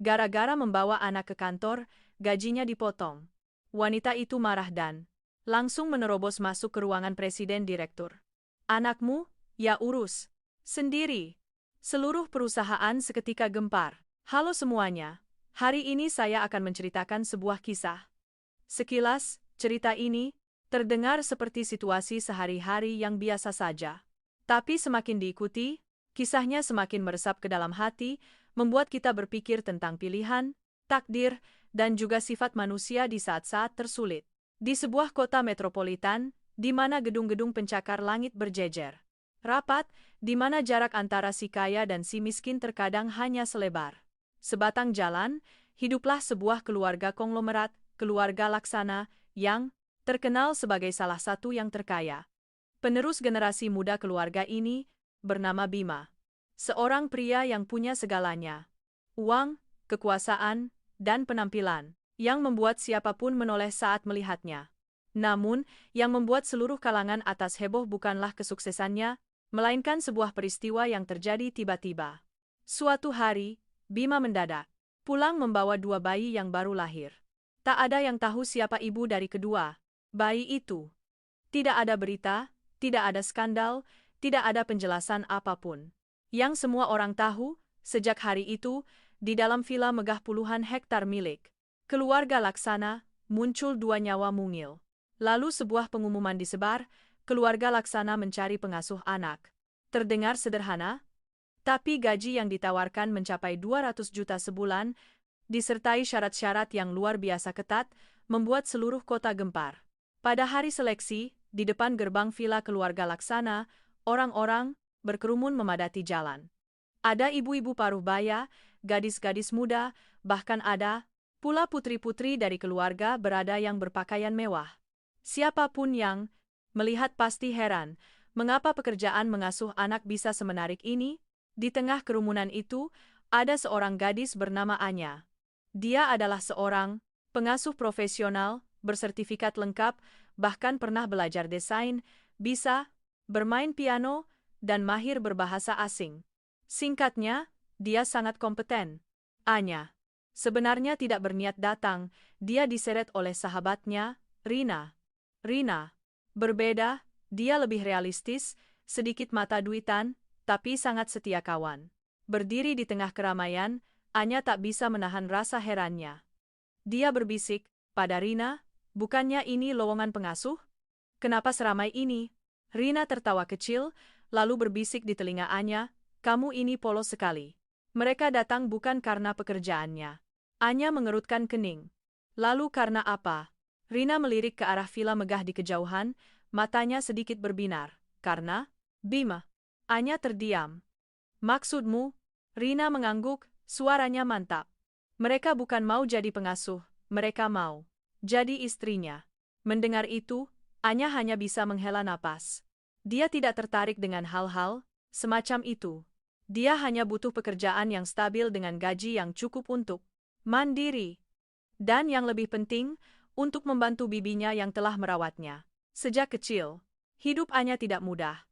Gara-gara membawa anak ke kantor, gajinya dipotong. Wanita itu marah dan langsung menerobos masuk ke ruangan presiden direktur. Anakmu, ya urus sendiri. Seluruh perusahaan seketika gempar. Halo semuanya, hari ini saya akan menceritakan sebuah kisah. Sekilas, cerita ini terdengar seperti situasi sehari-hari yang biasa saja. Tapi semakin diikuti, kisahnya semakin meresap ke dalam hati, membuat kita berpikir tentang pilihan, takdir, dan juga sifat manusia di saat-saat tersulit. Di sebuah kota metropolitan, di mana gedung-gedung pencakar langit berjejer rapat, di mana jarak antara si kaya dan si miskin terkadang hanya selebar sebatang jalan, hiduplah sebuah keluarga konglomerat, keluarga Laksana, yang terkenal sebagai salah satu yang terkaya. Penerus generasi muda keluarga ini bernama Bima. Seorang pria yang punya segalanya. Uang, kekuasaan, dan penampilan, yang membuat siapapun menoleh saat melihatnya. Namun, yang membuat seluruh kalangan atas heboh bukanlah kesuksesannya, melainkan sebuah peristiwa yang terjadi tiba-tiba. Suatu hari, Bima mendadak pulang membawa 2 bayi yang baru lahir. Tak ada yang tahu siapa ibu dari kedua bayi itu. Tidak ada berita, tidak ada skandal, tidak ada penjelasan apapun. Yang semua orang tahu, sejak hari itu, di dalam vila megah puluhan hektar milik keluarga Laksana, muncul 2 nyawa mungil. Lalu sebuah pengumuman disebar, keluarga Laksana mencari pengasuh anak. Terdengar sederhana, tapi gaji yang ditawarkan mencapai 200 juta sebulan, disertai syarat-syarat yang luar biasa ketat, membuat seluruh kota gempar. Pada hari seleksi, di depan gerbang vila keluarga Laksana, orang-orang berkerumun memadati jalan. Ada ibu-ibu paruh baya, gadis-gadis muda, bahkan ada pula putri-putri dari keluarga berada yang berpakaian mewah. Siapapun yang melihat pasti heran, mengapa pekerjaan mengasuh anak bisa semenarik ini? Di tengah kerumunan itu, ada seorang gadis bernama Anya. Dia adalah seorang pengasuh profesional, bersertifikat lengkap, bahkan pernah belajar desain, bisa bermain piano, dan mahir berbahasa asing. Singkatnya, dia sangat kompeten. Anya sebenarnya tidak berniat datang, dia diseret oleh sahabatnya, Rina. Rina berbeda, dia lebih realistis, sedikit mata duitan, tapi sangat setia kawan. Berdiri di tengah keramaian, Anya tak bisa menahan rasa herannya. Dia berbisik pada Rina, bukannya ini lowongan pengasuh? Kenapa seramai ini? Rina tertawa kecil, lalu berbisik di telinga Anya, kamu ini polos sekali. Mereka datang bukan karena pekerjaannya. Anya mengerutkan kening. Lalu karena apa? Rina melirik ke arah vila megah di kejauhan, matanya sedikit berbinar. Karena Bima. Anya terdiam. Maksudmu? Rina mengangguk, suaranya mantap. Mereka bukan mau jadi pengasuh, mereka mau jadi istrinya. Mendengar itu, Anya hanya bisa menghela napas. Dia tidak tertarik dengan hal-hal semacam itu. Dia hanya butuh pekerjaan yang stabil dengan gaji yang cukup untuk mandiri. Dan yang lebih penting, untuk membantu bibinya yang telah merawatnya. Sejak kecil, hidup Anya tidak mudah.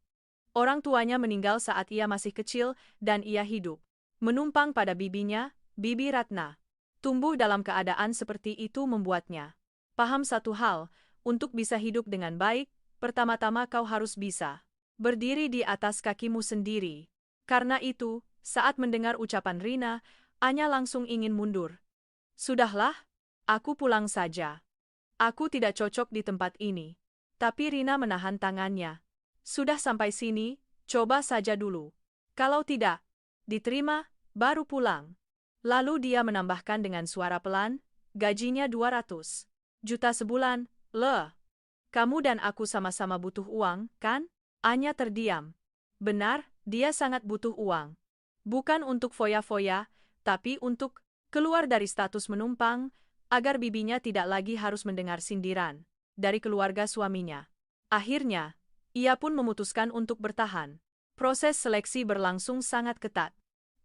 Orang tuanya meninggal saat ia masih kecil dan ia hidup menumpang pada bibinya, Bibi Ratna. Tumbuh dalam keadaan seperti itu membuatnya paham satu hal, untuk bisa hidup dengan baik, pertama-tama kau harus bisa berdiri di atas kakimu sendiri. Karena itu, saat mendengar ucapan Rina, Anya langsung ingin mundur. Sudahlah, aku pulang saja. Aku tidak cocok di tempat ini. Tapi Rina menahan tangannya. Sudah sampai sini, coba saja dulu. Kalau tidak diterima, baru pulang. Lalu dia menambahkan dengan suara pelan, gajinya 200 juta sebulan, kamu dan aku sama-sama butuh uang, kan? Anya terdiam. Benar, dia sangat butuh uang. Bukan untuk foya-foya, tapi untuk keluar dari status menumpang, agar bibinya tidak lagi harus mendengar sindiran dari keluarga suaminya. Akhirnya, ia pun memutuskan untuk bertahan. Proses seleksi berlangsung sangat ketat.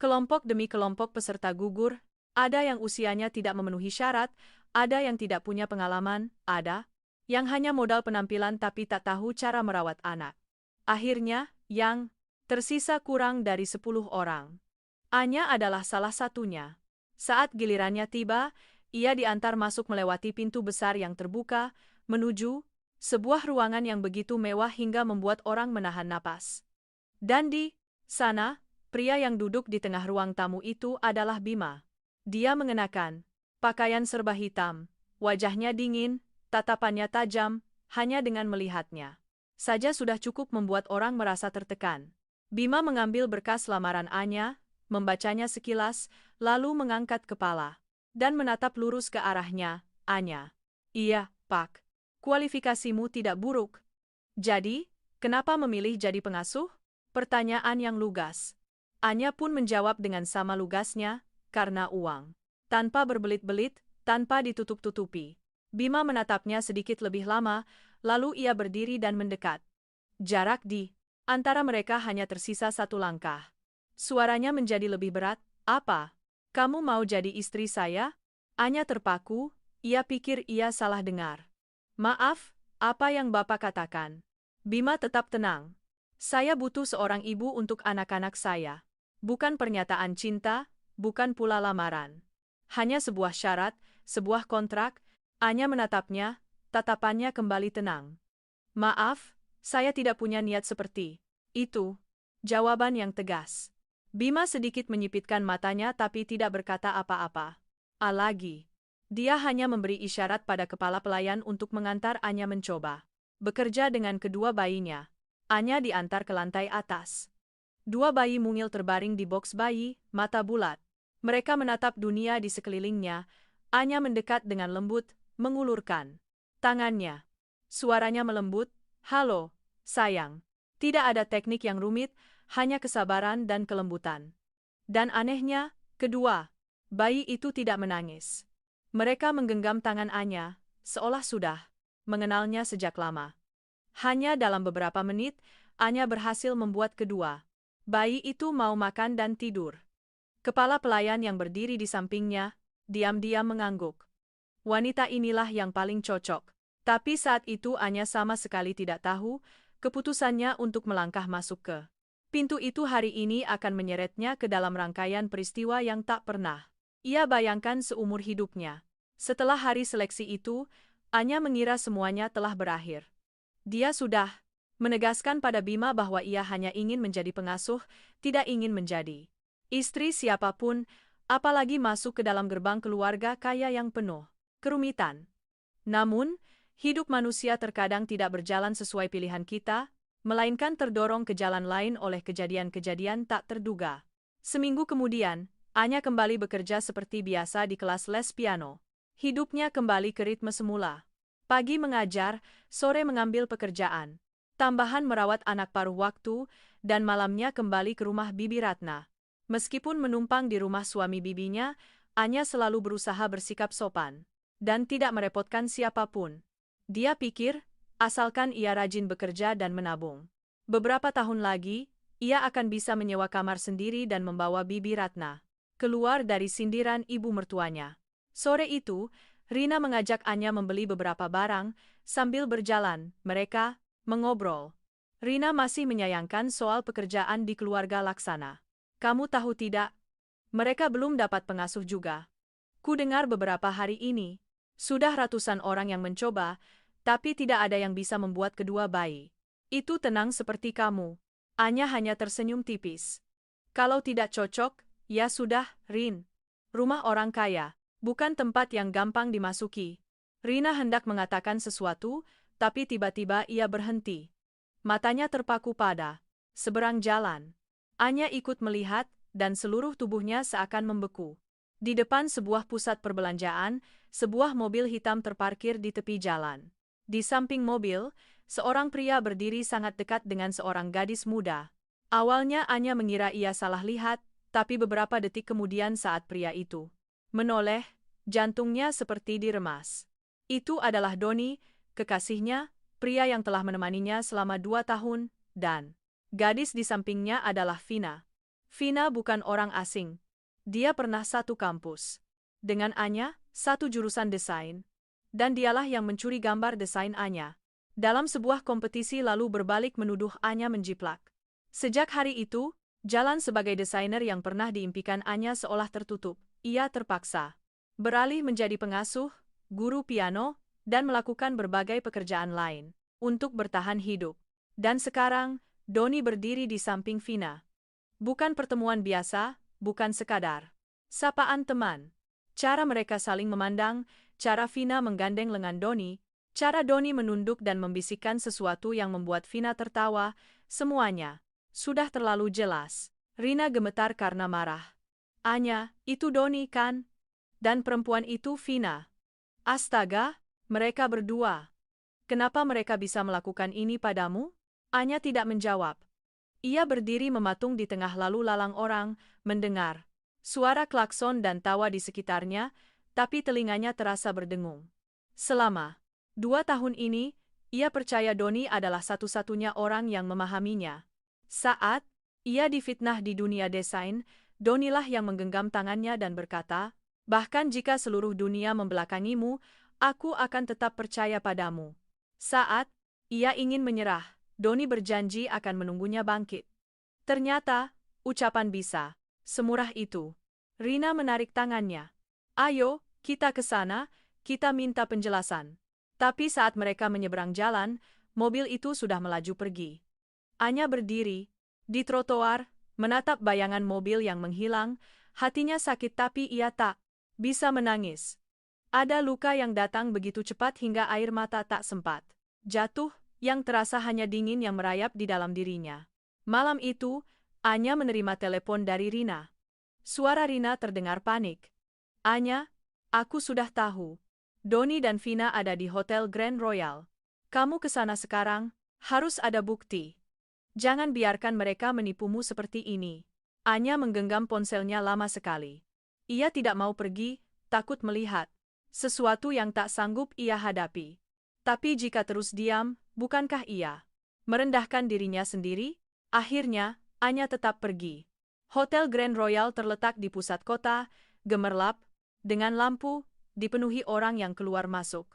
Kelompok demi kelompok peserta gugur, ada yang usianya tidak memenuhi syarat, ada yang tidak punya pengalaman, ada yang hanya modal penampilan tapi tak tahu cara merawat anak. Akhirnya, yang tersisa kurang dari 10 orang. Anya adalah salah satunya. Saat gilirannya tiba, ia diantar masuk melewati pintu besar yang terbuka, menuju sebuah ruangan yang begitu mewah hingga membuat orang menahan napas. Dan di sana, pria yang duduk di tengah ruang tamu itu adalah Bima. Dia mengenakan pakaian serba hitam, wajahnya dingin, tatapannya tajam, hanya dengan melihatnya saja sudah cukup membuat orang merasa tertekan. Bima mengambil berkas lamaran Anya, membacanya sekilas, lalu mengangkat kepala dan menatap lurus ke arahnya. Anya. Iya, Pak. Kualifikasimu tidak buruk. Jadi, kenapa memilih jadi pengasuh? Pertanyaan yang lugas. Anya pun menjawab dengan sama lugasnya, karena uang. Tanpa berbelit-belit, tanpa ditutup-tutupi. Bima menatapnya sedikit lebih lama, lalu ia berdiri dan mendekat. Jarak di antara mereka hanya tersisa 1 langkah. Suaranya menjadi lebih berat. Apa? Kamu mau jadi istri saya? Anya terpaku, ia pikir ia salah dengar. Maaf, apa yang Bapak katakan? Bima tetap tenang. Saya butuh seorang ibu untuk anak-anak saya. Bukan pernyataan cinta, bukan pula lamaran. Hanya sebuah syarat, sebuah kontrak. Anya menatapnya, tatapannya kembali tenang. Maaf, saya tidak punya niat seperti itu. Jawaban yang tegas. Bima sedikit menyipitkan matanya tapi tidak berkata apa-apa. Lagi. Dia hanya memberi isyarat pada kepala pelayan untuk mengantar Anya mencoba bekerja dengan kedua bayinya. Anya diantar ke lantai atas. 2 bayi mungil terbaring di boks bayi, mata bulat. Mereka menatap dunia di sekelilingnya. Anya mendekat dengan lembut, mengulurkan tangannya. Suaranya melembut, "Halo, sayang." Tidak ada teknik yang rumit, hanya kesabaran dan kelembutan. Dan anehnya, kedua bayi itu tidak menangis. Mereka menggenggam tangan Anya, seolah sudah mengenalnya sejak lama. Hanya dalam beberapa menit, Anya berhasil membuat kedua bayi itu mau makan dan tidur. Kepala pelayan yang berdiri di sampingnya, diam-diam mengangguk. Wanita inilah yang paling cocok. Tapi saat itu Anya sama sekali tidak tahu, keputusannya untuk melangkah masuk ke pintu itu hari ini akan menyeretnya ke dalam rangkaian peristiwa yang tak pernah ia bayangkan seumur hidupnya. Setelah hari seleksi itu, Anya mengira semuanya telah berakhir. Dia sudah menegaskan pada Bima bahwa ia hanya ingin menjadi pengasuh, tidak ingin menjadi istri siapapun, apalagi masuk ke dalam gerbang keluarga kaya yang penuh kerumitan. Namun, hidup manusia terkadang tidak berjalan sesuai pilihan kita, melainkan terdorong ke jalan lain oleh kejadian-kejadian tak terduga. Seminggu kemudian, Anya kembali bekerja seperti biasa di kelas les piano. Hidupnya kembali ke ritme semula. Pagi mengajar, sore mengambil pekerjaan. Tambahan merawat anak paruh waktu, dan malamnya kembali ke rumah Bibi Ratna. Meskipun menumpang di rumah suami bibinya, Anya selalu berusaha bersikap sopan dan tidak merepotkan siapapun. Dia pikir, asalkan ia rajin bekerja dan menabung, beberapa tahun lagi, ia akan bisa menyewa kamar sendiri dan membawa Bibi Ratna keluar dari sindiran ibu mertuanya. Sore itu, Rina mengajak Anya membeli beberapa barang, sambil berjalan, mereka mengobrol. Rina masih menyayangkan soal pekerjaan di keluarga Laksana. Kamu tahu tidak? Mereka belum dapat pengasuh juga. Ku dengar beberapa hari ini, sudah ratusan orang yang mencoba, tapi tidak ada yang bisa membuat kedua bayi itu tenang seperti kamu. Anya hanya tersenyum tipis. Kalau tidak cocok, ya sudah, Rin. Rumah orang kaya, bukan tempat yang gampang dimasuki. Rina hendak mengatakan sesuatu, tapi tiba-tiba ia berhenti. Matanya terpaku pada seberang jalan. Anya ikut melihat, dan seluruh tubuhnya seakan membeku. Di depan sebuah pusat perbelanjaan, sebuah mobil hitam terparkir di tepi jalan. Di samping mobil, seorang pria berdiri sangat dekat dengan seorang gadis muda. Awalnya Anya mengira ia salah lihat, tapi beberapa detik kemudian saat pria itu menoleh, jantungnya seperti diremas. Itu adalah Doni, kekasihnya, pria yang telah menemaninya selama 2 tahun, dan gadis di sampingnya adalah Vina. Vina bukan orang asing. Dia pernah satu kampus dengan Anya, satu jurusan desain, dan dialah yang mencuri gambar desain Anya dalam sebuah kompetisi lalu berbalik menuduh Anya menjiplak. Sejak hari itu, jalan sebagai desainer yang pernah diimpikan Anya seolah tertutup. ia terpaksa beralih menjadi pengasuh, guru piano, dan melakukan berbagai pekerjaan lain untuk bertahan hidup. Dan sekarang, Doni berdiri di samping Vina. Bukan pertemuan biasa, bukan sekadar sapaan teman. Cara mereka saling memandang, cara Vina menggandeng lengan Doni, cara Doni menunduk dan membisikkan sesuatu yang membuat Vina tertawa, semuanya sudah terlalu jelas. Rina gemetar karena marah. Anya, itu Doni kan? Dan perempuan itu Vina. Astaga, mereka berdua. Kenapa mereka bisa melakukan ini padamu? Anya tidak menjawab. Ia berdiri mematung di tengah lalu lalang orang, mendengar suara klakson dan tawa di sekitarnya, tapi telinganya terasa berdengung. Selama 2 tahun ini, ia percaya Doni adalah satu-satunya orang yang memahaminya. Saat ia difitnah di dunia desain, Donilah yang menggenggam tangannya dan berkata, "Bahkan jika seluruh dunia membelakangimu, aku akan tetap percaya padamu." Saat ia ingin menyerah, Doni berjanji akan menunggunya bangkit. Ternyata, ucapan bisa semurah itu. Rina menarik tangannya. "Ayo, kita ke sana, kita minta penjelasan." Tapi saat mereka menyeberang jalan, mobil itu sudah melaju pergi. Anya berdiri di trotoar, menatap bayangan mobil yang menghilang, hatinya sakit tapi ia tak bisa menangis. Ada luka yang datang begitu cepat hingga air mata tak sempat jatuh, yang terasa hanya dingin yang merayap di dalam dirinya. Malam itu, Anya menerima telepon dari Rina. Suara Rina terdengar panik. "Anya, aku sudah tahu. Doni dan Vina ada di Hotel Grand Royal. Kamu ke sana sekarang, harus ada bukti. Jangan biarkan mereka menipumu seperti ini." Anya menggenggam ponselnya lama sekali. Ia tidak mau pergi, takut melihat sesuatu yang tak sanggup ia hadapi. Tapi jika terus diam, bukankah ia merendahkan dirinya sendiri? Akhirnya, Anya tetap pergi. Hotel Grand Royal terletak di pusat kota, gemerlap, dengan lampu, dipenuhi orang yang keluar masuk.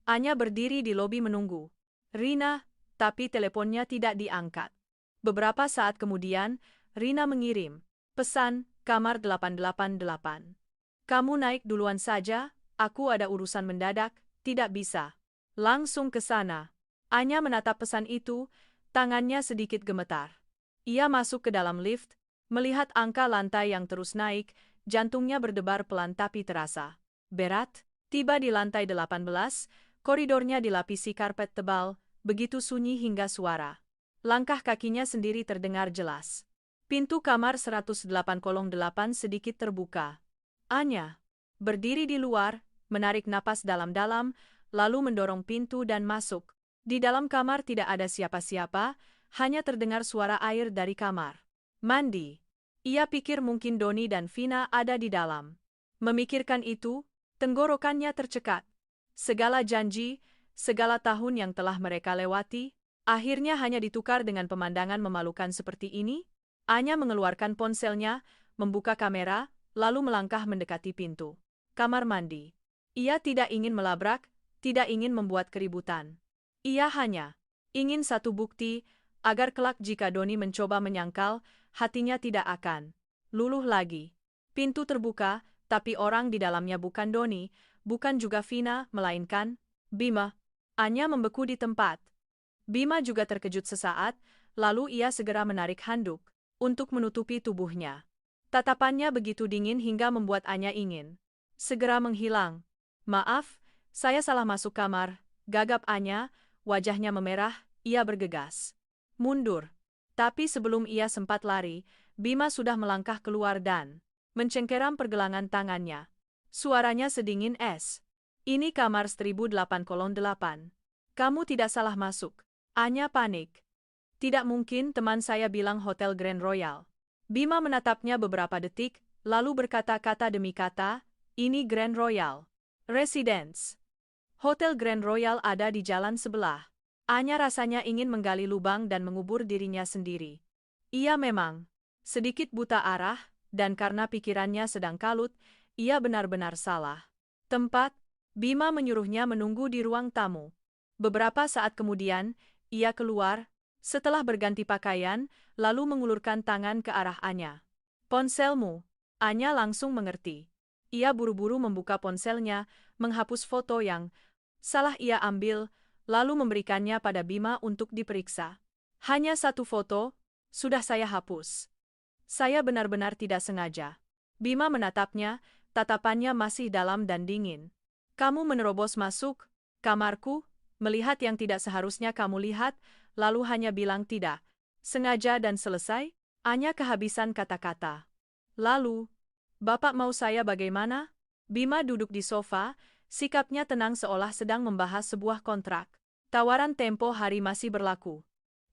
Anya berdiri di lobi menunggu Rina, tapi teleponnya tidak diangkat. Beberapa saat kemudian, Rina mengirim pesan, "Kamar 888. Kamu naik duluan saja, aku ada urusan mendadak, tidak bisa langsung ke sana." Anya menatap pesan itu, tangannya sedikit gemetar. Ia masuk ke dalam lift, melihat angka lantai yang terus naik, jantungnya berdebar pelan tapi terasa berat. Tiba di lantai 18, koridornya dilapisi karpet tebal, begitu sunyi hingga suara langkah kakinya sendiri terdengar jelas. Pintu kamar 108-8 sedikit terbuka. Anya berdiri di luar, menarik napas dalam-dalam, lalu mendorong pintu dan masuk. Di dalam kamar tidak ada siapa-siapa, hanya terdengar suara air dari kamar mandi. Ia pikir mungkin Doni dan Vina ada di dalam. Memikirkan itu, tenggorokannya tercekat. Segala janji, segala tahun yang telah mereka lewati, akhirnya hanya ditukar dengan pemandangan memalukan seperti ini. Anya mengeluarkan ponselnya, membuka kamera, lalu melangkah mendekati pintu kamar mandi. Ia tidak ingin melabrak, tidak ingin membuat keributan. Ia hanya ingin satu bukti, agar kelak jika Doni mencoba menyangkal, hatinya tidak akan luluh lagi. Pintu terbuka, tapi orang di dalamnya bukan Doni, bukan juga Vina, melainkan Bima. Anya membeku di tempat. Bima juga terkejut sesaat, lalu ia segera menarik handuk untuk menutupi tubuhnya. Tatapannya begitu dingin hingga membuat Anya ingin segera menghilang. "Maaf, saya salah masuk kamar," gagap Anya, wajahnya memerah, ia bergegas mundur. Tapi sebelum ia sempat lari, Bima sudah melangkah keluar dan mencengkeram pergelangan tangannya. Suaranya sedingin es. "Ini kamar 1008-8. Kamu tidak salah masuk." Anya panik. "Tidak mungkin, teman saya bilang Hotel Grand Royal." Bima menatapnya beberapa detik, lalu berkata-kata demi kata, "Ini Grand Royal Residence. Hotel Grand Royal ada di jalan sebelah." Anya rasanya ingin menggali lubang dan mengubur dirinya sendiri. Ia memang sedikit buta arah, dan karena pikirannya sedang kalut, ia benar-benar salah tempat. Bima menyuruhnya menunggu di ruang tamu. Beberapa saat kemudian, ia keluar, setelah berganti pakaian, lalu mengulurkan tangan ke arah Anya. "Ponselmu." Anya langsung mengerti. Ia buru-buru membuka ponselnya, menghapus foto yang salah ia ambil, lalu memberikannya pada Bima untuk diperiksa. Hanya satu foto, sudah saya hapus. Saya benar-benar tidak sengaja. Bima menatapnya, tatapannya masih dalam dan dingin. Kamu menerobos masuk kamarku, melihat yang tidak seharusnya kamu lihat, lalu hanya bilang tidak sengaja dan selesai? Anya kehabisan kata-kata. Lalu, Bapak mau saya bagaimana? Bima duduk di sofa, sikapnya tenang seolah sedang membahas sebuah kontrak. Tawaran tempo hari masih berlaku.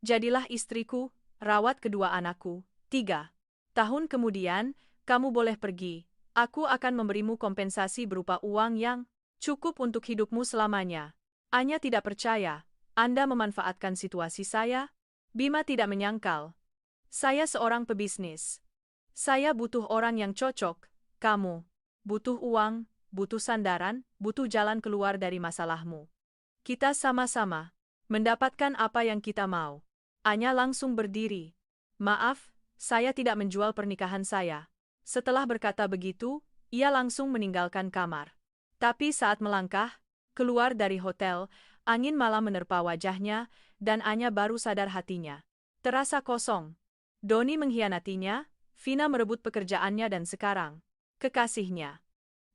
Jadilah istriku, rawat kedua anakku. 3 tahun kemudian, kamu boleh pergi. Aku akan memberimu kompensasi berupa uang yang cukup untuk hidupmu selamanya. Anya tidak percaya. Anda memanfaatkan situasi saya? Bima tidak menyangkal. Saya seorang pebisnis. Saya butuh orang yang cocok. Kamu butuh uang, butuh sandaran, butuh jalan keluar dari masalahmu. Kita sama-sama mendapatkan apa yang kita mau. Anya langsung berdiri. Maaf, saya tidak menjual pernikahan saya. Setelah berkata begitu, ia langsung meninggalkan kamar. Tapi saat melangkah keluar dari hotel, angin malam menerpa wajahnya, dan Anya baru sadar hatinya terasa kosong. Doni mengkhianatinya, Vina merebut pekerjaannya dan sekarang kekasihnya.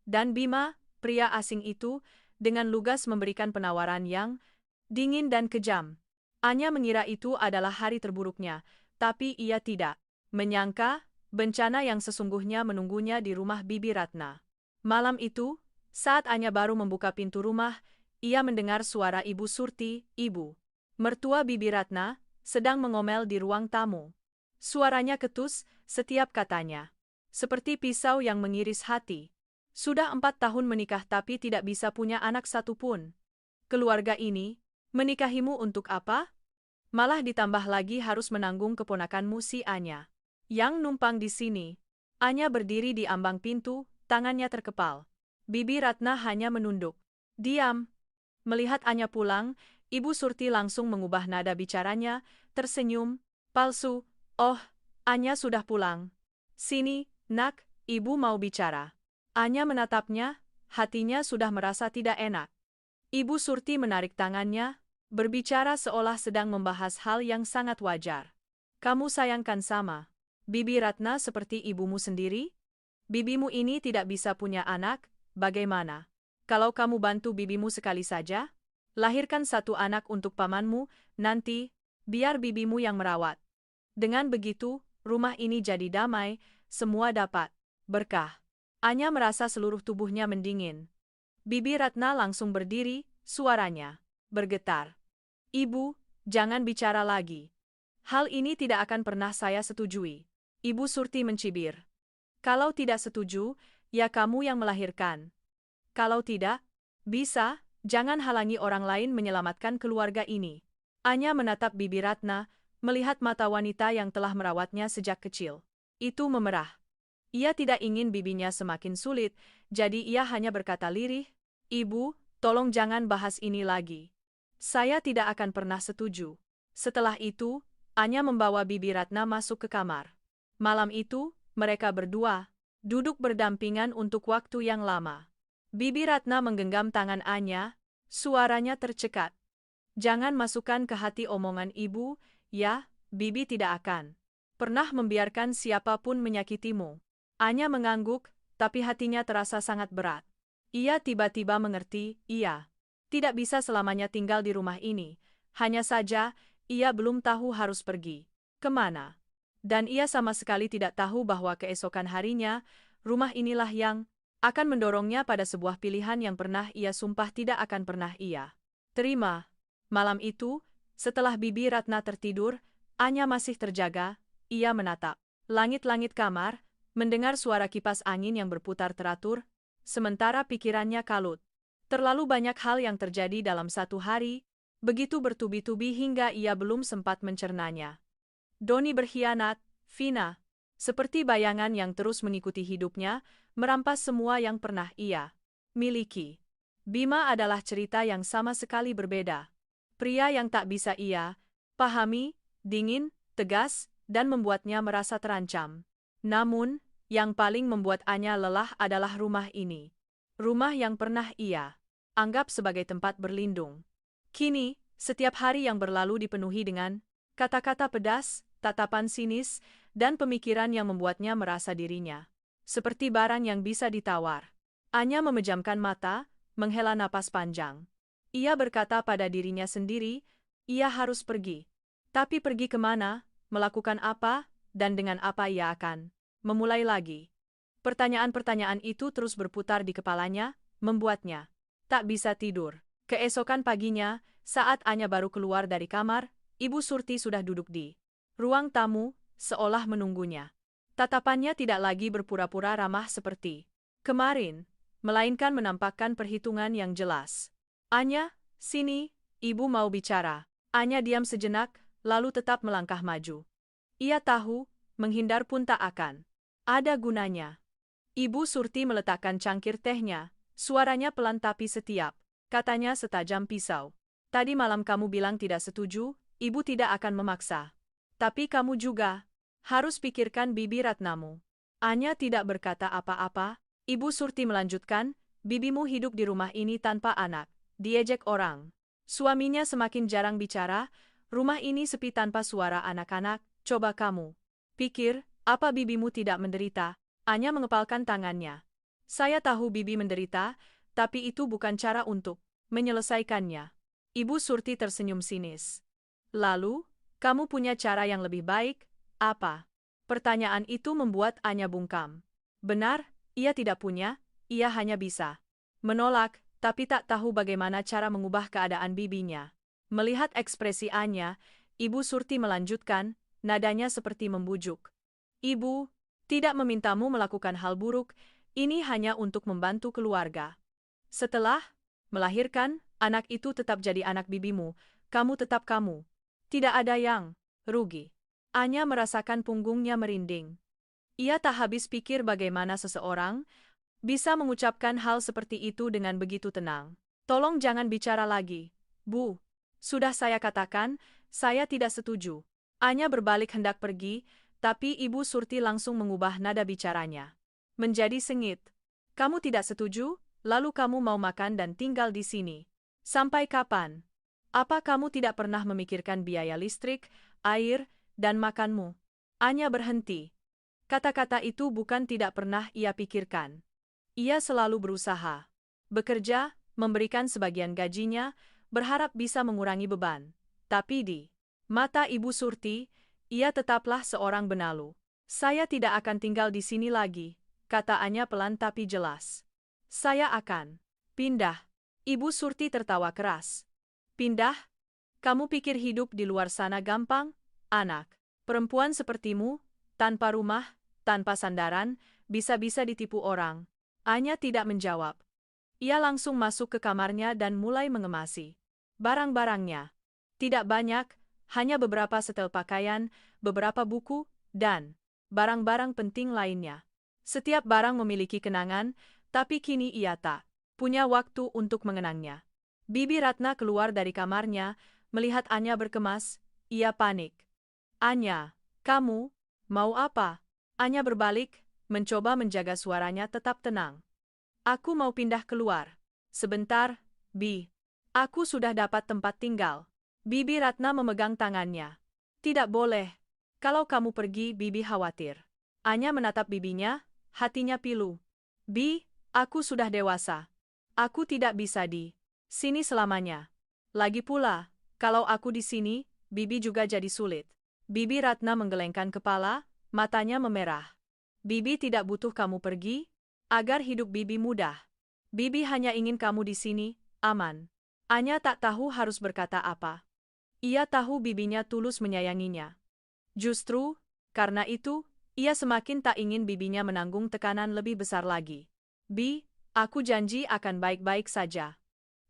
Dan Bima, pria asing itu, dengan lugas memberikan penawaran yang dingin dan kejam. Anya mengira itu adalah hari terburuknya, tapi ia tidak menyangka bencana yang sesungguhnya menunggunya di rumah Bibi Ratna. Malam itu, saat Anya baru membuka pintu rumah, ia mendengar suara Ibu Surti, ibu mertua Bibi Ratna, sedang mengomel di ruang tamu. Suaranya ketus, setiap katanya seperti pisau yang mengiris hati. Sudah 4 tahun menikah tapi tidak bisa punya anak satupun. Keluarga ini, menikahimu untuk apa? Malah ditambah lagi harus menanggung keponakanmu si Anya yang numpang di sini. Anya berdiri di ambang pintu, tangannya terkepal. Bibi Ratna hanya menunduk. Diam. Melihat Anya pulang, Ibu Surti langsung mengubah nada bicaranya, tersenyum, palsu. Oh, Anya sudah pulang. Sini, nak, ibu mau bicara. Anya menatapnya, hatinya sudah merasa tidak enak. Ibu Surti menarik tangannya, berbicara seolah sedang membahas hal yang sangat wajar. Kamu sayangkan sama Bibi Ratna seperti ibumu sendiri? Bibimu ini tidak bisa punya anak, bagaimana? Kalau kamu bantu bibimu sekali saja, lahirkan satu anak untuk pamanmu, nanti, biar bibimu yang merawat. Dengan begitu, rumah ini jadi damai, semua dapat berkah. Anya merasa seluruh tubuhnya mendingin. Bibi Ratna langsung berdiri, suaranya bergetar. Ibu, jangan bicara lagi. Hal ini tidak akan pernah saya setujui. Ibu Surti mencibir. Kalau tidak setuju, ya kamu yang melahirkan. Kalau tidak, bisa, jangan halangi orang lain menyelamatkan keluarga ini. Anya menatap Bibi Ratna, melihat mata wanita yang telah merawatnya sejak kecil. Itu memerah. Ia tidak ingin bibinya semakin sulit, jadi ia hanya berkata lirih, Ibu, tolong jangan bahas ini lagi. Saya tidak akan pernah setuju. Setelah itu, Anya membawa Bibi Ratna masuk ke kamar. Malam itu, mereka berdua duduk berdampingan untuk waktu yang lama. Bibi Ratna menggenggam tangan Anya, suaranya tercekat. Jangan masukkan ke hati omongan ibu, ya, Bibi tidak akan pernah membiarkan siapapun menyakitimu. Anya mengangguk, tapi hatinya terasa sangat berat. Ia tiba-tiba mengerti, ia tidak bisa selamanya tinggal di rumah ini. Hanya saja, ia belum tahu harus pergi kemana. Dan ia sama sekali tidak tahu bahwa keesokan harinya, rumah inilah yang akan mendorongnya pada sebuah pilihan yang pernah ia sumpah tidak akan pernah ia terima. Malam itu, setelah Bibi Ratna tertidur, Anya masih terjaga, ia menatap langit-langit kamar, mendengar suara kipas angin yang berputar teratur, sementara pikirannya kalut. Terlalu banyak hal yang terjadi dalam satu hari, begitu bertubi-tubi hingga ia belum sempat mencernanya. Doni berkhianat, Vina, seperti bayangan yang terus mengikuti hidupnya, merampas semua yang pernah ia miliki. Bima adalah cerita yang sama sekali berbeda. Pria yang tak bisa ia pahami, dingin, tegas, dan membuatnya merasa terancam. Namun, Yang paling membuat Anya lelah adalah rumah ini. Rumah yang pernah ia anggap sebagai tempat berlindung. Kini, setiap hari yang berlalu dipenuhi dengan kata-kata pedas, tatapan sinis, dan pemikiran yang membuatnya merasa dirinya seperti barang yang bisa ditawar. Anya memejamkan mata, menghela napas panjang. Ia berkata pada dirinya sendiri, ia harus pergi. Tapi pergi kemana, melakukan apa, dan dengan apa ia akan memulai lagi. Pertanyaan-pertanyaan itu terus berputar di kepalanya, membuatnya tak bisa tidur. Keesokan paginya, saat Anya baru keluar dari kamar, Ibu Surti sudah duduk di ruang tamu, seolah menunggunya. Tatapannya tidak lagi berpura-pura ramah seperti kemarin, melainkan menampakkan perhitungan yang jelas. Anya, sini, Ibu mau bicara. Anya diam sejenak, lalu tetap melangkah maju. Ia tahu, menghindar pun tak akan ada gunanya. Ibu Surti meletakkan cangkir tehnya, suaranya pelan tapi setiap katanya setajam pisau. Tadi malam kamu bilang tidak setuju, Ibu tidak akan memaksa. Tapi kamu juga harus pikirkan Bibi Ratnamu. Anya tidak berkata apa-apa. Ibu Surti melanjutkan, bibimu hidup di rumah ini tanpa anak, diejek orang. Suaminya semakin jarang bicara, rumah ini sepi tanpa suara anak-anak, coba kamu pikir, apa bibimu tidak menderita? Anya mengepalkan tangannya. Saya tahu bibi menderita, tapi itu bukan cara untuk menyelesaikannya. Ibu Surti tersenyum sinis. Lalu, kamu punya cara yang lebih baik, apa? Pertanyaan itu membuat Anya bungkam. Benar, ia tidak punya, ia hanya bisa menolak, tapi tak tahu bagaimana cara mengubah keadaan bibinya. Melihat ekspresi Anya, Ibu Surti melanjutkan, nadanya seperti membujuk. Ibu, tidak memintamu melakukan hal buruk, ini hanya untuk membantu keluarga. Setelah melahirkan, anak itu tetap jadi anak bibimu, kamu tetap kamu. Tidak ada yang rugi. Anya merasakan punggungnya merinding. Ia tak habis pikir bagaimana seseorang bisa mengucapkan hal seperti itu dengan begitu tenang. Tolong jangan bicara lagi, Bu. Sudah saya katakan, saya tidak setuju. Anya berbalik hendak pergi, tapi Ibu Surti langsung mengubah nada bicaranya menjadi sengit. Kamu tidak setuju, lalu kamu mau makan dan tinggal di sini. Sampai kapan? Apa kamu tidak pernah memikirkan biaya listrik, air, dan makanmu? Anya berhenti. Kata-kata itu bukan tidak pernah ia pikirkan. Ia selalu berusaha bekerja, memberikan sebagian gajinya, berharap bisa mengurangi beban. Tapi di mata Ibu Surti, ia tetaplah seorang benalu. Saya tidak akan tinggal di sini lagi, kata Anya pelan tapi jelas. Saya akan pindah. Ibu Surti tertawa keras. Pindah? Kamu pikir hidup di luar sana gampang, anak? Perempuan sepertimu, tanpa rumah, tanpa sandaran, bisa-bisa ditipu orang. Anya tidak menjawab. Ia langsung masuk ke kamarnya dan mulai mengemasi barang-barangnya. Tidak banyak, hanya beberapa setel pakaian, beberapa buku, dan barang-barang penting lainnya. Setiap barang memiliki kenangan, tapi kini ia tak punya waktu untuk mengenangnya. Bibi Ratna keluar dari kamarnya, melihat Anya berkemas, ia panik. Anya, kamu mau apa? Anya berbalik, mencoba menjaga suaranya tetap tenang. Aku mau pindah keluar. Sebentar, Bi. Aku sudah dapat tempat tinggal. Bibi Ratna memegang tangannya. Tidak boleh. Kalau kamu pergi, Bibi khawatir. Anya menatap bibinya, hatinya pilu. Bi, aku sudah dewasa. Aku tidak bisa di sini selamanya. Lagi pula, kalau aku di sini, Bibi juga jadi sulit. Bibi Ratna menggelengkan kepala, matanya memerah. Bibi tidak butuh kamu pergi, agar hidup Bibi mudah. Bibi hanya ingin kamu di sini, aman. Anya tak tahu harus berkata apa. Ia tahu bibinya tulus menyayanginya. Justru, karena itu, ia semakin tak ingin bibinya menanggung tekanan lebih besar lagi. Bi, aku janji akan baik-baik saja.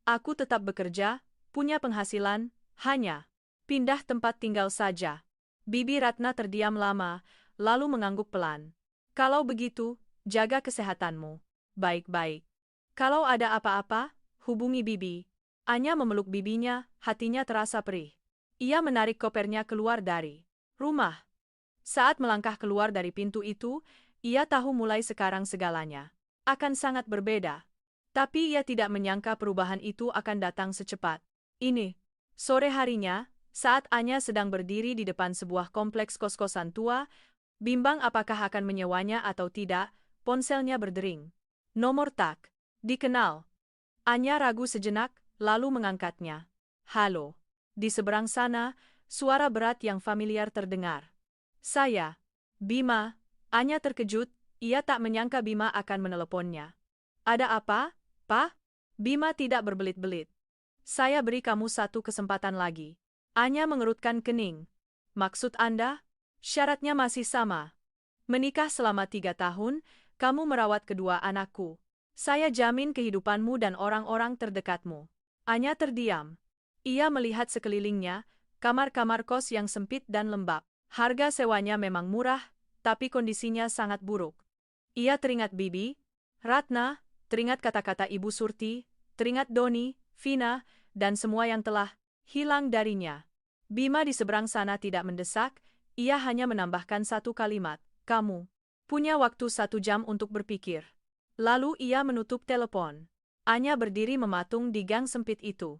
Aku tetap bekerja, punya penghasilan, hanya pindah tempat tinggal saja. Bibi Ratna terdiam lama, lalu mengangguk pelan. Kalau begitu, jaga kesehatanmu. Baik-baik. Kalau ada apa-apa, hubungi Bibi. Anya memeluk bibinya, hatinya terasa perih. Ia menarik kopernya keluar dari rumah. Saat melangkah keluar dari pintu itu, Ia tahu mulai sekarang segalanya akan sangat berbeda. Tapi ia tidak menyangka perubahan itu akan datang secepat ini. Sore harinya, saat Anya sedang berdiri di depan sebuah kompleks kos-kosan tua, bimbang apakah akan menyewanya atau tidak, ponselnya berdering. Nomor tak dikenal. Anya ragu sejenak, lalu mengangkatnya. Halo. Di seberang sana, suara berat yang familiar terdengar. Saya, Bima. Anya terkejut, ia tak menyangka Bima akan meneleponnya. Ada apa, Pak? Bima tidak berbelit-belit. Saya beri kamu satu kesempatan lagi. Anya mengerutkan kening. Maksud Anda? Syaratnya masih sama. Menikah selama 3 tahun, kamu merawat kedua anakku. Saya jamin kehidupanmu dan orang-orang terdekatmu. Anya terdiam. Ia melihat sekelilingnya, kamar-kamar kos yang sempit dan lembab. Harga sewanya memang murah, tapi kondisinya sangat buruk. Ia teringat Bibi, Ratna, teringat kata-kata Ibu Surti, teringat Doni, Vina, dan semua yang telah hilang darinya. Bima di seberang sana tidak mendesak, ia hanya menambahkan satu kalimat, kamu punya waktu 1 jam untuk berpikir. Lalu ia menutup telepon. Anya berdiri mematung di gang sempit itu.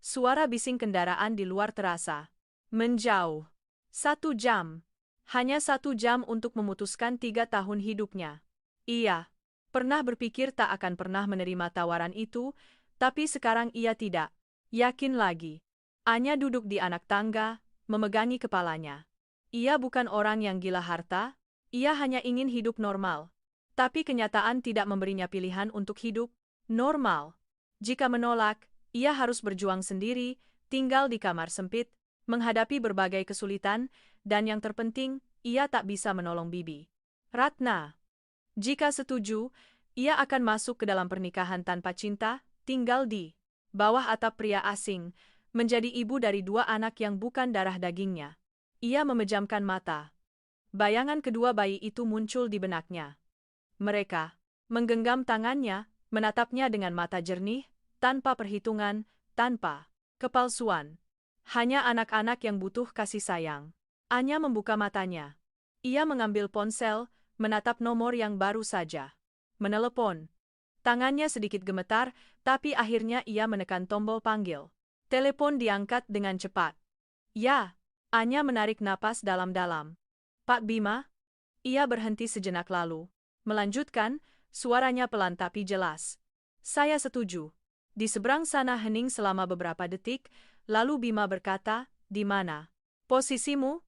Suara bising kendaraan di luar terasa menjauh. 1 jam. Hanya 1 jam untuk memutuskan 3 tahun hidupnya. Ia pernah berpikir tak akan pernah menerima tawaran itu, tapi sekarang ia tidak yakin lagi. Anya duduk di anak tangga, memegangi kepalanya. Ia bukan orang yang gila harta, ia hanya ingin hidup normal. Tapi kenyataan tidak memberinya pilihan untuk hidup normal. Jika menolak, ia harus berjuang sendiri, tinggal di kamar sempit, menghadapi berbagai kesulitan, dan yang terpenting, ia tak bisa menolong Bibi Ratna. Jika setuju, ia akan masuk ke dalam pernikahan tanpa cinta, tinggal di bawah atap pria asing, menjadi ibu dari 2 anak yang bukan darah dagingnya. Ia memejamkan mata. Bayangan kedua bayi itu muncul di benaknya. Mereka menggenggam tangannya, menatapnya dengan mata jernih, tanpa perhitungan, tanpa kepalsuan. Hanya anak-anak yang butuh kasih sayang. Anya membuka matanya. Ia mengambil ponsel, menatap nomor yang baru saja. Menelepon. Tangannya sedikit gemetar, tapi akhirnya ia menekan tombol panggil. Telepon diangkat dengan cepat. Ya, Anya menarik napas dalam-dalam. Pak Bima? Ia berhenti sejenak lalu. Melanjutkan, suaranya pelan tapi jelas. Saya setuju. Di seberang sana hening selama beberapa detik, lalu Bima berkata, di mana posisimu?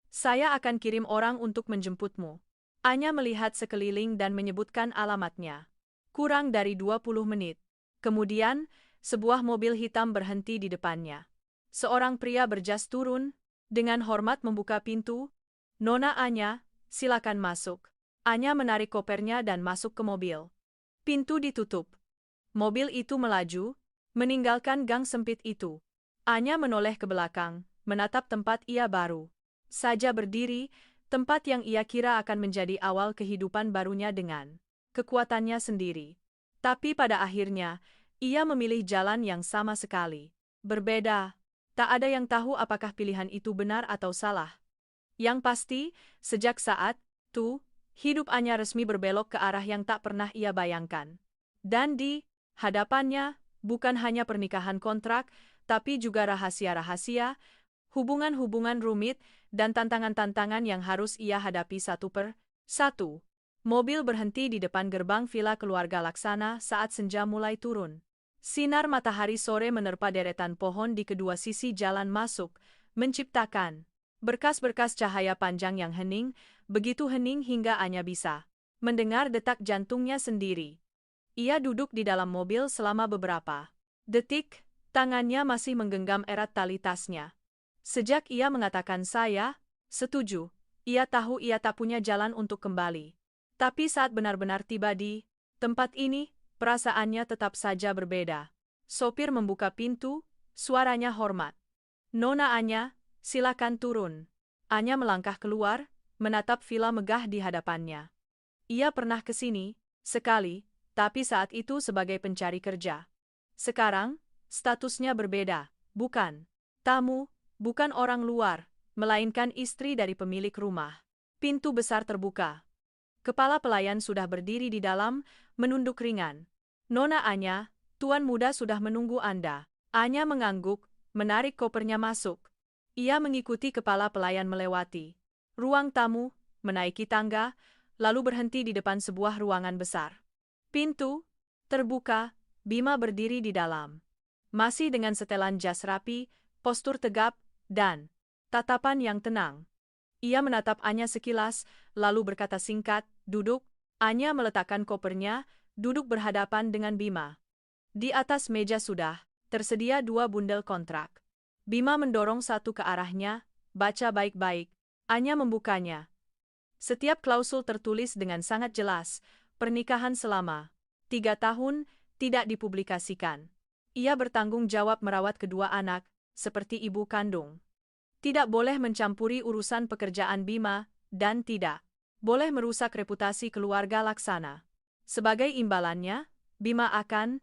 Saya akan kirim orang untuk menjemputmu. Anya melihat sekeliling dan menyebutkan alamatnya. Kurang dari 20 menit. Kemudian, sebuah mobil hitam berhenti di depannya. Seorang pria berjas turun, dengan hormat membuka pintu. Nona Anya, silakan masuk. Anya menarik kopernya dan masuk ke mobil. Pintu ditutup. Mobil itu melaju, meninggalkan gang sempit itu. Anya menoleh ke belakang, menatap tempat ia baru saja berdiri, tempat yang ia kira akan menjadi awal kehidupan barunya dengan kekuatannya sendiri. Tapi pada akhirnya, ia memilih jalan yang sama sekali berbeda. Tak ada yang tahu apakah pilihan itu benar atau salah. Yang pasti, sejak saat itu, hidup Anya resmi berbelok ke arah yang tak pernah ia bayangkan. Dan di hadapannya, bukan hanya pernikahan kontrak, tapi juga rahasia-rahasia, hubungan-hubungan rumit, dan tantangan-tantangan yang harus ia hadapi satu per satu. Mobil berhenti di depan gerbang villa keluarga Laksana saat senja mulai turun. Sinar matahari sore menerpa deretan pohon di kedua sisi jalan masuk, menciptakan berkas-berkas cahaya panjang yang hening, begitu hening hingga Anya bisa mendengar detak jantungnya sendiri. Ia duduk di dalam mobil selama beberapa detik, tangannya masih menggenggam erat tali tasnya. Sejak ia mengatakan saya setuju, ia tahu ia tak punya jalan untuk kembali. Tapi saat benar-benar tiba di tempat ini, perasaannya tetap saja berbeda. Sopir membuka pintu, suaranya hormat. Nona Anya, silakan turun. Anya melangkah keluar, menatap villa megah di hadapannya. Ia pernah ke sini, sekali, tapi saat itu sebagai pencari kerja. Sekarang, statusnya berbeda, bukan tamu, bukan orang luar, melainkan istri dari pemilik rumah. Pintu besar terbuka. Kepala pelayan sudah berdiri di dalam, menunduk ringan. Nona Anya, tuan muda sudah menunggu Anda. Anya mengangguk, menarik kopernya masuk. Ia mengikuti kepala pelayan melewati ruang tamu, menaiki tangga, lalu berhenti di depan sebuah ruangan besar. Pintu terbuka, Bima berdiri di dalam. Masih dengan setelan jas rapi, postur tegap, dan tatapan yang tenang. Ia menatap Anya sekilas, lalu berkata singkat, "Duduk." Anya meletakkan kopernya, duduk berhadapan dengan Bima. Di atas meja sudah tersedia 2 bundel kontrak. Bima mendorong satu ke arahnya, "Baca baik-baik." Anya membukanya. Setiap klausul tertulis dengan sangat jelas, pernikahan selama 3 tahun, tidak dipublikasikan. Ia bertanggung jawab merawat kedua anak, seperti ibu kandung. Tidak boleh mencampuri urusan pekerjaan Bima, dan tidak boleh merusak reputasi keluarga Laksana. Sebagai imbalannya, Bima akan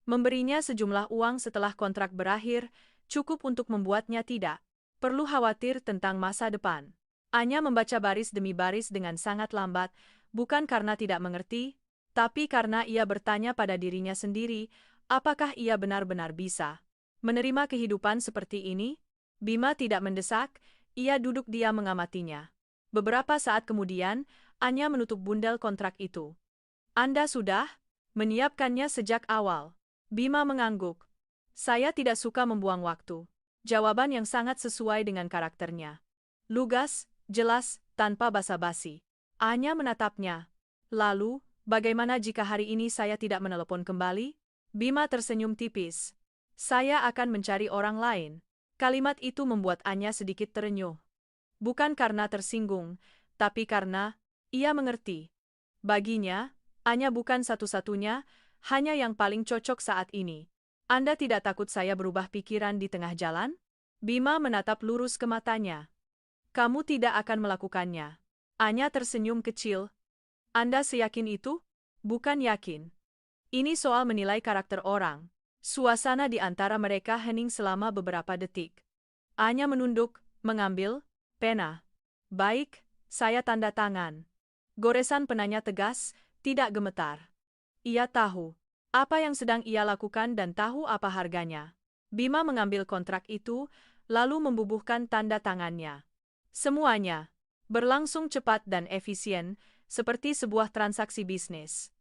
memberinya sejumlah uang setelah kontrak berakhir, cukup untuk membuatnya tidak perlu khawatir tentang masa depan. Anya membaca baris demi baris dengan sangat lambat, bukan karena tidak mengerti, tapi karena ia bertanya pada dirinya sendiri, apakah ia benar-benar bisa menerima kehidupan seperti ini? Bima tidak mendesak, ia duduk diam mengamatinya. Beberapa saat kemudian, Anya menutup bundel kontrak itu. "Anda sudah menyiapkannya sejak awal?" Bima mengangguk. "Saya tidak suka membuang waktu." Jawaban yang sangat sesuai dengan karakternya. Lugas, jelas, tanpa basa-basi. Anya menatapnya. "Lalu, bagaimana jika hari ini saya tidak menelepon kembali?" Bima tersenyum tipis. "Saya akan mencari orang lain." Kalimat itu membuat Anya sedikit terenyuh. Bukan karena tersinggung, tapi karena ia mengerti. Baginya, Anya bukan satu-satunya, hanya yang paling cocok saat ini. "Anda tidak takut saya berubah pikiran di tengah jalan?" Bima menatap lurus ke matanya. "Kamu tidak akan melakukannya." Anya tersenyum kecil. "Anda seyakin itu?" "Bukan yakin. Ini soal menilai karakter orang." Suasana di antara mereka hening selama beberapa detik. Anya menunduk, mengambil pena. "Baik, saya tanda tangan." Goresan penanya tegas, tidak gemetar. Ia tahu apa yang sedang ia lakukan dan tahu apa harganya. Bima mengambil kontrak itu, lalu membubuhkan tanda tangannya. Semuanya berlangsung cepat dan efisien, seperti sebuah transaksi bisnis.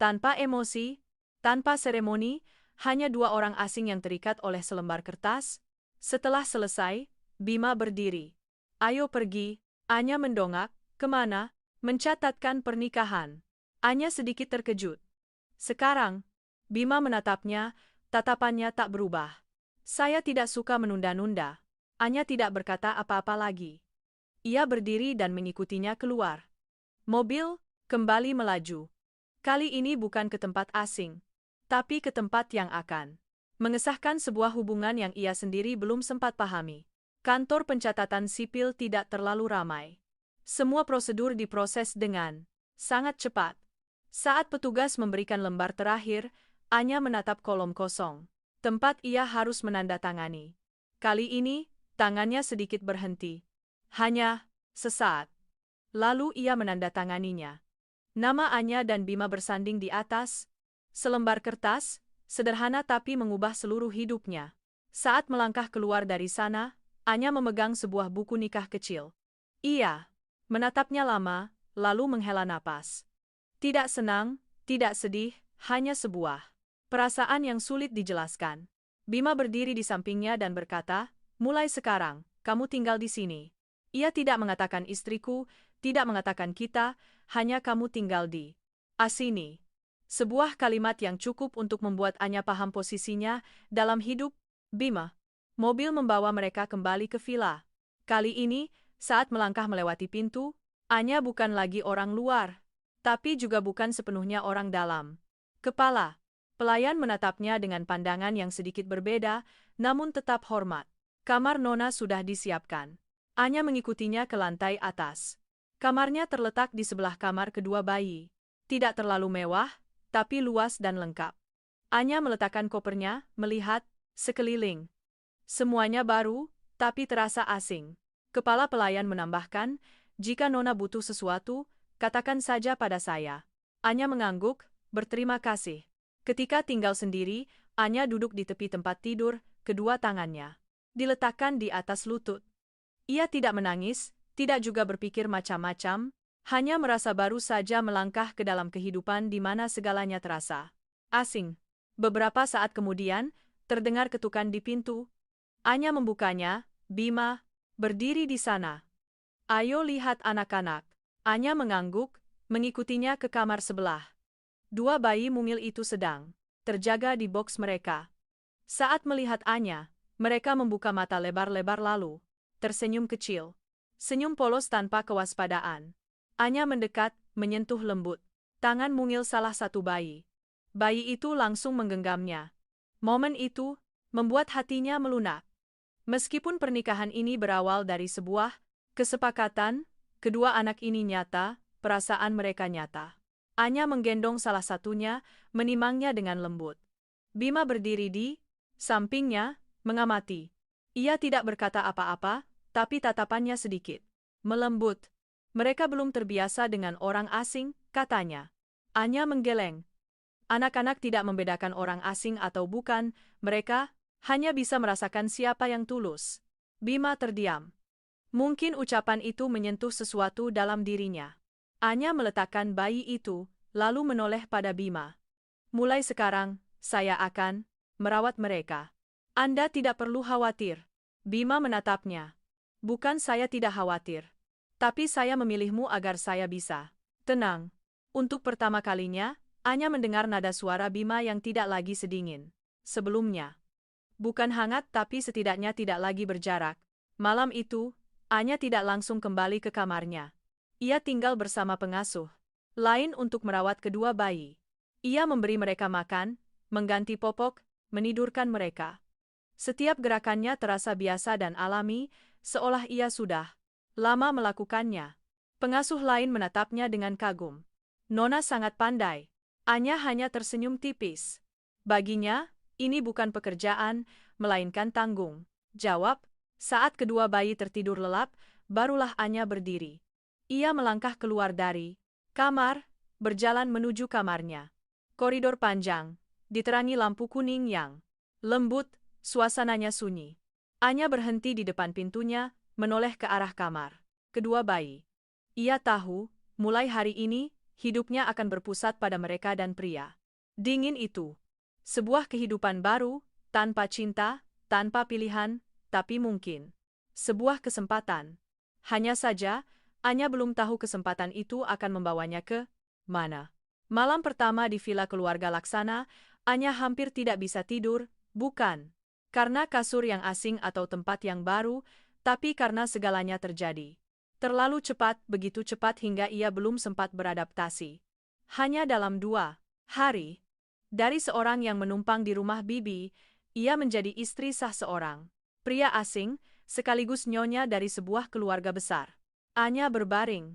Tanpa emosi, tanpa seremoni, hanya 2 orang asing yang terikat oleh selembar kertas. Setelah selesai, Bima berdiri. "Ayo pergi." Anya mendongak. "Kemana?" "Mencatatkan pernikahan." Anya sedikit terkejut. "Sekarang?" Bima menatapnya, tatapannya tak berubah. "Saya tidak suka menunda-nunda." Anya tidak berkata apa-apa lagi. Ia berdiri dan mengikutinya keluar. Mobil kembali melaju. Kali ini bukan ke tempat asing, tapi ke tempat yang akan mengesahkan sebuah hubungan yang ia sendiri belum sempat pahami. Kantor pencatatan sipil tidak terlalu ramai. Semua prosedur diproses dengan sangat cepat. Saat petugas memberikan lembar terakhir, Anya menatap kolom kosong. Tempat ia harus menandatangani. Kali ini, tangannya sedikit berhenti. Hanya sesaat. Lalu ia menandatanganinya. Nama Anya dan Bima bersanding di atas selembar kertas, sederhana tapi mengubah seluruh hidupnya. Saat melangkah keluar dari sana, Anya memegang sebuah buku nikah kecil. Ia menatapnya lama, lalu menghela napas. Tidak senang, tidak sedih, hanya sebuah perasaan yang sulit dijelaskan. Bima berdiri di sampingnya dan berkata, "Mulai sekarang, kamu tinggal di sini." Ia tidak mengatakan istriku, tidak mengatakan kita, hanya kamu tinggal di sini. Sebuah kalimat yang cukup untuk membuat Anya paham posisinya dalam hidup Bima. Mobil membawa mereka kembali ke villa. Kali ini, saat melangkah melewati pintu, Anya bukan lagi orang luar, tapi juga bukan sepenuhnya orang dalam. Kepala pelayan menatapnya dengan pandangan yang sedikit berbeda, namun tetap hormat. Kamar Nona sudah disiapkan. Anya mengikutinya ke lantai atas. Kamarnya terletak di sebelah kamar kedua bayi. Tidak terlalu mewah, tapi luas dan lengkap. Anya meletakkan kopernya, melihat sekeliling. Semuanya baru, tapi terasa asing. Kepala pelayan menambahkan, "Jika Nona butuh sesuatu, katakan saja pada saya. Anya mengangguk, berterima kasih. Ketika tinggal sendiri, Anya duduk di tepi tempat tidur, kedua tangannya diletakkan di atas lutut. Ia tidak menangis, tidak juga berpikir macam-macam, hanya merasa baru saja melangkah ke dalam kehidupan di mana segalanya terasa asing. Beberapa saat kemudian, terdengar ketukan di pintu. Anya membukanya. Bima berdiri di sana. Ayo lihat anak-anak. Anya mengangguk, mengikutinya ke kamar sebelah. Dua bayi mungil itu sedang terjaga di boks mereka. Saat melihat Anya, mereka membuka mata lebar-lebar lalu tersenyum kecil. Senyum polos tanpa kewaspadaan. Anya mendekat, menyentuh lembut tangan mungil salah satu bayi. Bayi itu langsung menggenggamnya. Momen itu membuat hatinya melunak. Meskipun pernikahan ini berawal dari sebuah kesepakatan, kedua anak ini nyata, perasaan mereka nyata. Anya menggendong salah satunya, menimangnya dengan lembut. Bima berdiri di sampingnya, mengamati. Ia tidak berkata apa-apa, tapi tatapannya sedikit melembut. Mereka belum terbiasa dengan orang asing, katanya. Anya menggeleng. Anak-anak tidak membedakan orang asing atau bukan, mereka hanya bisa merasakan siapa yang tulus. Bima terdiam. Mungkin ucapan itu menyentuh sesuatu dalam dirinya. Anya meletakkan bayi itu, lalu menoleh pada Bima. Mulai sekarang, saya akan merawat mereka. Anda tidak perlu khawatir. Bima menatapnya. Bukan saya tidak khawatir. Tapi saya memilihmu agar saya bisa tenang. Untuk pertama kalinya, Anya mendengar nada suara Bima yang tidak lagi sedingin sebelumnya. Bukan hangat tapi setidaknya tidak lagi berjarak. Malam itu, Anya tidak langsung kembali ke kamarnya. Ia tinggal bersama pengasuh lain untuk merawat kedua bayi. Ia memberi mereka makan, mengganti popok, menidurkan mereka. Setiap gerakannya terasa biasa dan alami, seolah ia sudah lama melakukannya. Pengasuh lain menatapnya dengan kagum. Nona sangat pandai. Anya hanya tersenyum tipis. Baginya, ini bukan pekerjaan, melainkan tanggung jawab. Saat kedua bayi tertidur lelap, barulah Anya berdiri. Ia melangkah keluar dari kamar, berjalan menuju kamarnya. Koridor panjang, diterangi lampu kuning yang lembut, suasananya sunyi. Anya berhenti di depan pintunya, menoleh ke arah kamar kedua bayi. Ia tahu, mulai hari ini, hidupnya akan berpusat pada mereka dan pria dingin itu. Sebuah kehidupan baru, tanpa cinta, tanpa pilihan, tapi mungkin. Sebuah kesempatan. Hanya saja, Anya belum tahu kesempatan itu akan membawanya ke mana. Malam pertama di villa keluarga Laksana, Anya hampir tidak bisa tidur, bukan karena kasur yang asing atau tempat yang baru, tapi karena segalanya terjadi terlalu cepat, begitu cepat hingga ia belum sempat beradaptasi. Hanya dalam 2 hari, dari seorang yang menumpang di rumah bibi, ia menjadi istri sah seorang pria asing, sekaligus nyonya dari sebuah keluarga besar. Anya berbaring.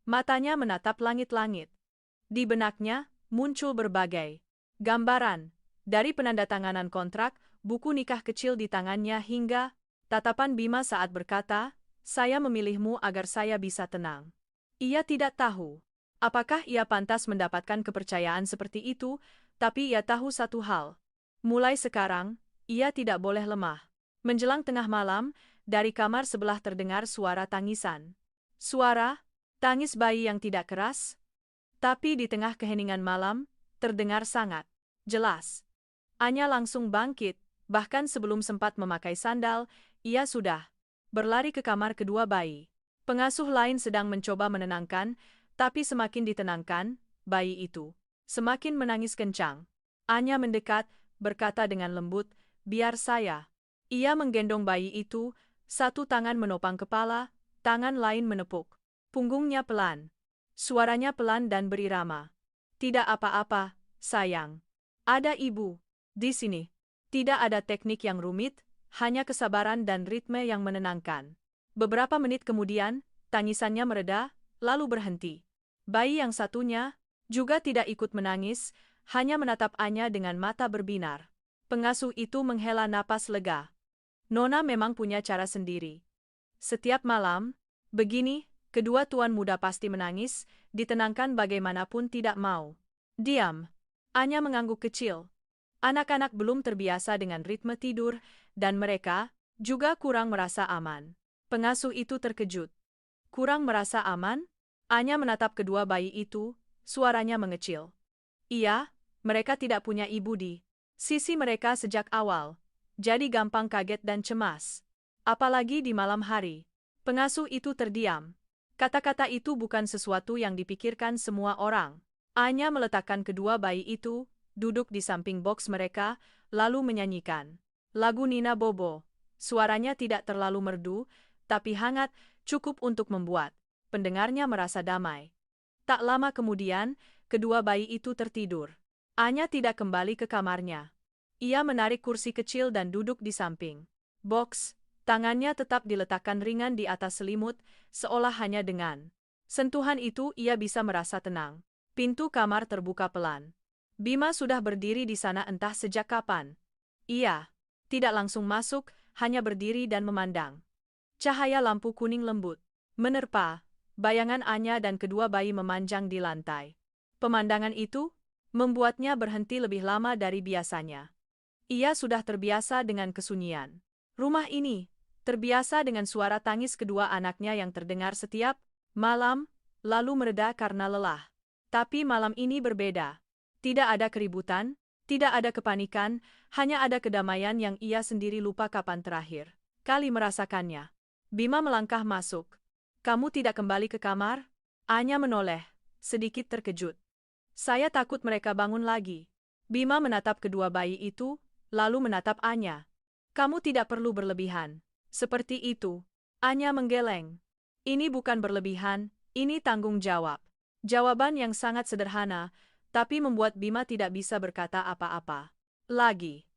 Matanya menatap langit-langit. Di benaknya, muncul berbagai gambaran. Dari penandatanganan kontrak, buku nikah kecil di tangannya hingga tatapan Bima saat berkata, "Saya memilihmu agar saya bisa tenang." Ia tidak tahu apakah ia pantas mendapatkan kepercayaan seperti itu, tapi ia tahu satu hal. Mulai sekarang, ia tidak boleh lemah. Menjelang tengah malam, dari kamar sebelah terdengar suara tangisan. Suara tangis bayi yang tidak keras, tapi di tengah keheningan malam, terdengar sangat jelas. Anya langsung bangkit, bahkan sebelum sempat memakai sandal, ia sudah berlari ke kamar kedua bayi. Pengasuh lain sedang mencoba menenangkan, tapi semakin ditenangkan, bayi itu semakin menangis kencang. Anya mendekat, berkata dengan lembut, "Biar saya." Ia menggendong bayi itu, satu tangan menopang kepala, tangan lain menepuk punggungnya pelan. Suaranya pelan dan berirama. "Tidak apa-apa, sayang. Ada ibu di sini." Tidak ada teknik yang rumit, hanya kesabaran dan ritme yang menenangkan. Beberapa menit kemudian, tangisannya mereda, lalu berhenti. Bayi yang satunya juga tidak ikut menangis, hanya menatap Anya dengan mata berbinar. Pengasuh itu menghela napas lega. Nona memang punya cara sendiri. Setiap malam, begini, kedua tuan muda pasti menangis, ditenangkan bagaimanapun tidak mau. Diam. Anya mengangguk kecil. Anak-anak belum terbiasa dengan ritme tidur, dan mereka juga kurang merasa aman. Pengasuh itu terkejut. Kurang merasa aman? Anya menatap kedua bayi itu, suaranya mengecil. Iya, mereka tidak punya ibu di sisi mereka sejak awal, jadi gampang kaget dan cemas. Apalagi di malam hari. Pengasuh itu terdiam. Kata-kata itu bukan sesuatu yang dipikirkan semua orang. Anya meletakkan kedua bayi itu, duduk di samping boks mereka, lalu menyanyikan lagu Nina Bobo. Suaranya tidak terlalu merdu, tapi hangat, cukup untuk membuat pendengarnya merasa damai. Tak lama kemudian, kedua bayi itu tertidur. Anya tidak kembali ke kamarnya. Ia menarik kursi kecil dan duduk di samping boks. Tangannya tetap diletakkan ringan di atas selimut, seolah hanya dengan sentuhan itu ia bisa merasa tenang. Pintu kamar terbuka pelan. Bima sudah berdiri di sana entah sejak kapan. Ia tidak langsung masuk, hanya berdiri dan memandang. Cahaya lampu kuning lembut menerpa bayangan Anya dan kedua bayi memanjang di lantai. Pemandangan itu membuatnya berhenti lebih lama dari biasanya. Ia sudah terbiasa dengan kesunyian rumah ini, terbiasa dengan suara tangis kedua anaknya yang terdengar setiap malam, lalu mereda karena lelah. Tapi malam ini berbeda. Tidak ada keributan, tidak ada kepanikan, hanya ada kedamaian yang ia sendiri lupa kapan terakhir kali merasakannya. Bima melangkah masuk. Kamu tidak kembali ke kamar? Anya menoleh, sedikit terkejut. Saya takut mereka bangun lagi. Bima menatap kedua bayi itu, lalu menatap Anya. Kamu tidak perlu berlebihan. Seperti itu. Anya menggeleng. Ini bukan berlebihan, ini tanggung jawab. Jawaban yang sangat sederhana, tapi membuat Bima tidak bisa berkata apa-apa lagi.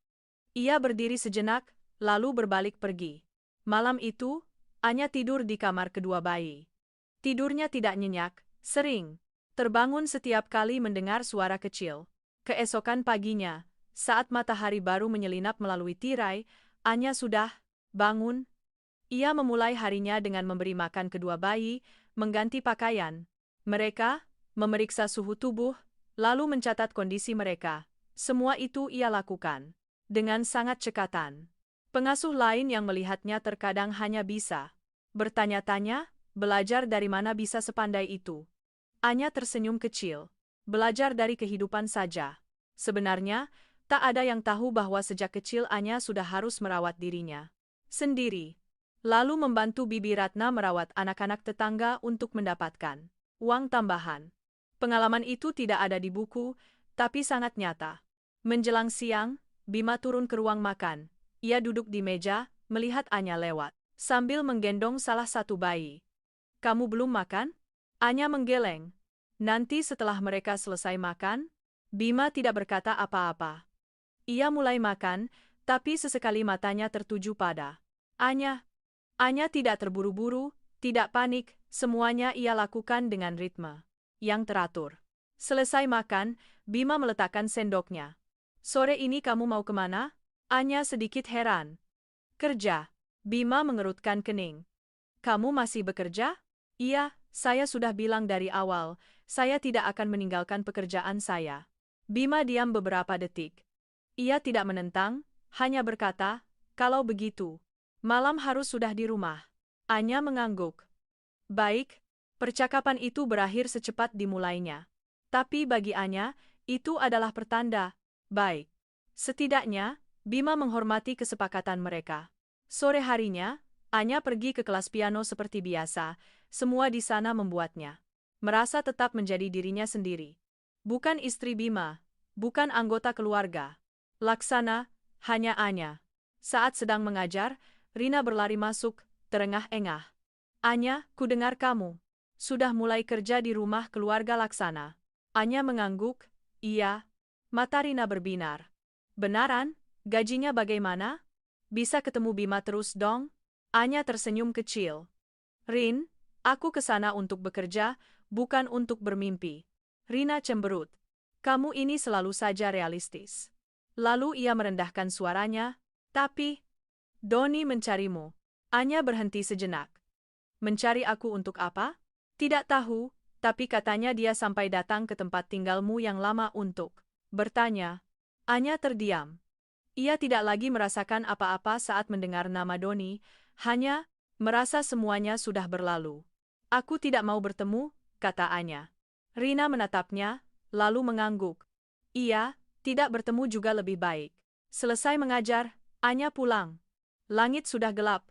Ia berdiri sejenak, lalu berbalik pergi. Malam itu, Anya tidur di kamar kedua bayi. Tidurnya tidak nyenyak, sering terbangun setiap kali mendengar suara kecil. Keesokan paginya, saat matahari baru menyelinap melalui tirai, Anya sudah bangun. Ia memulai harinya dengan memberi makan kedua bayi, mengganti pakaian mereka, memeriksa suhu tubuh, lalu mencatat kondisi mereka. Semua itu ia lakukan dengan sangat cekatan. Pengasuh lain yang melihatnya terkadang hanya bisa bertanya-tanya, belajar dari mana bisa sepandai itu. Anya tersenyum kecil. Belajar dari kehidupan saja. Sebenarnya, tak ada yang tahu bahwa sejak kecil Anya sudah harus merawat dirinya sendiri. Lalu membantu Bibi Ratna merawat anak-anak tetangga untuk mendapatkan uang tambahan. Pengalaman itu tidak ada di buku, tapi sangat nyata. Menjelang siang, Bima turun ke ruang makan. Ia duduk di meja, melihat Anya lewat, sambil menggendong salah satu bayi. Kamu belum makan? Anya menggeleng. Nanti setelah mereka selesai makan, Bima tidak berkata apa-apa. Ia mulai makan, tapi sesekali matanya tertuju pada Anya. Anya tidak terburu-buru, tidak panik, semuanya ia lakukan dengan ritme yang teratur. Selesai makan, Bima meletakkan sendoknya. Sore ini kamu mau kemana? Anya sedikit heran. Kerja. Bima mengerutkan kening. Kamu masih bekerja? Iya, saya sudah bilang dari awal, saya tidak akan meninggalkan pekerjaan saya. Bima diam beberapa detik. Ia tidak menentang, hanya berkata, kalau begitu, malam harus sudah di rumah. Anya mengangguk. Baik, percakapan itu berakhir secepat dimulainya. Tapi bagi Anya, itu adalah pertanda baik. Setidaknya, Bima menghormati kesepakatan mereka. Sore harinya, Anya pergi ke kelas piano seperti biasa, semua di sana membuatnya merasa tetap menjadi dirinya sendiri. Bukan istri Bima, bukan anggota keluarga. Laksana, hanya Anya. Saat sedang mengajar, Rina berlari masuk, terengah-engah. Anya, ku dengar kamu sudah mulai kerja di rumah keluarga Laksana. Anya mengangguk, iya. Mata Rina berbinar. Benaran? Gajinya bagaimana? Bisa ketemu Bima terus dong? Anya tersenyum kecil. Rin, aku ke sana untuk bekerja, bukan untuk bermimpi. Rina cemberut. Kamu ini selalu saja realistis. Lalu ia merendahkan suaranya, tapi Doni mencarimu. Anya berhenti sejenak. Mencari aku untuk apa? Tidak tahu, tapi katanya dia sampai datang ke tempat tinggalmu yang lama untuk bertanya. Anya terdiam. Ia tidak lagi merasakan apa-apa saat mendengar nama Doni, hanya merasa semuanya sudah berlalu. Aku tidak mau bertemu, kata Anya. Rina menatapnya, lalu mengangguk. Iya, tidak bertemu juga lebih baik. Selesai mengajar, Anya pulang. Langit sudah gelap.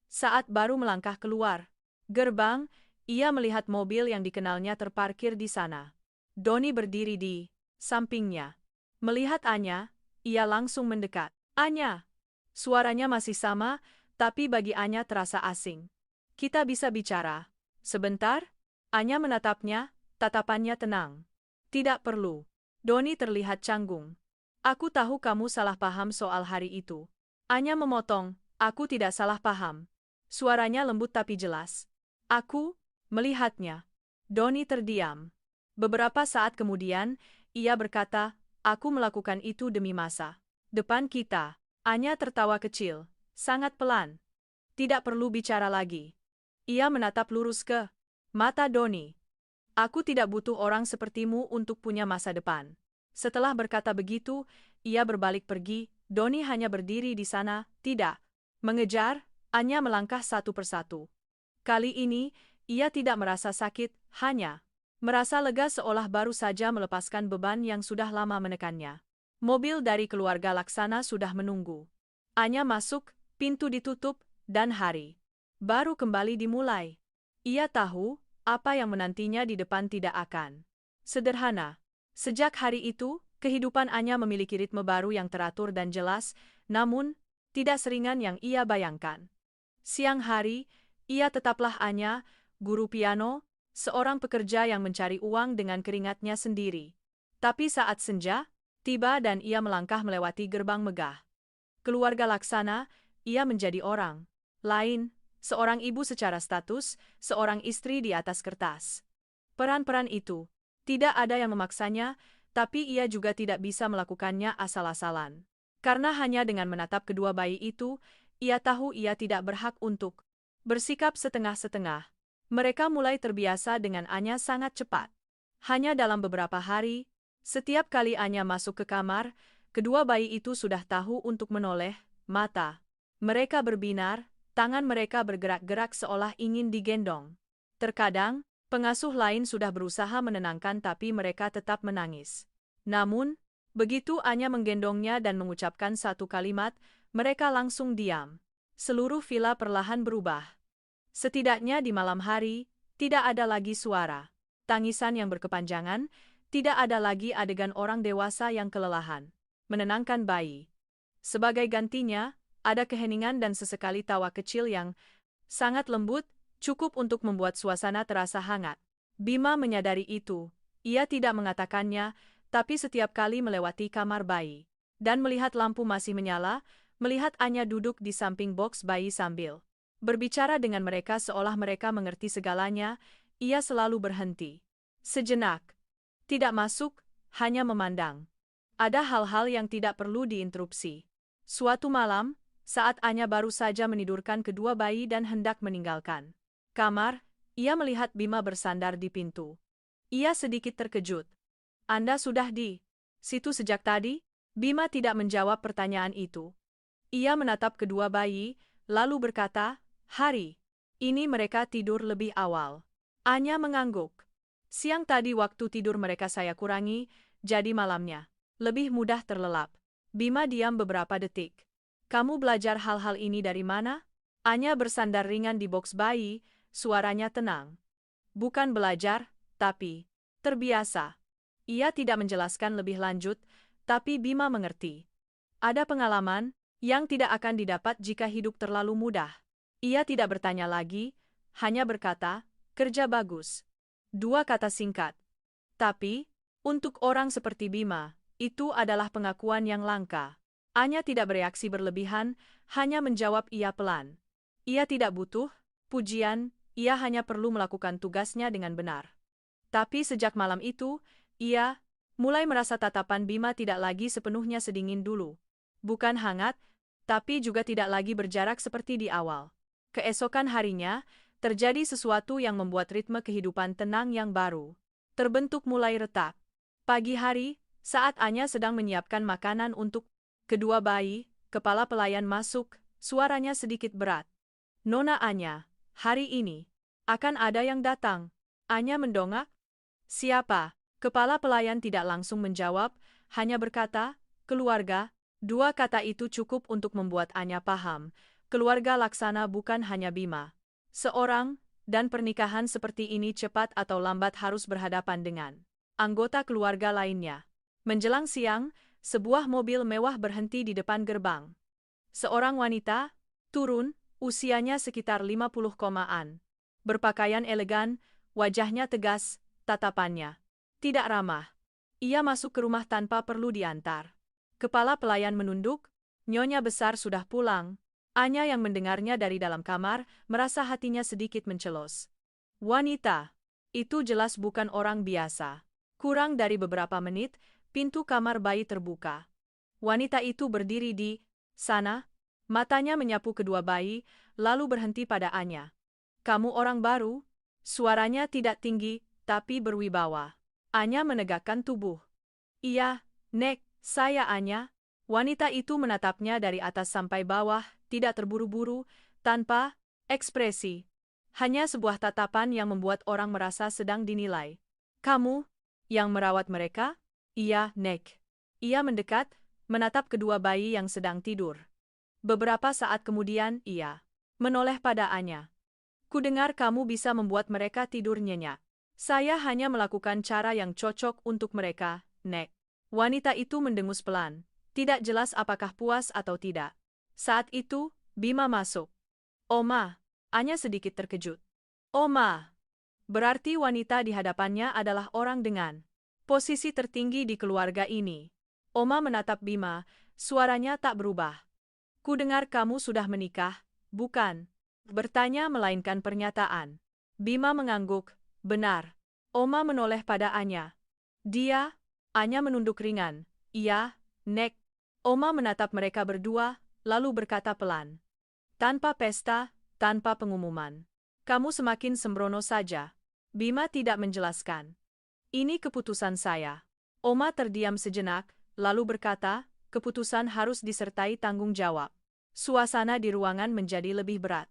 Saat baru melangkah keluar gerbang, ia melihat mobil yang dikenalnya terparkir di sana. Doni berdiri di sampingnya. Melihat Anya, ia langsung mendekat. Anya! Suaranya masih sama, tapi bagi Anya terasa asing. Kita bisa bicara. Sebentar? Anya menatapnya, tatapannya tenang. Tidak perlu. Doni terlihat canggung. Aku tahu kamu salah paham soal hari itu. Anya memotong, aku tidak salah paham. Suaranya lembut tapi jelas. Aku melihatnya. Doni terdiam. Beberapa saat kemudian, ia berkata, aku melakukan itu demi masa depan kita. Anya tertawa kecil, sangat pelan. Tidak perlu bicara lagi. Ia menatap lurus ke mata Doni. Aku tidak butuh orang sepertimu untuk punya masa depan. Setelah berkata begitu, ia berbalik pergi. Doni hanya berdiri di sana, tidak mengejar. Anya melangkah satu persatu. Kali ini, ia tidak merasa sakit, hanya merasa lega seolah baru saja melepaskan beban yang sudah lama menekannya. Mobil dari keluarga Laksana sudah menunggu. Anya masuk, pintu ditutup, dan hari baru kembali dimulai. Ia tahu, apa yang menantinya di depan tidak akan sederhana. Sejak hari itu, kehidupan Anya memiliki ritme baru yang teratur dan jelas, namun tidak seringan yang ia bayangkan. Siang hari, ia tetaplah Anya, guru piano, seorang pekerja yang mencari uang dengan keringatnya sendiri. Tapi saat senja tiba dan ia melangkah melewati gerbang megah keluarga Laksana, ia menjadi orang lain, seorang ibu secara status, seorang istri di atas kertas. Peran-peran itu tidak ada yang memaksanya, tapi ia juga tidak bisa melakukannya asal-asalan. Karena hanya dengan menatap kedua bayi itu, ia tahu ia tidak berhak untuk bersikap setengah-setengah. Mereka mulai terbiasa dengan Anya sangat cepat. Hanya dalam beberapa hari, setiap kali Anya masuk ke kamar, kedua bayi itu sudah tahu untuk menoleh, mata mereka berbinar, tangan mereka bergerak-gerak seolah ingin digendong. Terkadang, pengasuh lain sudah berusaha menenangkan tapi mereka tetap menangis. Namun, begitu Anya menggendongnya dan mengucapkan satu kalimat, mereka langsung diam. Seluruh villa perlahan berubah. Setidaknya di malam hari, tidak ada lagi suara tangisan yang berkepanjangan, tidak ada lagi adegan orang dewasa yang kelelahan menenangkan bayi. Sebagai gantinya, ada keheningan dan sesekali tawa kecil yang sangat lembut, cukup untuk membuat suasana terasa hangat. Bima menyadari itu. Ia tidak mengatakannya, tapi setiap kali melewati kamar bayi dan melihat lampu masih menyala, melihat Anya duduk di samping box bayi sambil berbicara dengan mereka seolah mereka mengerti segalanya, ia selalu berhenti. Sejenak. Tidak masuk, hanya memandang. Ada hal-hal yang tidak perlu diinterupsi. Suatu malam, saat Anya baru saja menidurkan kedua bayi dan hendak meninggalkan kamar, ia melihat Bima bersandar di pintu. Ia sedikit terkejut. Anda sudah di situ sejak tadi? Bima tidak menjawab pertanyaan itu. Ia menatap kedua bayi, lalu berkata, hari ini mereka tidur lebih awal. Anya mengangguk. Siang tadi waktu tidur mereka saya kurangi, jadi malamnya lebih mudah terlelap. Bima diam beberapa detik. Kamu belajar hal-hal ini dari mana? Anya bersandar ringan di box bayi, suaranya tenang. Bukan belajar, tapi terbiasa. Ia tidak menjelaskan lebih lanjut, tapi Bima mengerti. Ada pengalaman yang tidak akan didapat jika hidup terlalu mudah. Ia tidak bertanya lagi, hanya berkata, kerja bagus. Dua kata singkat. Tapi, untuk orang seperti Bima, itu adalah pengakuan yang langka. Anya tidak bereaksi berlebihan, hanya menjawab ia pelan. Ia tidak butuh pujian, ia hanya perlu melakukan tugasnya dengan benar. Tapi sejak malam itu, ia mulai merasa tatapan Bima tidak lagi sepenuhnya sedingin dulu. Bukan hangat, tapi juga tidak lagi berjarak seperti di awal. Keesokan harinya, terjadi sesuatu yang membuat ritme kehidupan tenang yang baru terbentuk mulai retak. Pagi hari, saat Anya sedang menyiapkan makanan untuk kedua bayi, kepala pelayan masuk, suaranya sedikit berat. "Nona Anya, hari ini akan ada yang datang." Anya mendongak. "Siapa?" Kepala pelayan tidak langsung menjawab, hanya berkata, "Keluarga." Dua kata itu cukup untuk membuat Anya paham. Keluarga Laksana bukan hanya Bima seorang, dan pernikahan seperti ini cepat atau lambat harus berhadapan dengan anggota keluarga lainnya. Menjelang siang, sebuah mobil mewah berhenti di depan gerbang. Seorang wanita turun, usianya sekitar 50-an. Berpakaian elegan, wajahnya tegas, tatapannya tidak ramah. Ia masuk ke rumah tanpa perlu diantar. Kepala pelayan menunduk, "Nyonya besar sudah pulang." Anya yang mendengarnya dari dalam kamar, merasa hatinya sedikit mencelos. Wanita itu jelas bukan orang biasa. Kurang dari beberapa menit, pintu kamar bayi terbuka. Wanita itu berdiri di sana, matanya menyapu kedua bayi, lalu berhenti pada Anya. "Kamu orang baru?" Suaranya tidak tinggi, tapi berwibawa. Anya menegakkan tubuh. "Iya, Nek, saya Anya." Wanita itu menatapnya dari atas sampai bawah, tidak terburu-buru, tanpa ekspresi. Hanya sebuah tatapan yang membuat orang merasa sedang dinilai. "Kamu yang merawat mereka?" "Iya, Nek." Ia mendekat, menatap kedua bayi yang sedang tidur. Beberapa saat kemudian ia menoleh pada Anya. "Kudengar kamu bisa membuat mereka tidur nyenyak." "Saya hanya melakukan cara yang cocok untuk mereka, Nek." Wanita itu mendengus pelan. Tidak jelas apakah puas atau tidak. Saat itu, Bima masuk. "Oma." Anya sedikit terkejut. "Oma." Berarti wanita di hadapannya adalah orang dengan posisi tertinggi di keluarga ini. Oma menatap Bima, suaranya tak berubah. "Kudengar kamu sudah menikah, bukan?" Bertanya melainkan pernyataan. Bima mengangguk, "Benar." Oma menoleh pada Anya. "Dia?" Anya menunduk ringan. "Iya, Nek." Oma menatap mereka berdua, lalu berkata pelan. "Tanpa pesta, tanpa pengumuman. Kamu semakin sembrono saja." Bima tidak menjelaskan. "Ini keputusan saya." Oma terdiam sejenak, lalu berkata, "Keputusan harus disertai tanggung jawab." Suasana di ruangan menjadi lebih berat.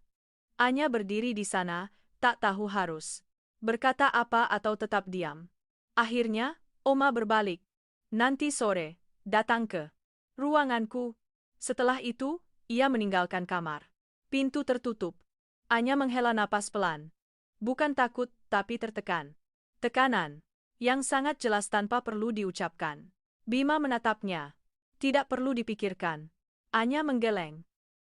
Anya berdiri di sana, tak tahu harus berkata apa atau tetap diam. Akhirnya, Oma berbalik. "Nanti sore, datang ke ruanganku." Setelah itu, ia meninggalkan kamar. Pintu tertutup. Anya menghela napas pelan. Bukan takut, tapi tertekan. Tekanan yang sangat jelas tanpa perlu diucapkan. Bima menatapnya. "Tidak perlu dipikirkan." Anya menggeleng.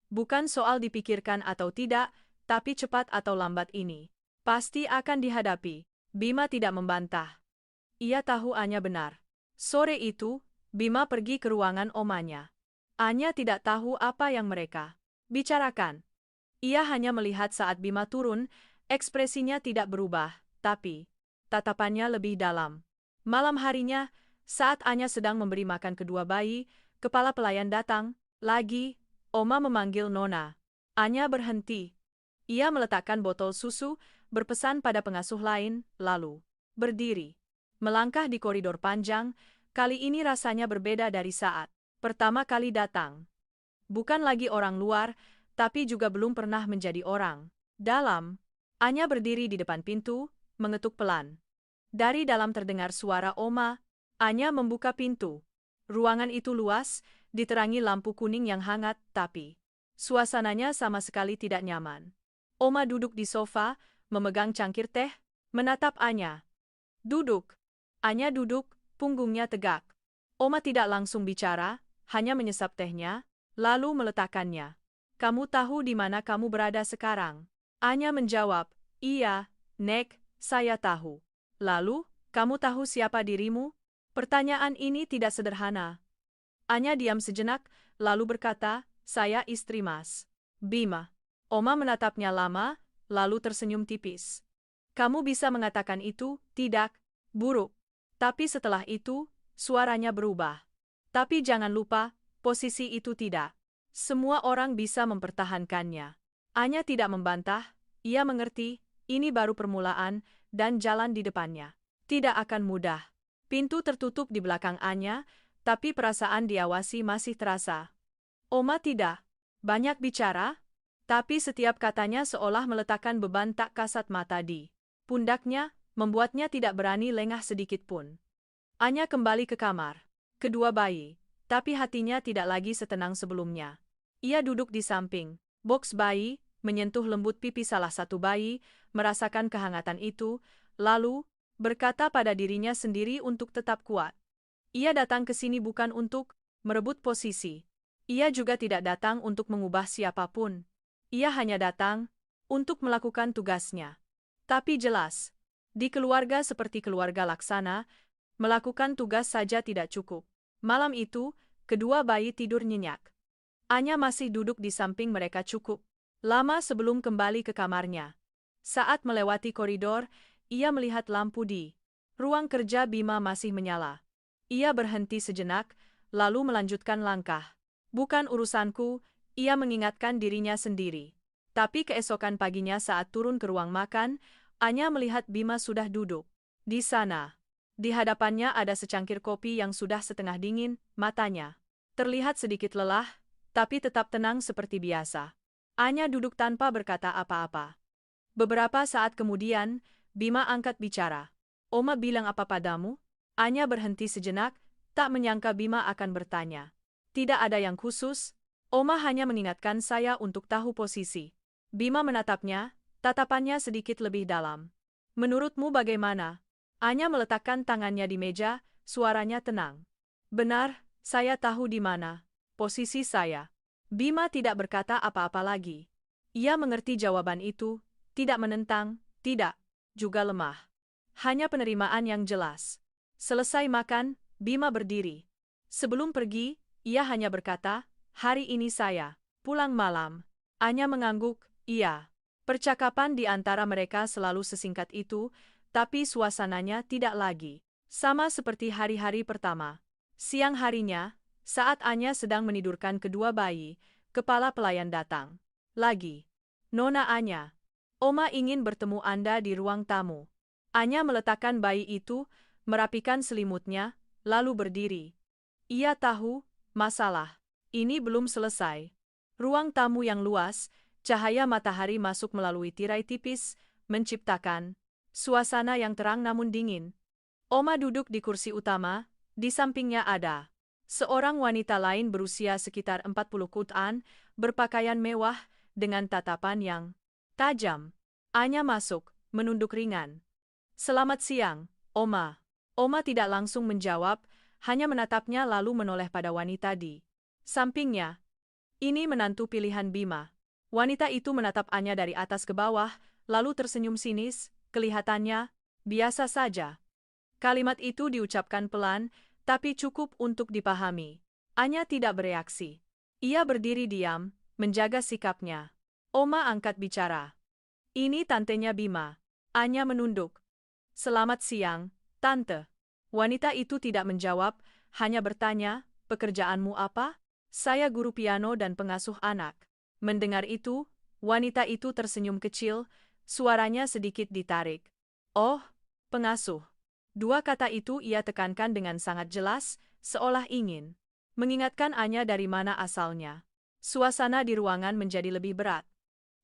"Bukan soal dipikirkan atau tidak, tapi cepat atau lambat ini pasti akan dihadapi." Bima tidak membantah. Ia tahu Anya benar. Sore itu, Bima pergi ke ruangan omanya. Anya tidak tahu apa yang mereka bicarakan. Ia hanya melihat saat Bima turun, ekspresinya tidak berubah, tapi tatapannya lebih dalam. Malam harinya, saat Anya sedang memberi makan kedua bayi, kepala pelayan datang. Lagi, Oma memanggil Nona. Anya berhenti. Ia meletakkan botol susu, berpesan pada pengasuh lain, lalu berdiri. Melangkah di koridor panjang, kali ini rasanya berbeda dari saat pertama kali datang. Bukan lagi orang luar, tapi juga belum pernah menjadi orang dalam. Anya berdiri di depan pintu, mengetuk pelan. Dari dalam terdengar suara Oma. Anya membuka pintu. Ruangan itu luas, diterangi lampu kuning yang hangat, tapi suasananya sama sekali tidak nyaman. Oma duduk di sofa, memegang cangkir teh, menatap Anya. "Duduk." Anya duduk, punggungnya tegak. Oma tidak langsung bicara, hanya menyesap tehnya, lalu meletakkannya. "Kamu tahu di mana kamu berada sekarang?" Anya menjawab, "Iya, Nek, saya tahu." "Lalu, kamu tahu siapa dirimu?" Pertanyaan ini tidak sederhana. Anya diam sejenak, lalu berkata, "Saya istri Mas Bima." Oma menatapnya lama, lalu tersenyum tipis. "Kamu bisa mengatakan itu, tidak buruk." Tapi setelah itu, suaranya berubah. "Tapi jangan lupa, posisi itu tidak semua orang bisa mempertahankannya." Anya tidak membantah, Ia mengerti, ini baru permulaan, dan jalan di depannya tidak akan mudah. Pintu tertutup di belakang Anya, tapi perasaan diawasi masih terasa. Oma tidak banyak bicara, tapi setiap katanya seolah meletakkan beban tak kasat mata di pundaknya, membuatnya tidak berani lengah sedikit pun. Anya kembali ke kamar. Kedua bayi, tapi hatinya tidak lagi setenang sebelumnya. Ia duduk di samping boks bayi, menyentuh lembut pipi salah satu bayi, merasakan kehangatan itu, lalu berkata pada dirinya sendiri untuk tetap kuat. Ia datang ke sini bukan untuk merebut posisi. Ia juga tidak datang untuk mengubah siapapun. Ia hanya datang untuk melakukan tugasnya. Tapi jelas, di keluarga seperti keluarga Laksana, melakukan tugas saja tidak cukup. Malam itu, kedua bayi tidur nyenyak. Anya masih duduk di samping mereka cukup lama sebelum kembali ke kamarnya. Saat melewati koridor, ia melihat lampu di ruang kerja Bima masih menyala. Ia berhenti sejenak, lalu melanjutkan langkah. Bukan urusanku, ia mengingatkan dirinya sendiri. Tapi keesokan paginya saat turun ke ruang makan, Anya melihat Bima sudah duduk di sana. Di hadapannya ada secangkir kopi yang sudah setengah dingin, matanya terlihat sedikit lelah, tapi tetap tenang seperti biasa. Anya duduk tanpa berkata apa-apa. Beberapa saat kemudian, Bima angkat bicara. Oma bilang apa padamu? Anya berhenti sejenak, tak menyangka Bima akan bertanya. Tidak ada yang khusus, Oma hanya mengingatkan saya untuk tahu posisi. Bima menatapnya, tatapannya sedikit lebih dalam. Menurutmu bagaimana? Anya meletakkan tangannya di meja, suaranya tenang. Benar, saya tahu di mana posisi saya. Bima tidak berkata apa-apa lagi. Ia mengerti jawaban itu, tidak menentang, tidak juga lemah. Hanya penerimaan yang jelas. Selesai makan, Bima berdiri. Sebelum pergi, ia hanya berkata, hari ini saya pulang malam. Anya mengangguk, iya. Percakapan di antara mereka selalu sesingkat itu, tapi suasananya tidak lagi sama seperti hari-hari pertama. Siang harinya, saat Anya sedang menidurkan kedua bayi, kepala pelayan datang. Lagi. Nona Anya, Oma ingin bertemu Anda di ruang tamu. Anya meletakkan bayi itu, merapikan selimutnya, lalu berdiri. Ia tahu, masalah ini belum selesai. Ruang tamu yang luas, cahaya matahari masuk melalui tirai tipis, menciptakan suasana yang terang namun dingin. Oma duduk di kursi utama, di sampingnya ada seorang wanita lain berusia sekitar 40 kutan, berpakaian mewah, dengan tatapan yang tajam. Anya masuk, menunduk ringan. Selamat siang, Oma. Oma tidak langsung menjawab, hanya menatapnya lalu menoleh pada wanita di sampingnya. Ini menantu pilihan Bima. Wanita itu menatap Anya dari atas ke bawah, lalu tersenyum sinis, kelihatannya biasa saja. Kalimat itu diucapkan pelan, tapi cukup untuk dipahami. Anya tidak bereaksi. Ia berdiri diam, menjaga sikapnya. Oma angkat bicara. Ini tantenya Bima. Anya menunduk. Selamat siang, Tante. Wanita itu tidak menjawab, hanya bertanya, pekerjaanmu apa? Saya guru piano dan pengasuh anak. Mendengar itu, wanita itu tersenyum kecil, suaranya sedikit ditarik. Oh, pengasuh. Dua kata itu ia tekankan dengan sangat jelas, seolah ingin mengingatkan Anya dari mana asalnya. Suasana di ruangan menjadi lebih berat.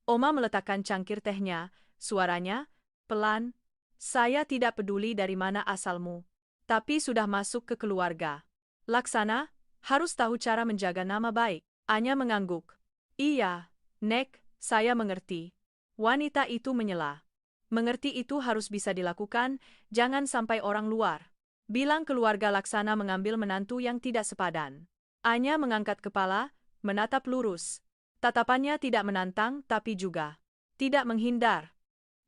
Oma meletakkan cangkir tehnya, suaranya pelan. Saya tidak peduli dari mana asalmu, tapi sudah masuk ke keluarga Laksana, harus tahu cara menjaga nama baik. Anya mengangguk. Iya, Nek, saya mengerti. Wanita itu menyela. Mengerti itu harus bisa dilakukan, jangan sampai orang luar bilang keluarga Laksana mengambil menantu yang tidak sepadan. Anya mengangkat kepala, menatap lurus. Tatapannya tidak menantang tapi juga tidak menghindar.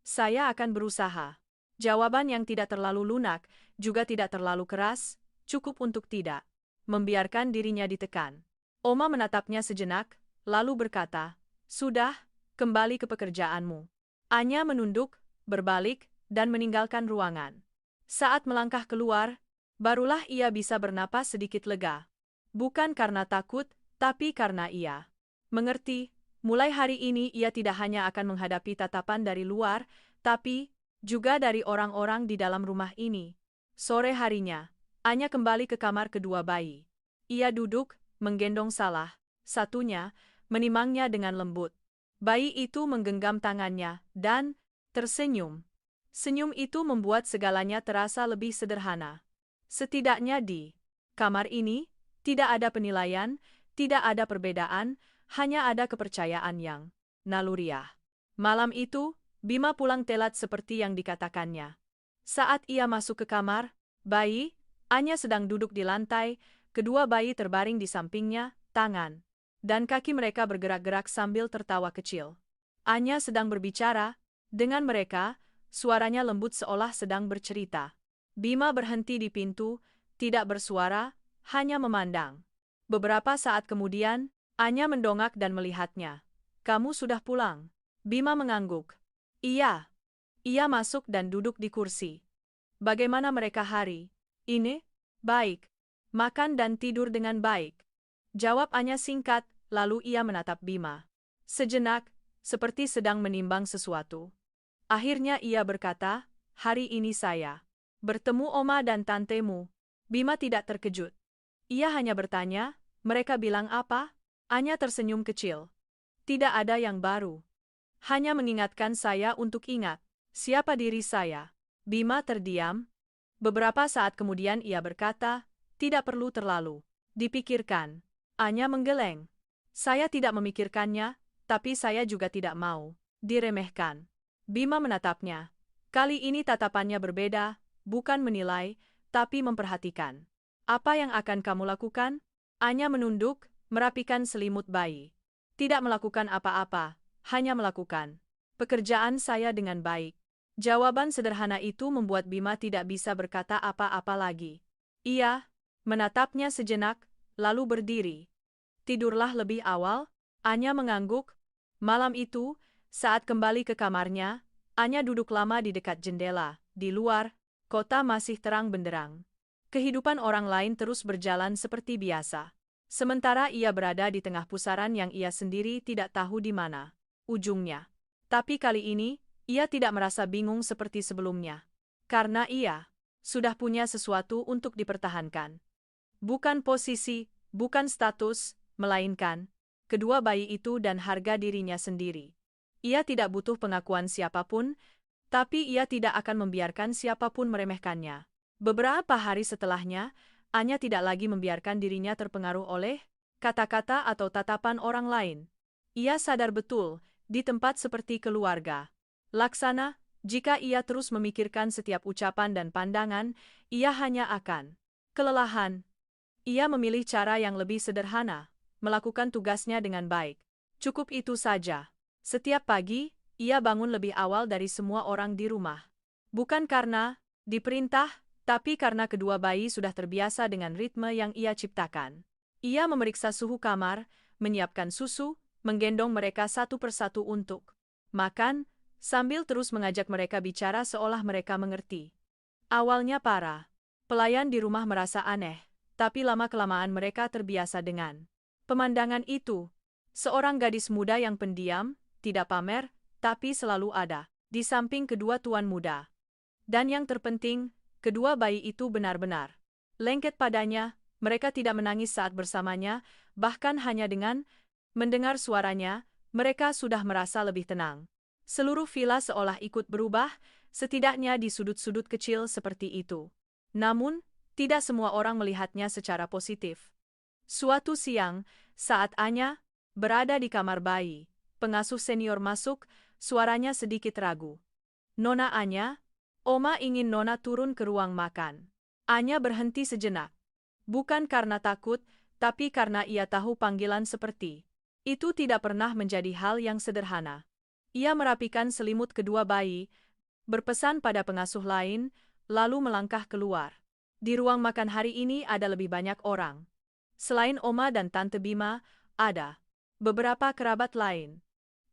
Saya akan berusaha. Jawaban yang tidak terlalu lunak, juga tidak terlalu keras, cukup untuk tidak membiarkan dirinya ditekan. Oma menatapnya sejenak, lalu berkata, sudah, kembali ke pekerjaanmu. Anya menunduk, berbalik, dan meninggalkan ruangan. Saat melangkah keluar, barulah ia bisa bernapas sedikit lega. Bukan karena takut, tapi karena ia mengerti Mulai hari ini ia tidak hanya akan menghadapi tatapan dari luar, tapi juga dari orang-orang di dalam rumah ini. Sore harinya, Anya kembali ke kamar kedua bayi. Ia duduk, menggendong salah satunya, menimangnya dengan lembut. Bayi itu menggenggam tangannya dan tersenyum. Senyum itu membuat segalanya terasa lebih sederhana. Setidaknya di kamar ini, tidak ada penilaian, tidak ada perbedaan, hanya ada kepercayaan yang naluriah. Malam itu, Bima pulang telat seperti yang dikatakannya. Saat ia masuk ke kamar, Anya sedang duduk di lantai, kedua bayi terbaring di sampingnya, tangan dan kaki mereka bergerak-gerak sambil tertawa kecil. Anya sedang berbicara dengan mereka, suaranya lembut seolah sedang bercerita. Bima berhenti di pintu, tidak bersuara, hanya memandang. Beberapa saat kemudian, Anya mendongak dan melihatnya. "Kamu sudah pulang?" Bima mengangguk. "Iya." Ia masuk dan duduk di kursi. "Bagaimana mereka hari ini?" "Baik. Makan dan tidur dengan baik." Jawab Anya singkat, lalu ia menatap Bima. Sejenak, seperti sedang menimbang sesuatu. Akhirnya ia berkata, "Hari ini saya bertemu Oma dan tantemu." Bima tidak terkejut. Ia hanya bertanya, "Mereka bilang apa?" Anya tersenyum kecil. "Tidak ada yang baru. Hanya mengingatkan saya untuk ingat siapa diri saya." Bima terdiam. Beberapa saat kemudian ia berkata, "Tidak perlu terlalu dipikirkan." Anya menggeleng. "Saya tidak memikirkannya, tapi saya juga tidak mau diremehkan." Bima menatapnya. Kali ini tatapannya berbeda, bukan menilai, tapi memperhatikan. "Apa yang akan kamu lakukan?" Anya menunduk, merapikan selimut bayi. "Tidak melakukan apa-apa, hanya melakukan pekerjaan saya dengan baik." Jawaban sederhana itu membuat Bima tidak bisa berkata apa-apa lagi. Ia menatapnya sejenak, lalu berdiri. "Tidurlah lebih awal." Anya mengangguk. Malam itu, saat kembali ke kamarnya, Anya duduk lama di dekat jendela. Di luar, kota masih terang benderang. Kehidupan orang lain terus berjalan seperti biasa. Sementara ia berada di tengah pusaran yang ia sendiri tidak tahu di mana ujungnya. Tapi kali ini, ia tidak merasa bingung seperti sebelumnya. Karena ia sudah punya sesuatu untuk dipertahankan. Bukan posisi, bukan status, melainkan kedua bayi itu dan harga dirinya sendiri. Ia tidak butuh pengakuan siapapun, tapi ia tidak akan membiarkan siapapun meremehkannya. Beberapa hari setelahnya, Anya tidak lagi membiarkan dirinya terpengaruh oleh kata-kata atau tatapan orang lain. Ia sadar betul, di tempat seperti keluarga Laksana, jika ia terus memikirkan setiap ucapan dan pandangan, ia hanya akan kelelahan. Ia memilih cara yang lebih sederhana, melakukan tugasnya dengan baik. Cukup itu saja. Setiap pagi, ia bangun lebih awal dari semua orang di rumah. Bukan karena diperintah, tapi karena kedua bayi sudah terbiasa dengan ritme yang ia ciptakan. Ia memeriksa suhu kamar, menyiapkan susu, menggendong mereka satu persatu untuk makan, sambil terus mengajak mereka bicara seolah mereka mengerti. Awalnya para pelayan di rumah merasa aneh, tapi lama-kelamaan mereka terbiasa dengan pemandangan itu. Seorang gadis muda yang pendiam, tidak pamer, tapi selalu ada di samping kedua tuan muda. Dan yang terpenting, kedua bayi itu benar-benar lengket padanya. Mereka tidak menangis saat bersamanya, bahkan hanya dengan mendengar suaranya, mereka sudah merasa lebih tenang. Seluruh villa seolah ikut berubah, setidaknya di sudut-sudut kecil seperti itu. Namun, tidak semua orang melihatnya secara positif. Suatu siang, saat Anya berada di kamar bayi, pengasuh senior masuk, suaranya sedikit ragu. "Nona Anya, Oma ingin Nona turun ke ruang makan." Anya berhenti sejenak. Bukan karena takut, tapi karena ia tahu panggilan seperti itu tidak pernah menjadi hal yang sederhana. Ia merapikan selimut kedua bayi, berpesan pada pengasuh lain, lalu melangkah keluar. Di ruang makan hari ini ada lebih banyak orang. Selain Oma dan Tante Bima, ada beberapa kerabat lain.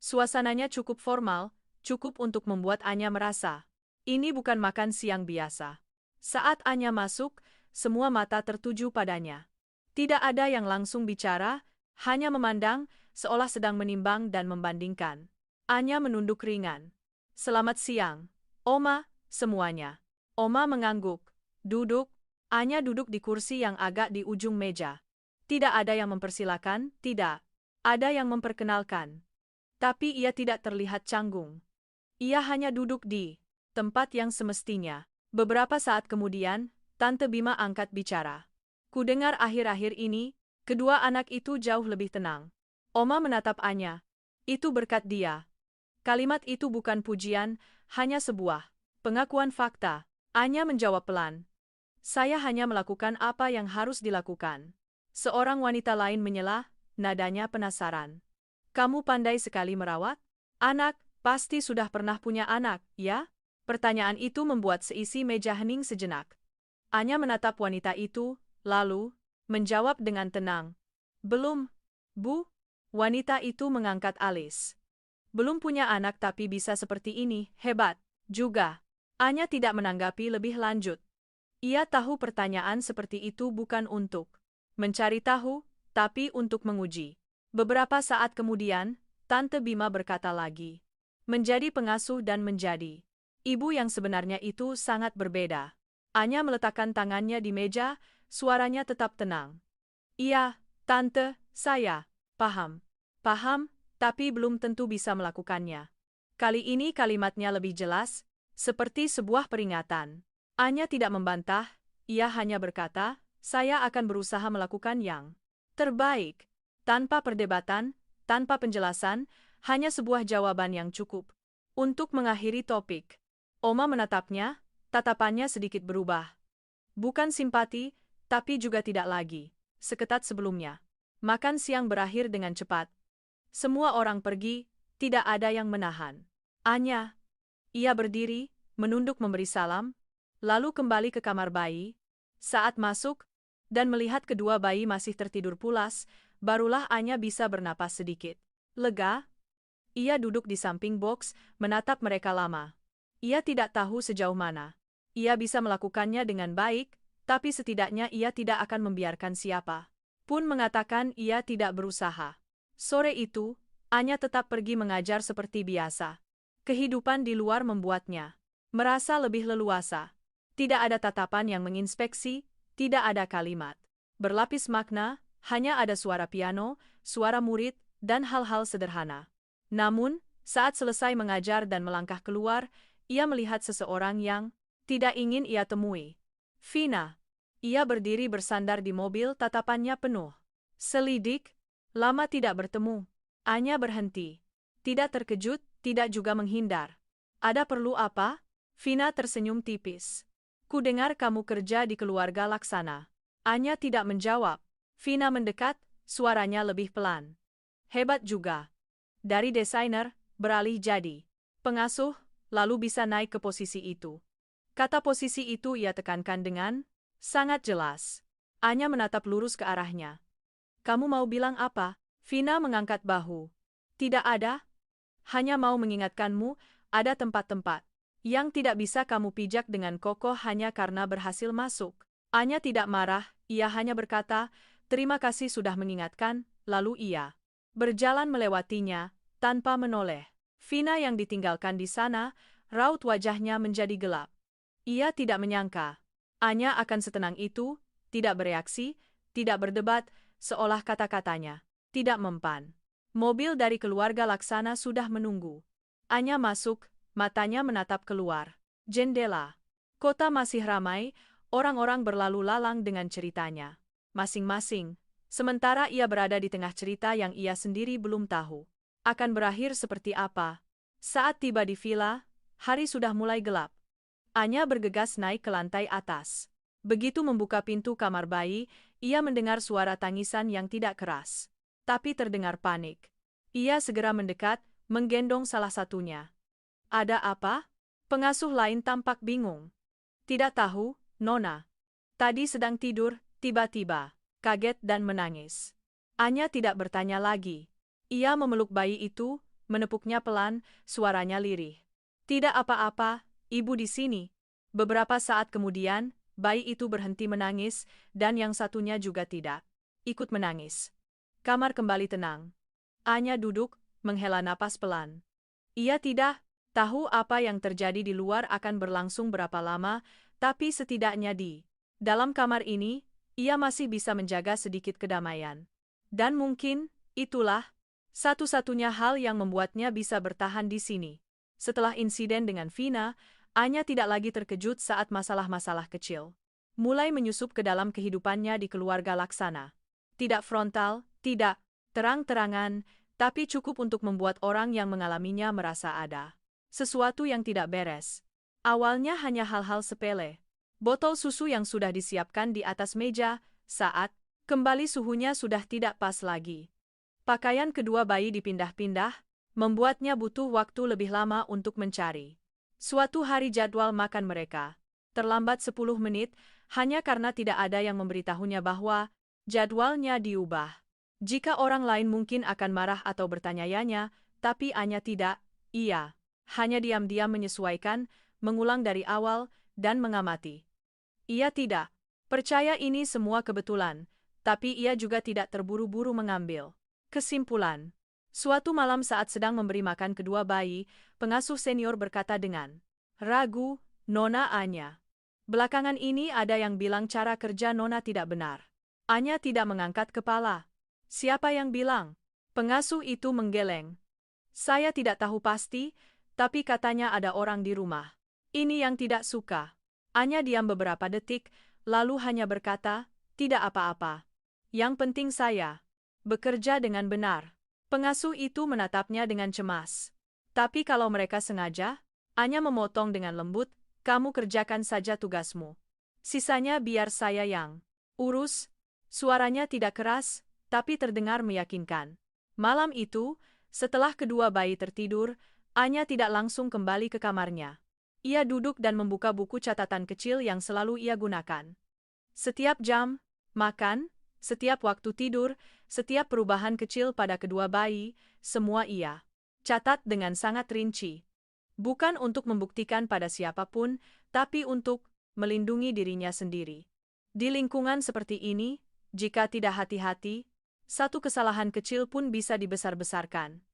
Suasananya cukup formal, cukup untuk membuat Anya merasa ini bukan makan siang biasa. Saat Anya masuk, semua mata tertuju padanya. Tidak ada yang langsung bicara, hanya memandang, seolah sedang menimbang dan membandingkan. Anya menunduk ringan. Selamat siang, Oma, semuanya. Oma mengangguk. Duduk. Anya duduk di kursi yang agak di ujung meja. Tidak ada yang mempersilakan, tidak. Ada yang memperkenalkan. Tapi ia tidak terlihat canggung. Ia hanya duduk di tempat yang semestinya. Beberapa saat kemudian, Tante Bima angkat bicara. Kudengar akhir-akhir ini, kedua anak itu jauh lebih tenang. Oma menatap Anya. Itu berkat dia. Kalimat itu bukan pujian, hanya sebuah pengakuan fakta. Anya menjawab pelan. Saya hanya melakukan apa yang harus dilakukan. Seorang wanita lain menyela, nadanya penasaran. Kamu pandai sekali merawat? Anak, pasti sudah pernah punya anak, ya? Pertanyaan itu membuat seisi meja hening sejenak. Anya menatap wanita itu, lalu menjawab dengan tenang. Belum, Bu. Wanita itu mengangkat alis. Belum punya anak tapi bisa seperti ini, hebat. Juga. Anya tidak menanggapi lebih lanjut. Ia tahu pertanyaan seperti itu bukan untuk mencari tahu, tapi untuk menguji. Beberapa saat kemudian, Tante Bima berkata lagi. Menjadi pengasuh dan menjadi ibu yang sebenarnya itu sangat berbeda. Anya meletakkan tangannya di meja, suaranya tetap tenang. Iya, Tante, saya paham. Paham, tapi belum tentu bisa melakukannya. Kali ini kalimatnya lebih jelas, seperti sebuah peringatan. Anya tidak membantah, ia hanya berkata, saya akan berusaha melakukan yang terbaik. Tanpa perdebatan, tanpa penjelasan, hanya sebuah jawaban yang cukup. Untuk mengakhiri topik, Oma menatapnya, tatapannya sedikit berubah. Bukan simpati, tapi juga tidak lagi seketat sebelumnya. Makan siang berakhir dengan cepat. Semua orang pergi, tidak ada yang menahan Anya. Ia berdiri, menunduk memberi salam, lalu kembali ke kamar bayi. Saat masuk, dan melihat kedua bayi masih tertidur pulas, barulah Anya bisa bernapas sedikit lega. Ia duduk di samping box, menatap mereka lama. Ia tidak tahu sejauh mana ia bisa melakukannya dengan baik, tapi setidaknya ia tidak akan membiarkan siapa pun mengatakan ia tidak berusaha. Sore itu, Anya tetap pergi mengajar seperti biasa. Kehidupan di luar membuatnya merasa lebih leluasa. Tidak ada tatapan yang menginspeksi, tidak ada kalimat berlapis makna, hanya ada suara piano, suara murid, dan hal-hal sederhana. Namun, saat selesai mengajar dan melangkah keluar, ia melihat seseorang yang tidak ingin ia temui. Vina. Ia berdiri bersandar di mobil, tatapannya penuh selidik. Lama tidak bertemu. Anya berhenti. Tidak terkejut, tidak juga menghindar. Ada perlu apa? Vina tersenyum tipis. Ku dengar kamu kerja di keluarga Laksana. Anya tidak menjawab. Vina mendekat, suaranya lebih pelan. Hebat juga. Dari desainer, beralih jadi pengasuh, lalu bisa naik ke posisi itu. Kata posisi itu ia tekankan dengan sangat jelas. Anya menatap lurus ke arahnya. Kamu mau bilang apa? Vina mengangkat bahu. Tidak ada. Hanya mau mengingatkanmu, ada tempat-tempat yang tidak bisa kamu pijak dengan kokoh hanya karena berhasil masuk. Anya tidak marah, ia hanya berkata, terima kasih sudah mengingatkan, lalu ia berjalan melewatinya, tanpa menoleh. Vina yang ditinggalkan di sana, raut wajahnya menjadi gelap. Ia tidak menyangka Anya akan setenang itu, tidak bereaksi, tidak berdebat, seolah kata-katanya tidak mempan. Mobil dari keluarga Laksana sudah menunggu. Anya masuk, matanya menatap keluar jendela. Kota masih ramai, orang-orang berlalu lalang dengan ceritanya masing-masing, sementara ia berada di tengah cerita yang ia sendiri belum tahu akan berakhir seperti apa. Saat tiba di villa, hari sudah mulai gelap. Anya bergegas naik ke lantai atas. Begitu membuka pintu kamar bayi, ia mendengar suara tangisan yang tidak keras, tapi terdengar panik. Ia segera mendekat, menggendong salah satunya. Ada apa? Pengasuh lain tampak bingung. Tidak tahu, Nona. Tadi sedang tidur, tiba-tiba kaget dan menangis. Anya tidak bertanya lagi. Ia memeluk bayi itu, menepuknya pelan, suaranya lirih. Tidak apa-apa, ibu di sini. Beberapa saat kemudian, bayi itu berhenti menangis, dan yang satunya juga tidak ikut menangis. Kamar kembali tenang. Anya duduk, menghela napas pelan. Ia tidak tahu apa yang terjadi di luar akan berlangsung berapa lama, tapi setidaknya di dalam kamar ini, ia masih bisa menjaga sedikit kedamaian. Dan mungkin, itulah satu-satunya hal yang membuatnya bisa bertahan di sini. Setelah insiden dengan Vina, Anya tidak lagi terkejut saat masalah-masalah kecil mulai menyusup ke dalam kehidupannya di keluarga Laksana. Tidak frontal, tidak terang-terangan, tapi cukup untuk membuat orang yang mengalaminya merasa ada sesuatu yang tidak beres. Awalnya hanya hal-hal sepele. Botol susu yang sudah disiapkan di atas meja, saat kembali suhunya sudah tidak pas lagi. Pakaian kedua bayi dipindah-pindah, membuatnya butuh waktu lebih lama untuk mencari. Suatu hari jadwal makan mereka terlambat 10 menit, hanya karena tidak ada yang memberitahunya bahwa jadwalnya diubah. Jika orang lain mungkin akan marah atau bertanya-tanya, tapi Anya tidak, ia hanya diam-diam menyesuaikan, mengulang dari awal, dan mengamati. Ia tidak percaya ini semua kebetulan, tapi ia juga tidak terburu-buru mengambil kesimpulan. Suatu malam saat sedang memberi makan kedua bayi, pengasuh senior berkata dengan ragu, "Nona Anya. Belakangan ini ada yang bilang cara kerja Nona tidak benar." Anya tidak mengangkat kepala. "Siapa yang bilang?" Pengasuh itu menggeleng. "Saya tidak tahu pasti, tapi katanya ada orang di rumah. Ini yang tidak suka." Anya diam beberapa detik, lalu hanya berkata, "Tidak apa-apa. Yang penting saya bekerja dengan benar." Pengasuh itu menatapnya dengan cemas. "Tapi kalau mereka sengaja?" Anya memotong dengan lembut, "Kamu kerjakan saja tugasmu. Sisanya biar saya yang urus." Suaranya tidak keras, tapi terdengar meyakinkan. Malam itu, setelah kedua bayi tertidur, Anya tidak langsung kembali ke kamarnya. Ia duduk dan membuka buku catatan kecil yang selalu ia gunakan. Setiap jam makan, setiap waktu tidur, setiap perubahan kecil pada kedua bayi, semua ia catat dengan sangat rinci. Bukan untuk membuktikan pada siapapun, tapi untuk melindungi dirinya sendiri. Di lingkungan seperti ini, jika tidak hati-hati, satu kesalahan kecil pun bisa dibesar-besarkan.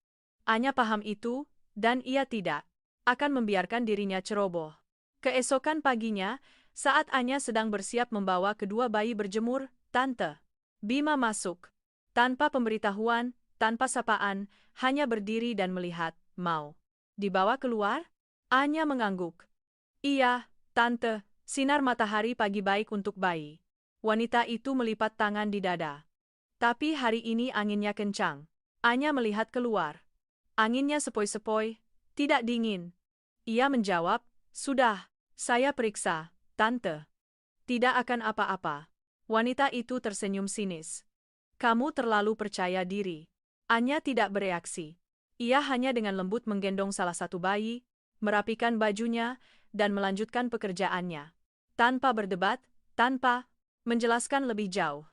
Anya paham itu, dan ia tidak akan membiarkan dirinya ceroboh. Keesokan paginya, saat Anya sedang bersiap membawa kedua bayi berjemur, Tante Bima masuk. Tanpa pemberitahuan, tanpa sapaan, hanya berdiri dan melihat, "Mau dibawa keluar?" Anya mengangguk. "Iya, Tante, sinar matahari pagi baik untuk bayi." Wanita itu melipat tangan di dada. "Tapi hari ini anginnya kencang." Anya melihat keluar. "Anginnya sepoi-sepoi, tidak dingin." Ia menjawab, "Sudah, saya periksa, Tante. Tidak akan apa-apa." Wanita itu tersenyum sinis. "Kamu terlalu percaya diri." Anya tidak bereaksi. Ia hanya dengan lembut menggendong salah satu bayi, merapikan bajunya, dan melanjutkan pekerjaannya. Tanpa berdebat, tanpa menjelaskan lebih jauh.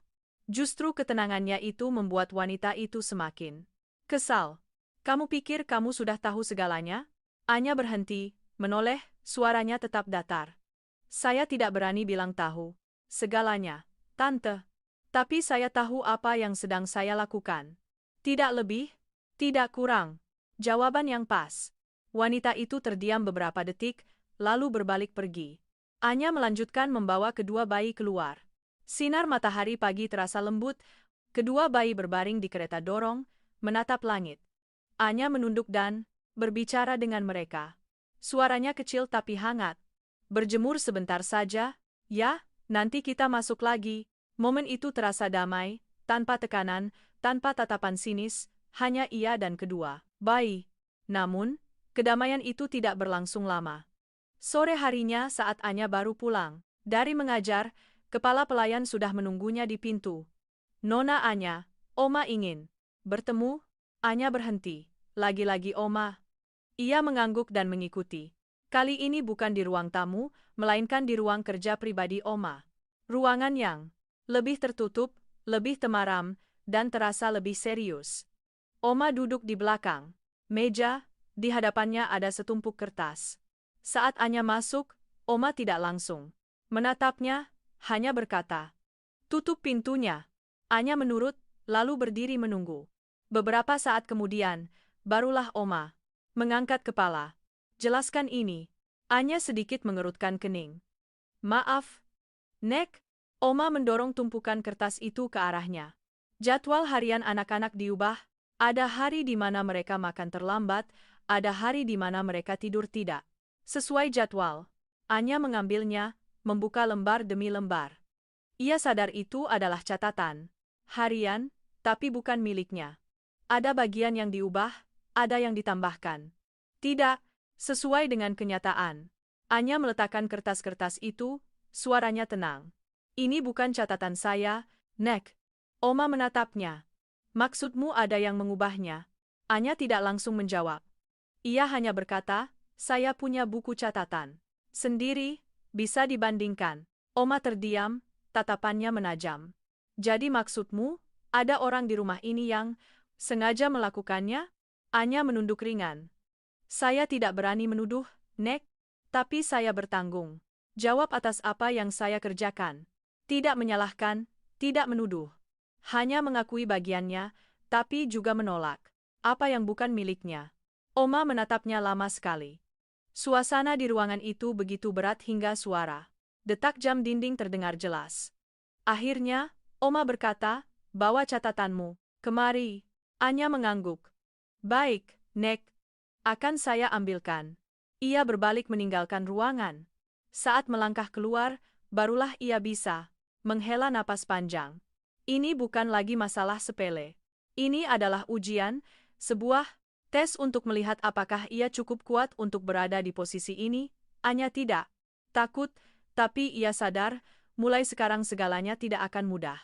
Justru ketenangannya itu membuat wanita itu semakin kesal. "Kamu pikir kamu sudah tahu segalanya?" Anya berhenti, menoleh, suaranya tetap datar. "Saya tidak berani bilang tahu segalanya, Tante. Tapi saya tahu apa yang sedang saya lakukan. Tidak lebih, tidak kurang." Jawaban yang pas. Wanita itu terdiam beberapa detik, lalu berbalik pergi. Anya melanjutkan membawa kedua bayi keluar. Sinar matahari pagi terasa lembut, kedua bayi berbaring di kereta dorong, menatap langit. Anya menunduk dan berbicara dengan mereka. Suaranya kecil tapi hangat. "Berjemur sebentar saja, ya, nanti kita masuk lagi." Momen itu terasa damai, tanpa tekanan, tanpa tatapan sinis, hanya ia dan kedua bayi. Namun, kedamaian itu tidak berlangsung lama. Sore harinya saat Anya baru pulang dari mengajar, kepala pelayan sudah menunggunya di pintu. "Nona Anya, Oma ingin bertemu." Anya berhenti. "Lagi-lagi Oma." Ia mengangguk dan mengikuti. Kali ini bukan di ruang tamu, melainkan di ruang kerja pribadi Oma. Ruangan yang lebih tertutup, lebih temaram, dan terasa lebih serius. Oma duduk di belakang meja, di hadapannya ada setumpuk kertas. Saat Anya masuk, Oma tidak langsung menatapnya, hanya berkata, "Tutup pintunya." Anya menurut, lalu berdiri menunggu. Beberapa saat kemudian, barulah Oma mengangkat kepala. Jelaskan ini. Anya sedikit mengerutkan kening. Maaf, Nek. Oma mendorong tumpukan kertas itu ke arahnya. Jadwal harian anak-anak diubah. Ada hari di mana mereka makan terlambat, ada hari di mana mereka tidur tidak sesuai jadwal. Anya mengambilnya, membuka lembar demi lembar. Ia sadar itu adalah catatan harian, tapi bukan miliknya. Ada bagian yang diubah, ada yang ditambahkan. Tidak sesuai dengan kenyataan. Anya meletakkan kertas-kertas itu, suaranya tenang. Ini bukan catatan saya, Nek. Oma menatapnya. Maksudmu ada yang mengubahnya? Anya tidak langsung menjawab. Ia hanya berkata, saya punya buku catatan sendiri, bisa dibandingkan. Oma terdiam, tatapannya menajam. Jadi maksudmu, ada orang di rumah ini yang sengaja melakukannya? Anya menunduk ringan. Saya tidak berani menuduh, Nek, tapi saya bertanggung jawab atas apa yang saya kerjakan. Tidak menyalahkan, tidak menuduh. Hanya mengakui bagiannya, tapi juga menolak apa yang bukan miliknya. Oma menatapnya lama sekali. Suasana di ruangan itu begitu berat hingga suara detak jam dinding terdengar jelas. Akhirnya, Oma berkata, bawa catatanmu kemari. Anya mengangguk. Baik, Nek. Akan saya ambilkan. Ia berbalik meninggalkan ruangan. Saat melangkah keluar, barulah ia bisa menghela napas panjang. Ini bukan lagi masalah sepele. Ini adalah ujian, sebuah tes untuk melihat apakah ia cukup kuat untuk berada di posisi ini. Anya tidak takut, tapi ia sadar, mulai sekarang segalanya tidak akan mudah.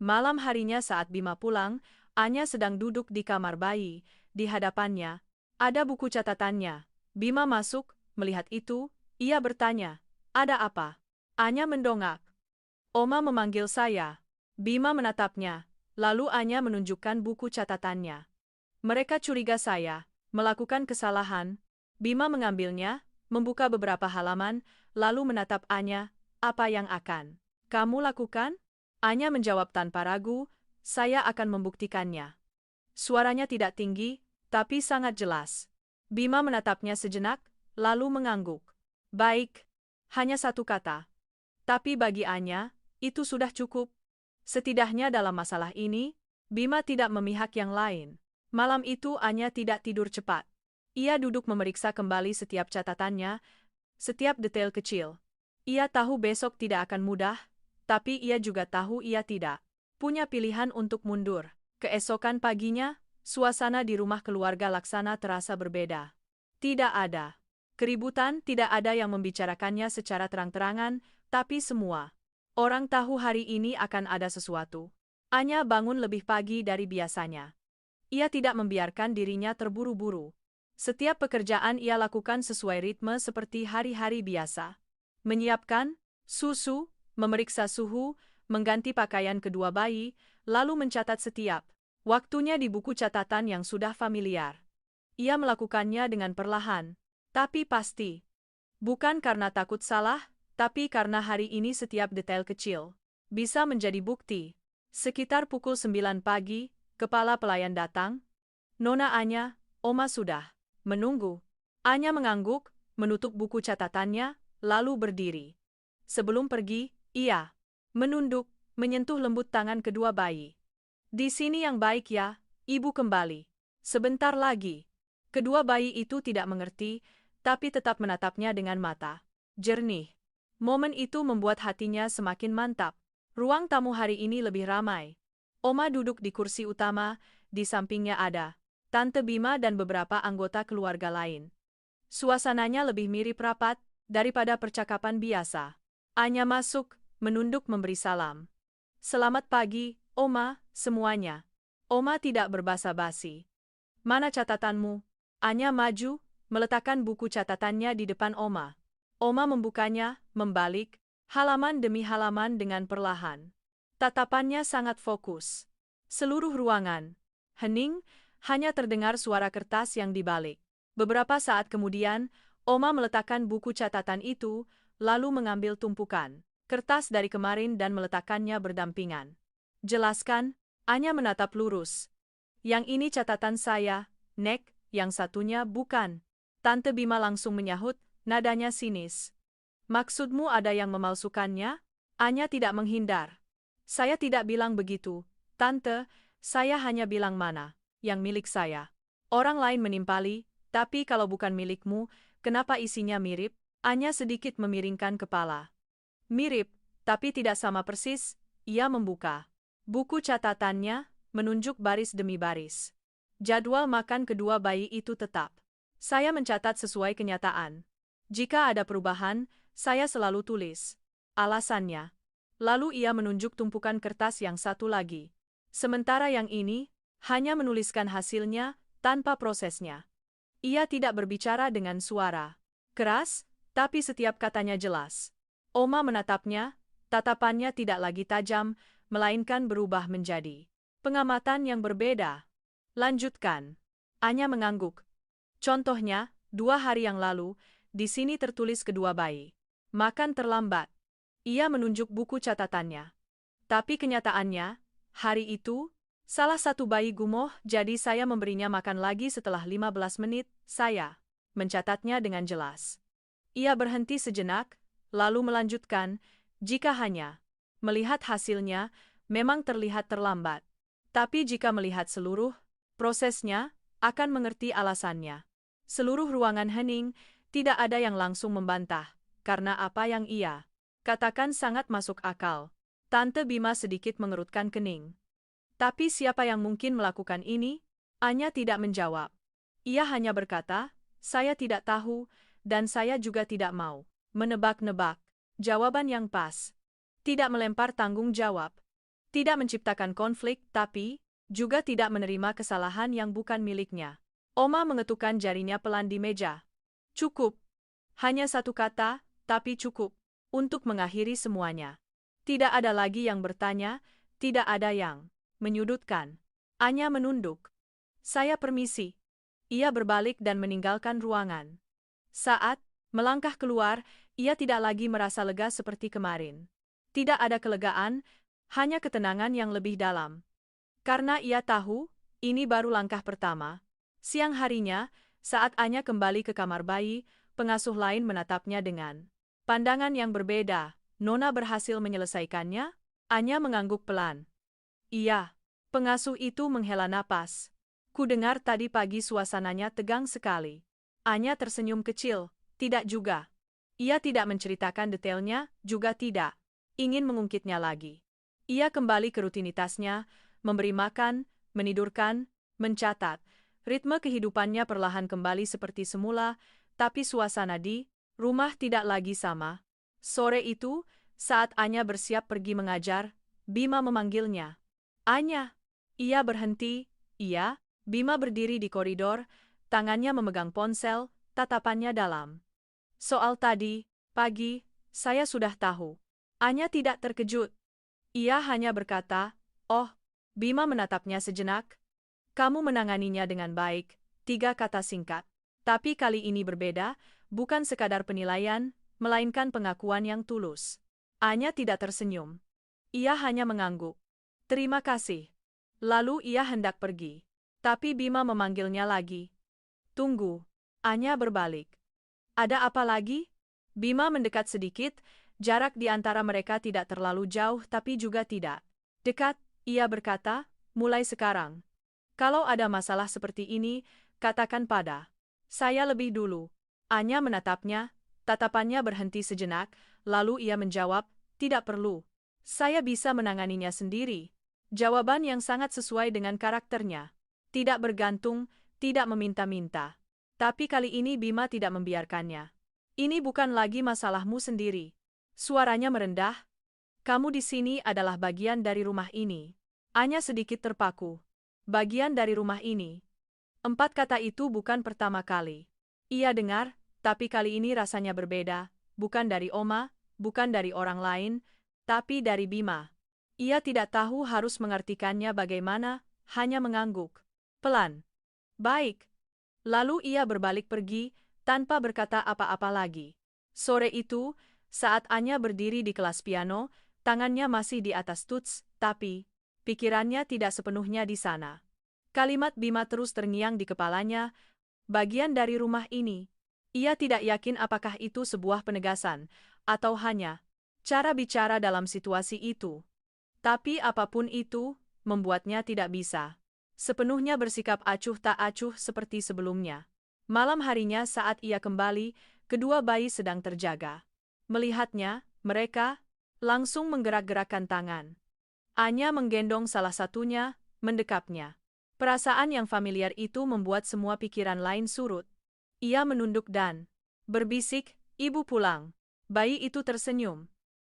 Malam harinya saat Bima pulang, Anya sedang duduk di kamar bayi. Di hadapannya, ada buku catatannya. Bima masuk, melihat itu, ia bertanya, ada apa? Anya mendongak. Oma memanggil saya. Bima menatapnya, lalu Anya menunjukkan buku catatannya. Mereka curiga saya melakukan kesalahan. Bima mengambilnya, membuka beberapa halaman, lalu menatap Anya, apa yang akan kamu lakukan? Anya menjawab tanpa ragu, saya akan membuktikannya. Suaranya tidak tinggi, tapi sangat jelas. Bima menatapnya sejenak, lalu mengangguk. Baik, hanya satu kata. Tapi bagi Anya, itu sudah cukup. Setidaknya dalam masalah ini, Bima tidak memihak yang lain. Malam itu Anya tidak tidur cepat. Ia duduk memeriksa kembali setiap catatannya, setiap detail kecil. Ia tahu besok tidak akan mudah, tapi ia juga tahu ia tidak punya pilihan untuk mundur. Keesokan paginya, suasana di rumah keluarga Laksana terasa berbeda. Tidak ada keributan, tidak ada yang membicarakannya secara terang-terangan, tapi semua orang tahu hari ini akan ada sesuatu. Anya bangun lebih pagi dari biasanya. Ia tidak membiarkan dirinya terburu-buru. Setiap pekerjaan ia lakukan sesuai ritme seperti hari-hari biasa. Menyiapkan susu, memeriksa suhu, mengganti pakaian kedua bayi, lalu mencatat setiap waktunya di buku catatan yang sudah familiar. Ia melakukannya dengan perlahan, tapi pasti. Bukan karena takut salah, tapi karena hari ini setiap detail kecil bisa menjadi bukti. Sekitar pukul 9 pagi, kepala pelayan datang. Nona Anya, Oma sudah menunggu. Anya mengangguk, menutup buku catatannya, lalu berdiri. Sebelum pergi, ia menunduk, menyentuh lembut tangan kedua bayi. Di sini yang baik ya, ibu kembali. Sebentar lagi. Kedua bayi itu tidak mengerti, tapi tetap menatapnya dengan mata jernih. Momen itu membuat hatinya semakin mantap. Ruang tamu hari ini lebih ramai. Oma duduk di kursi utama, di sampingnya ada Tante Bima dan beberapa anggota keluarga lain. Suasananya lebih mirip rapat daripada percakapan biasa. Anya masuk, menunduk memberi salam. Selamat pagi, Oma, semuanya. Oma tidak berbasa-basi. Mana catatanmu? Anya maju, meletakkan buku catatannya di depan Oma. Oma membukanya, membalik, halaman demi halaman dengan perlahan. Tatapannya sangat fokus. Seluruh ruangan hening, hanya terdengar suara kertas yang dibalik. Beberapa saat kemudian, Oma meletakkan buku catatan itu, lalu mengambil tumpukan kertas dari kemarin dan meletakkannya berdampingan. Jelaskan, Anya menatap lurus. Yang ini catatan saya, Nek, yang satunya bukan. Tante Bima langsung menyahut, nadanya sinis. Maksudmu ada yang memalsukannya? Anya tidak menghindar. Saya tidak bilang begitu, Tante, saya hanya bilang mana yang milik saya. Orang lain menimpali, tapi kalau bukan milikmu, kenapa isinya mirip? Anya sedikit memiringkan kepala. Mirip, tapi tidak sama persis, ia membuka buku catatannya, menunjuk baris demi baris. Jadwal makan kedua bayi itu tetap. Saya mencatat sesuai kenyataan. Jika ada perubahan, saya selalu tulis alasannya. Lalu ia menunjuk tumpukan kertas yang satu lagi. Sementara yang ini, hanya menuliskan hasilnya, tanpa prosesnya. Ia tidak berbicara dengan suara keras, tapi setiap katanya jelas. Oma menatapnya, tatapannya tidak lagi tajam, melainkan berubah menjadi pengamatan yang berbeda. Lanjutkan. Anya mengangguk. Contohnya, 2 hari yang lalu, di sini tertulis kedua bayi makan terlambat. Ia menunjuk buku catatannya. Tapi kenyataannya, hari itu, salah satu bayi gumoh, jadi saya memberinya makan lagi setelah 15 menit, saya mencatatnya dengan jelas. Ia berhenti sejenak, lalu melanjutkan, jika hanya melihat hasilnya, memang terlihat terlambat. Tapi jika melihat seluruh prosesnya, akan mengerti alasannya. Seluruh ruangan hening, tidak ada yang langsung membantah, karena apa yang ia katakan sangat masuk akal. Tante Bima sedikit mengerutkan kening. Tapi siapa yang mungkin melakukan ini? Anya tidak menjawab. Ia hanya berkata, saya tidak tahu, dan saya juga tidak mau menebak-nebak. Jawaban yang pas. Tidak melempar tanggung jawab. Tidak menciptakan konflik, tapi juga tidak menerima kesalahan yang bukan miliknya. Oma mengetukkan jarinya pelan di meja. Cukup. Hanya satu kata, tapi cukup untuk mengakhiri semuanya. Tidak ada lagi yang bertanya, tidak ada yang menyudutkan. Anya menunduk. Saya permisi. Ia berbalik dan meninggalkan ruangan. Saat melangkah keluar, ia tidak lagi merasa lega seperti kemarin. Tidak ada kelegaan, hanya ketenangan yang lebih dalam. Karena ia tahu, ini baru langkah pertama. Siang harinya, saat Anya kembali ke kamar bayi, pengasuh lain menatapnya dengan pandangan yang berbeda. Nona berhasil menyelesaikannya? Anya mengangguk pelan. Iya. Pengasuh itu menghela napas. Ku dengar tadi pagi suasananya tegang sekali. Anya tersenyum kecil. Tidak juga. Ia tidak menceritakan detailnya, juga tidak ingin mengungkitnya lagi. Ia kembali ke rutinitasnya, memberi makan, menidurkan, mencatat. Ritme kehidupannya perlahan kembali seperti semula, tapi suasana di rumah tidak lagi sama. Sore itu, saat Anya bersiap pergi mengajar, Bima memanggilnya. Anya. Ia berhenti, Bima berdiri di koridor, tangannya memegang ponsel, tatapannya dalam. Soal tadi, pagi, saya sudah tahu. Anya tidak terkejut. Ia hanya berkata, oh, Bima menatapnya sejenak. Kamu menanganinya dengan baik, 3 kata singkat. Tapi kali ini berbeda, bukan sekadar penilaian, melainkan pengakuan yang tulus. Anya tidak tersenyum. Ia hanya mengangguk. Terima kasih. Lalu ia hendak pergi. Tapi Bima memanggilnya lagi. Tunggu. Anya berbalik. Ada apa lagi? Bima mendekat sedikit, jarak di antara mereka tidak terlalu jauh tapi juga tidak dekat. Ia berkata, mulai sekarang. Kalau ada masalah seperti ini, katakan pada saya lebih dulu. Anya menatapnya, tatapannya berhenti sejenak, lalu ia menjawab, tidak perlu. Saya bisa menanganinya sendiri. Jawaban yang sangat sesuai dengan karakternya. Tidak bergantung, tidak meminta-minta. Tapi kali ini Bima tidak membiarkannya. Ini bukan lagi masalahmu sendiri. Suaranya merendah. Kamu di sini adalah bagian dari rumah ini. Anya sedikit terpaku. Bagian dari rumah ini. 4 kata itu bukan pertama kali ia dengar, tapi kali ini rasanya berbeda, bukan dari Oma, bukan dari orang lain, tapi dari Bima. Ia tidak tahu harus mengartikannya bagaimana, hanya mengangguk. Pelan. Baik. Lalu ia berbalik pergi, tanpa berkata apa-apa lagi. Sore itu, saat Anya berdiri di kelas piano, tangannya masih di atas tuts, tapi pikirannya tidak sepenuhnya di sana. Kalimat Bima terus terngiang di kepalanya, bagian dari rumah ini. Ia tidak yakin apakah itu sebuah penegasan, atau hanya cara bicara dalam situasi itu. Tapi apapun itu, membuatnya tidak bisa sepenuhnya bersikap acuh tak acuh seperti sebelumnya. Malam harinya saat ia kembali, kedua bayi sedang terjaga. Melihatnya, mereka langsung menggerak-gerakkan tangan. Anya menggendong salah satunya, mendekapnya. Perasaan yang familiar itu membuat semua pikiran lain surut. Ia menunduk dan berbisik, "Ibu pulang." Bayi itu tersenyum.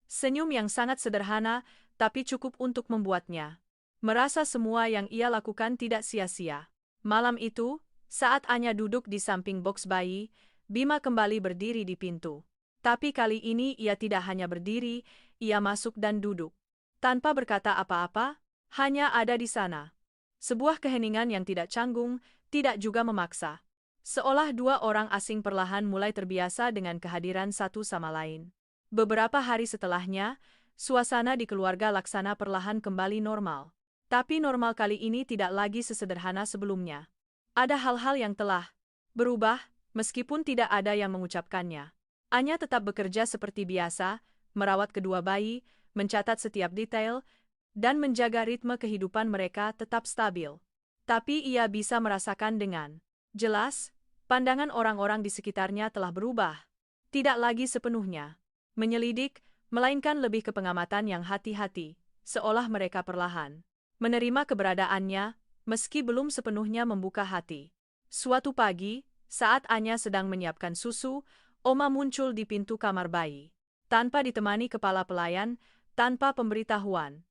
Senyum yang sangat sederhana, tapi cukup untuk membuatnya merasa semua yang ia lakukan tidak sia-sia. Malam itu, saat Anya duduk di samping boks bayi, Bima kembali berdiri di pintu. Tapi kali ini ia tidak hanya berdiri, ia masuk dan duduk. Tanpa berkata apa-apa, hanya ada di sana. Sebuah keheningan yang tidak canggung, tidak juga memaksa. Seolah dua orang asing perlahan mulai terbiasa dengan kehadiran satu sama lain. Beberapa hari setelahnya, suasana di keluarga Laksana perlahan kembali normal. Tapi normal kali ini tidak lagi sesederhana sebelumnya. Ada hal-hal yang telah berubah, meskipun tidak ada yang mengucapkannya. Anya tetap bekerja seperti biasa, merawat kedua bayi, mencatat setiap detail, dan menjaga ritme kehidupan mereka tetap stabil. Tapi ia bisa merasakan dengan jelas, pandangan orang-orang di sekitarnya telah berubah. Tidak lagi sepenuhnya menyelidik, melainkan lebih ke pengamatan yang hati-hati, seolah mereka perlahan menerima keberadaannya, meski belum sepenuhnya membuka hati. Suatu pagi, saat Anya sedang menyiapkan susu, Oma muncul di pintu kamar bayi. Tanpa ditemani kepala pelayan, tanpa pemberitahuan.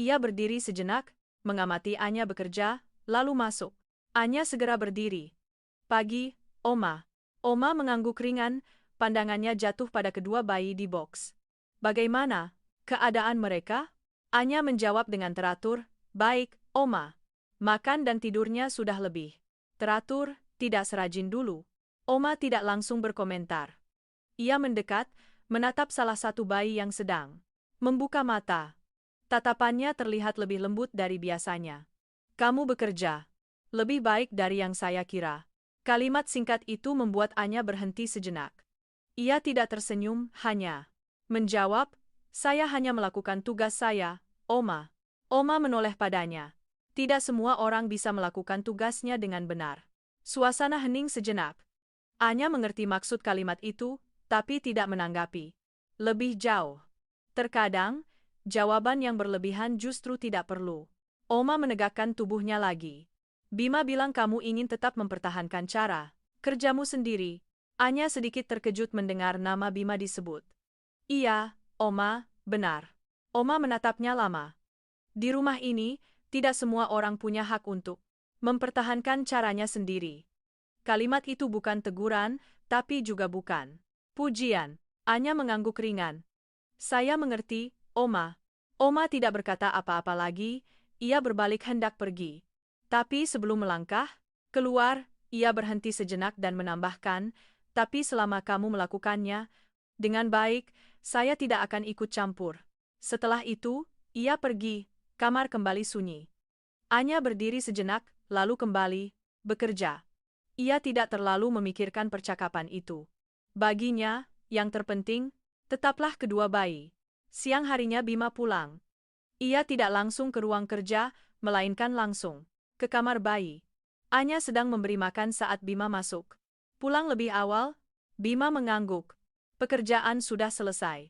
Ia berdiri sejenak, mengamati Anya bekerja, lalu masuk. Anya segera berdiri. "Pagi, Oma." Oma mengangguk ringan, pandangannya jatuh pada kedua bayi di boks. "Bagaimana keadaan mereka?" Anya menjawab dengan teratur, "Baik, Oma. Makan dan tidurnya sudah lebih teratur, tidak serajin dulu." Oma tidak langsung berkomentar. Ia mendekat, menatap salah satu bayi yang sedang membuka mata. Tatapannya terlihat lebih lembut dari biasanya. "Kamu bekerja lebih baik dari yang saya kira." Kalimat singkat itu membuat Anya berhenti sejenak. Ia tidak tersenyum, hanya menjawab, "Saya hanya melakukan tugas saya, Oma." Oma menoleh padanya. Tidak semua orang bisa melakukan tugasnya dengan benar. Suasana hening sejenak. Anya mengerti maksud kalimat itu, tapi tidak menanggapi lebih jauh. Terkadang, jawaban yang berlebihan justru tidak perlu. Oma menegakkan tubuhnya lagi. "Bima bilang kamu ingin tetap mempertahankan cara kerjamu sendiri." Anya sedikit terkejut mendengar nama Bima disebut. "Iya, Oma, benar." Oma menatapnya lama. Di rumah ini, tidak semua orang punya hak untuk mempertahankan caranya sendiri. Kalimat itu bukan teguran, tapi juga bukan pujian. Anya mengangguk ringan. "Saya mengerti, Oma." Oma tidak berkata apa-apa lagi, ia berbalik hendak pergi. Tapi sebelum melangkah keluar, ia berhenti sejenak dan menambahkan, "Tapi selama kamu melakukannya dengan baik, saya tidak akan ikut campur." Setelah itu, ia pergi. Kamar kembali sunyi. Anya berdiri sejenak, lalu kembali bekerja. Ia tidak terlalu memikirkan percakapan itu. Baginya, yang terpenting, tetaplah kedua bayi. Siang harinya Bima pulang. Ia tidak langsung ke ruang kerja, melainkan langsung ke kamar bayi. Anya sedang memberi makan saat Bima masuk. Pulang lebih awal, Bima mengangguk. Pekerjaan sudah selesai.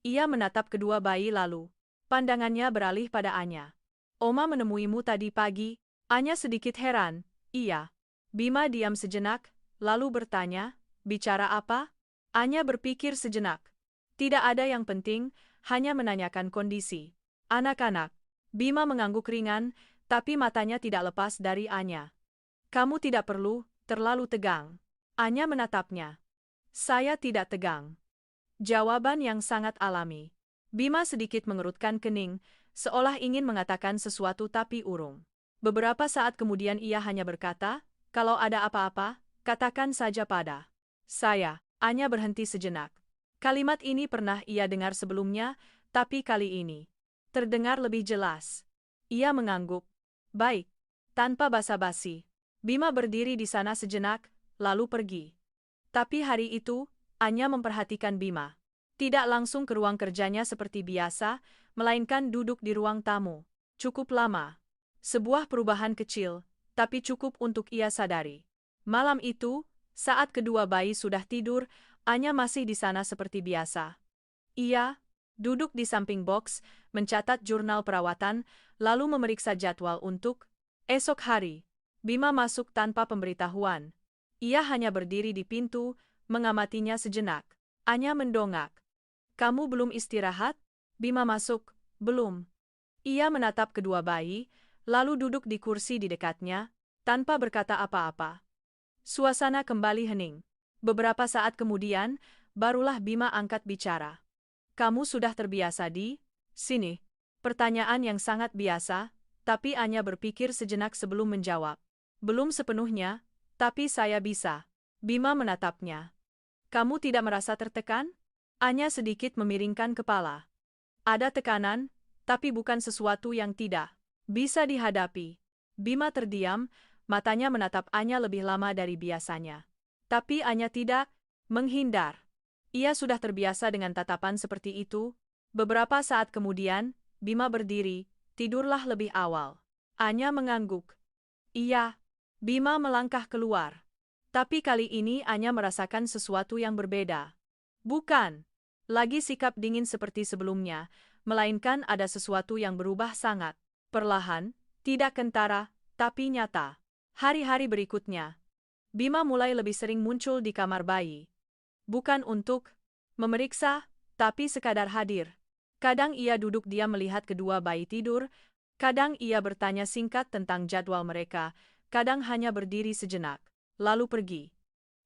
Ia menatap kedua bayi lalu pandangannya beralih pada Anya. "Oma menemuimu tadi pagi." Anya sedikit heran. "Iya." Bima diam sejenak, lalu bertanya, "Bicara apa?" Anya berpikir sejenak. Tidak ada yang penting, hanya menanyakan kondisi anak-anak. Bima mengangguk ringan, tapi matanya tidak lepas dari Anya. "Kamu tidak perlu terlalu tegang." Anya menatapnya. "Saya tidak tegang." Jawaban yang sangat alami. Bima sedikit mengerutkan kening, seolah ingin mengatakan sesuatu tapi urung. Beberapa saat kemudian ia hanya berkata, "Kalau ada apa-apa, katakan saja pada saya." Anya berhenti sejenak. Kalimat ini pernah ia dengar sebelumnya, tapi kali ini terdengar lebih jelas. Ia mengangguk. "Baik." Tanpa basa-basi, Bima berdiri di sana sejenak, lalu pergi. Tapi hari itu, Anya memperhatikan Bima. Tidak langsung ke ruang kerjanya seperti biasa, melainkan duduk di ruang tamu. Cukup lama. Sebuah perubahan kecil, tapi cukup untuk ia sadari. Malam itu, saat kedua bayi sudah tidur, Anya masih di sana seperti biasa. Ia duduk di samping box, mencatat jurnal perawatan, lalu memeriksa jadwal untuk esok hari. Bima masuk tanpa pemberitahuan. Ia hanya berdiri di pintu, mengamatinya sejenak. Anya mendongak. "Kamu belum istirahat?" Bima masuk. "Belum." Ia menatap kedua bayi, lalu duduk di kursi di dekatnya, tanpa berkata apa-apa. Suasana kembali hening. Beberapa saat kemudian, barulah Bima angkat bicara. "Kamu sudah terbiasa di sini?" Pertanyaan yang sangat biasa, tapi Anya berpikir sejenak sebelum menjawab. "Belum sepenuhnya, tapi saya bisa." Bima menatapnya. "Kamu tidak merasa tertekan?" Anya sedikit memiringkan kepala. "Ada tekanan, tapi bukan sesuatu yang tidak bisa dihadapi." Bima terdiam, matanya menatap Anya lebih lama dari biasanya. Tapi Anya tidak menghindar. Ia sudah terbiasa dengan tatapan seperti itu. Beberapa saat kemudian, Bima berdiri, tidurlah lebih awal. Anya mengangguk. "Iya." Bima melangkah keluar. Tapi kali ini Anya merasakan sesuatu yang berbeda. Bukan lagi sikap dingin seperti sebelumnya, melainkan ada sesuatu yang berubah sangat perlahan, tidak kentara, tapi nyata. Hari-hari berikutnya, Bima mulai lebih sering muncul di kamar bayi. Bukan untuk memeriksa, tapi sekadar hadir. Kadang ia duduk diam melihat kedua bayi tidur, kadang ia bertanya singkat tentang jadwal mereka, kadang hanya berdiri sejenak, lalu pergi.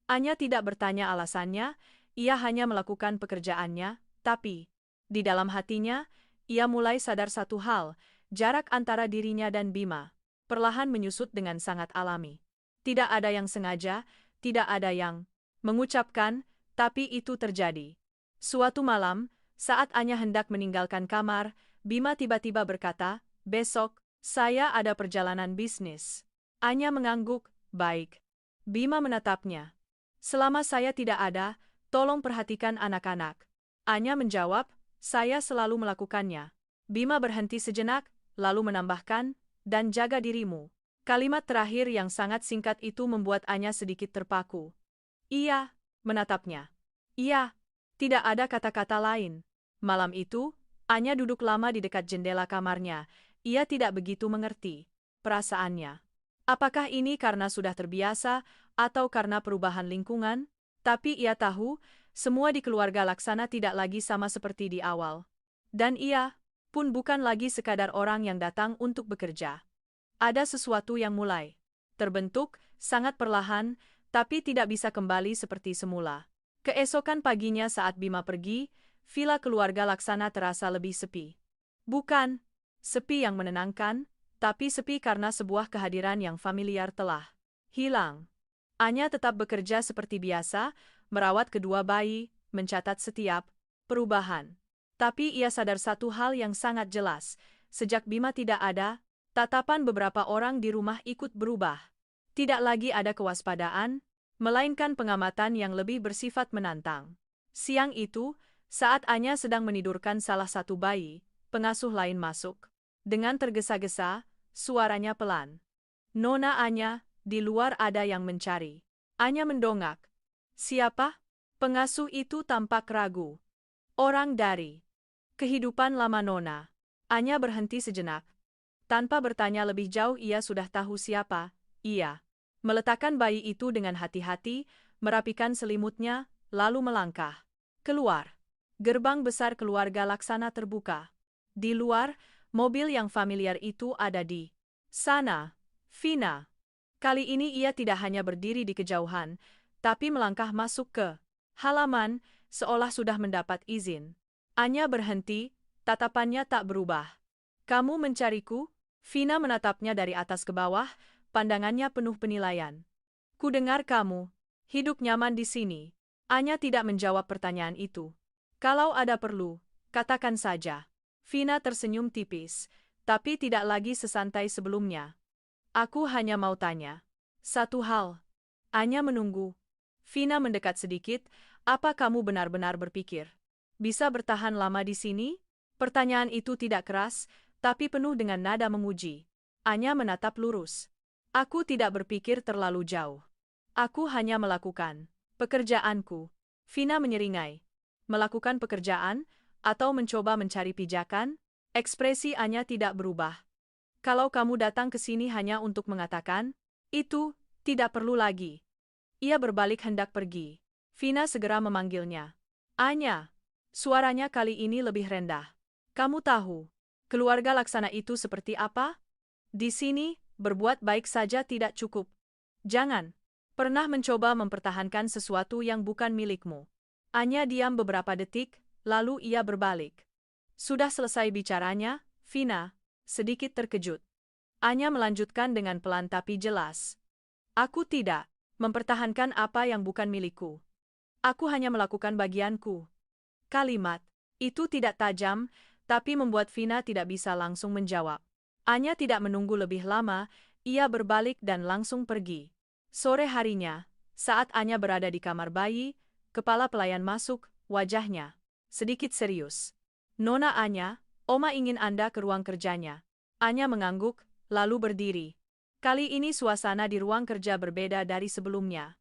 Anya tidak bertanya alasannya, ia hanya melakukan pekerjaannya, tapi di dalam hatinya, ia mulai sadar satu hal, jarak antara dirinya dan Bima perlahan menyusut dengan sangat alami. Tidak ada yang sengaja, tidak ada yang mengucapkan, tapi itu terjadi. Suatu malam, saat Anya hendak meninggalkan kamar, Bima tiba-tiba berkata, "Besok, saya ada perjalanan bisnis." Anya mengangguk, "Baik." Bima menatapnya. "Selama saya tidak ada, tolong perhatikan anak-anak." Anya menjawab, "Saya selalu melakukannya." Bima berhenti sejenak, lalu menambahkan, "Dan jaga dirimu." Kalimat terakhir yang sangat singkat itu membuat Anya sedikit terpaku. Ia menatapnya. Iya, tidak ada kata-kata lain. Malam itu, Anya duduk lama di dekat jendela kamarnya. Ia tidak begitu mengerti perasaannya. Apakah ini karena sudah terbiasa, atau karena perubahan lingkungan? Tapi ia tahu, semua di keluarga Laksana tidak lagi sama seperti di awal. Dan ia pun bukan lagi sekadar orang yang datang untuk bekerja. Ada sesuatu yang mulai terbentuk, sangat perlahan, tapi tidak bisa kembali seperti semula. Keesokan paginya saat Bima pergi, villa keluarga Laksana terasa lebih sepi. Bukan sepi yang menenangkan, tapi sepi karena sebuah kehadiran yang familiar telah hilang. Anya tetap bekerja seperti biasa, merawat kedua bayi, mencatat setiap perubahan. Tapi ia sadar satu hal yang sangat jelas, sejak Bima tidak ada, tatapan beberapa orang di rumah ikut berubah. Tidak lagi ada kewaspadaan, melainkan pengamatan yang lebih bersifat menantang. Siang itu, saat Anya sedang menidurkan salah satu bayi, pengasuh lain masuk. Dengan tergesa-gesa, suaranya pelan. "Nona Anya, di luar ada yang mencari." Anya mendongak. "Siapa?" Pengasuh itu tampak ragu. "Orang dari kehidupan lama Nona." Anya berhenti sejenak. Tanpa bertanya lebih jauh ia sudah tahu siapa. Ia meletakkan bayi itu dengan hati-hati, merapikan selimutnya, lalu melangkah keluar. Gerbang besar keluarga Laksana terbuka. Di luar, mobil yang familiar itu ada di sana. Vina. Kali ini ia tidak hanya berdiri di kejauhan, tapi melangkah masuk ke halaman, seolah sudah mendapat izin. Anya berhenti, tatapannya tak berubah. "Kamu mencariku?" Vina menatapnya dari atas ke bawah, pandangannya penuh penilaian. "Ku dengar kamu hidup nyaman di sini." Anya tidak menjawab pertanyaan itu. "Kalau ada perlu, katakan saja." Vina tersenyum tipis, tapi tidak lagi sesantai sebelumnya. Aku hanya mau tanya. Satu hal. Anya menunggu. Vina mendekat sedikit, apa kamu benar-benar berpikir bisa bertahan lama di sini? Pertanyaan itu tidak keras, tapi penuh dengan nada memuji. Anya menatap lurus. Aku tidak berpikir terlalu jauh. Aku hanya melakukan pekerjaanku. Vina menyeringai. Melakukan pekerjaan, atau mencoba mencari pijakan? Ekspresi Anya tidak berubah. Kalau kamu datang ke sini hanya untuk mengatakan, itu, tidak perlu lagi. Ia berbalik hendak pergi. Vina segera memanggilnya. Anya. Suaranya kali ini lebih rendah. Kamu tahu, keluarga Laksana itu seperti apa? Di sini, berbuat baik saja tidak cukup. Jangan pernah mencoba mempertahankan sesuatu yang bukan milikmu. Anya diam beberapa detik, lalu ia berbalik. Sudah selesai bicaranya, Vina, sedikit terkejut. Anya melanjutkan dengan pelan tapi jelas. Aku tidak mempertahankan apa yang bukan milikku. Aku hanya melakukan bagianku. Kalimat itu tidak tajam, tapi membuat Vina tidak bisa langsung menjawab. Anya tidak menunggu lebih lama, ia berbalik dan langsung pergi. Sore harinya, saat Anya berada di kamar bayi, kepala pelayan masuk, wajahnya sedikit serius. Nona Anya, Oma ingin Anda ke ruang kerjanya. Anya mengangguk, lalu berdiri. Kali ini suasana di ruang kerja berbeda dari sebelumnya.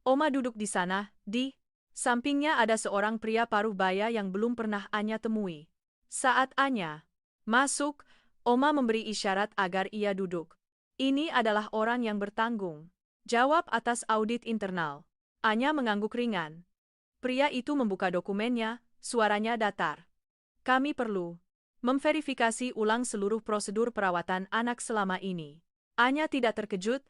Oma duduk di sana, di sampingnya ada seorang pria paruh baya yang belum pernah Anya temui. Saat Anya masuk, Oma memberi isyarat agar ia duduk. Ini adalah orang yang bertanggung jawab atas audit internal. Anya mengangguk ringan. Pria itu membuka dokumennya, suaranya datar. Kami perlu memverifikasi ulang seluruh prosedur perawatan anak selama ini. Anya tidak terkejut.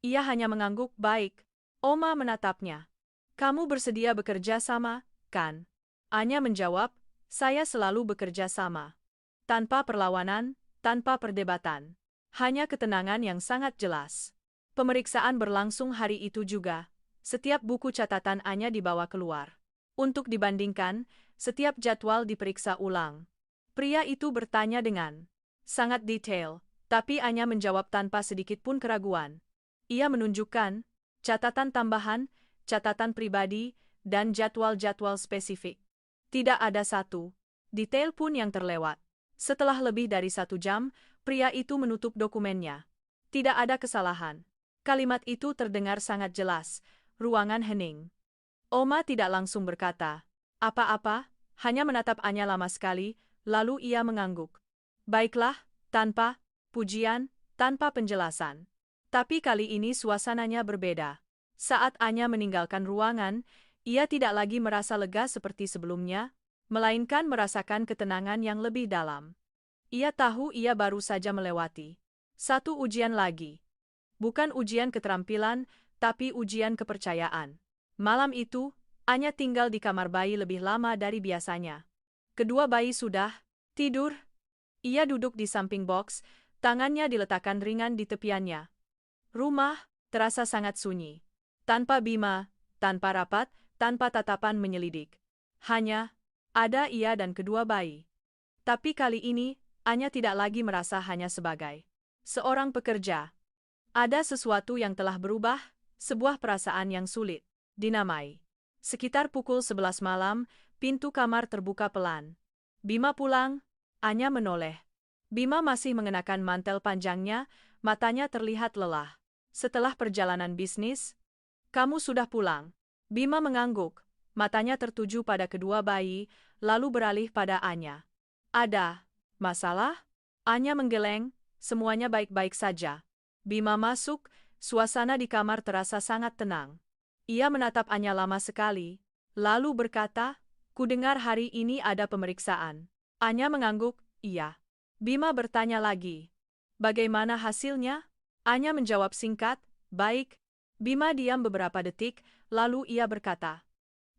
Ia hanya mengangguk baik. Oma menatapnya. Kamu bersedia bekerja sama, kan? Anya menjawab, saya selalu bekerja sama. Tanpa perlawanan, tanpa perdebatan. Hanya ketenangan yang sangat jelas. Pemeriksaan berlangsung hari itu juga. Setiap buku catatan Anya dibawa keluar. Untuk dibandingkan, setiap jadwal diperiksa ulang. Pria itu bertanya dengan sangat detail, tapi Anya menjawab tanpa sedikit pun keraguan. Ia menunjukkan catatan tambahan, catatan pribadi, dan jadwal-jadwal spesifik. Tidak ada satu detail pun yang terlewat. Setelah lebih dari 1 jam, pria itu menutup dokumennya. Tidak ada kesalahan. Kalimat itu terdengar sangat jelas. Ruangan hening. Oma tidak langsung berkata apa-apa, hanya menatap Anya lama sekali, lalu ia mengangguk. Baiklah, tanpa pujian, tanpa penjelasan. Tapi kali ini suasananya berbeda. Saat Anya meninggalkan ruangan, ia tidak lagi merasa lega seperti sebelumnya, melainkan merasakan ketenangan yang lebih dalam. Ia tahu ia baru saja melewati satu ujian lagi. Bukan ujian keterampilan, tapi ujian kepercayaan. Malam itu, Anya tinggal di kamar bayi lebih lama dari biasanya. Kedua bayi sudah tidur. Ia duduk di samping box, tangannya diletakkan ringan di tepiannya. Rumah terasa sangat sunyi. Tanpa Bima, tanpa rapat, tanpa tatapan menyelidik. Hanya ada ia dan kedua bayi. Tapi kali ini, Anya tidak lagi merasa hanya sebagai seorang pekerja. Ada sesuatu yang telah berubah, sebuah perasaan yang sulit dinamai. Sekitar pukul 11 malam, pintu kamar terbuka pelan. Bima pulang, Anya menoleh. Bima masih mengenakan mantel panjangnya, matanya terlihat lelah. Setelah perjalanan bisnis, kamu sudah pulang. Bima mengangguk, matanya tertuju pada kedua bayi, lalu beralih pada Anya. Ada masalah? Anya menggeleng, semuanya baik-baik saja. Bima masuk, suasana di kamar terasa sangat tenang. Ia menatap Anya lama sekali, lalu berkata, "Kudengar hari ini ada pemeriksaan." Anya mengangguk, "Iya." Bima bertanya lagi, "Bagaimana hasilnya?" Anya menjawab singkat, "Baik." Bima diam beberapa detik, lalu ia berkata,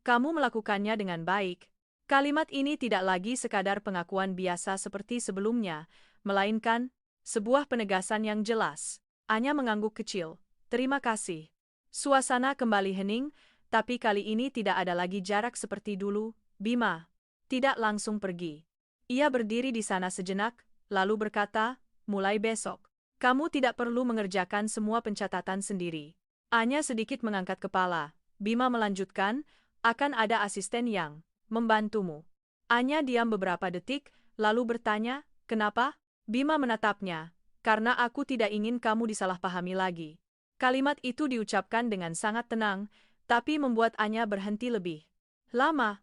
"Kamu melakukannya dengan baik." Kalimat ini tidak lagi sekadar pengakuan biasa seperti sebelumnya, melainkan sebuah penegasan yang jelas. Anya mengangguk kecil, "Terima kasih." Suasana kembali hening, tapi kali ini tidak ada lagi jarak seperti dulu. Bima tidak langsung pergi. Ia berdiri di sana sejenak, lalu berkata, "Mulai besok, Kamu tidak perlu mengerjakan semua pencatatan sendiri. Anya sedikit mengangkat kepala. Bima melanjutkan, akan ada asisten yang membantumu. Anya diam beberapa detik, lalu bertanya, kenapa? Bima menatapnya, karena aku tidak ingin kamu disalahpahami lagi. Kalimat itu diucapkan dengan sangat tenang, tapi membuat Anya berhenti lebih lama.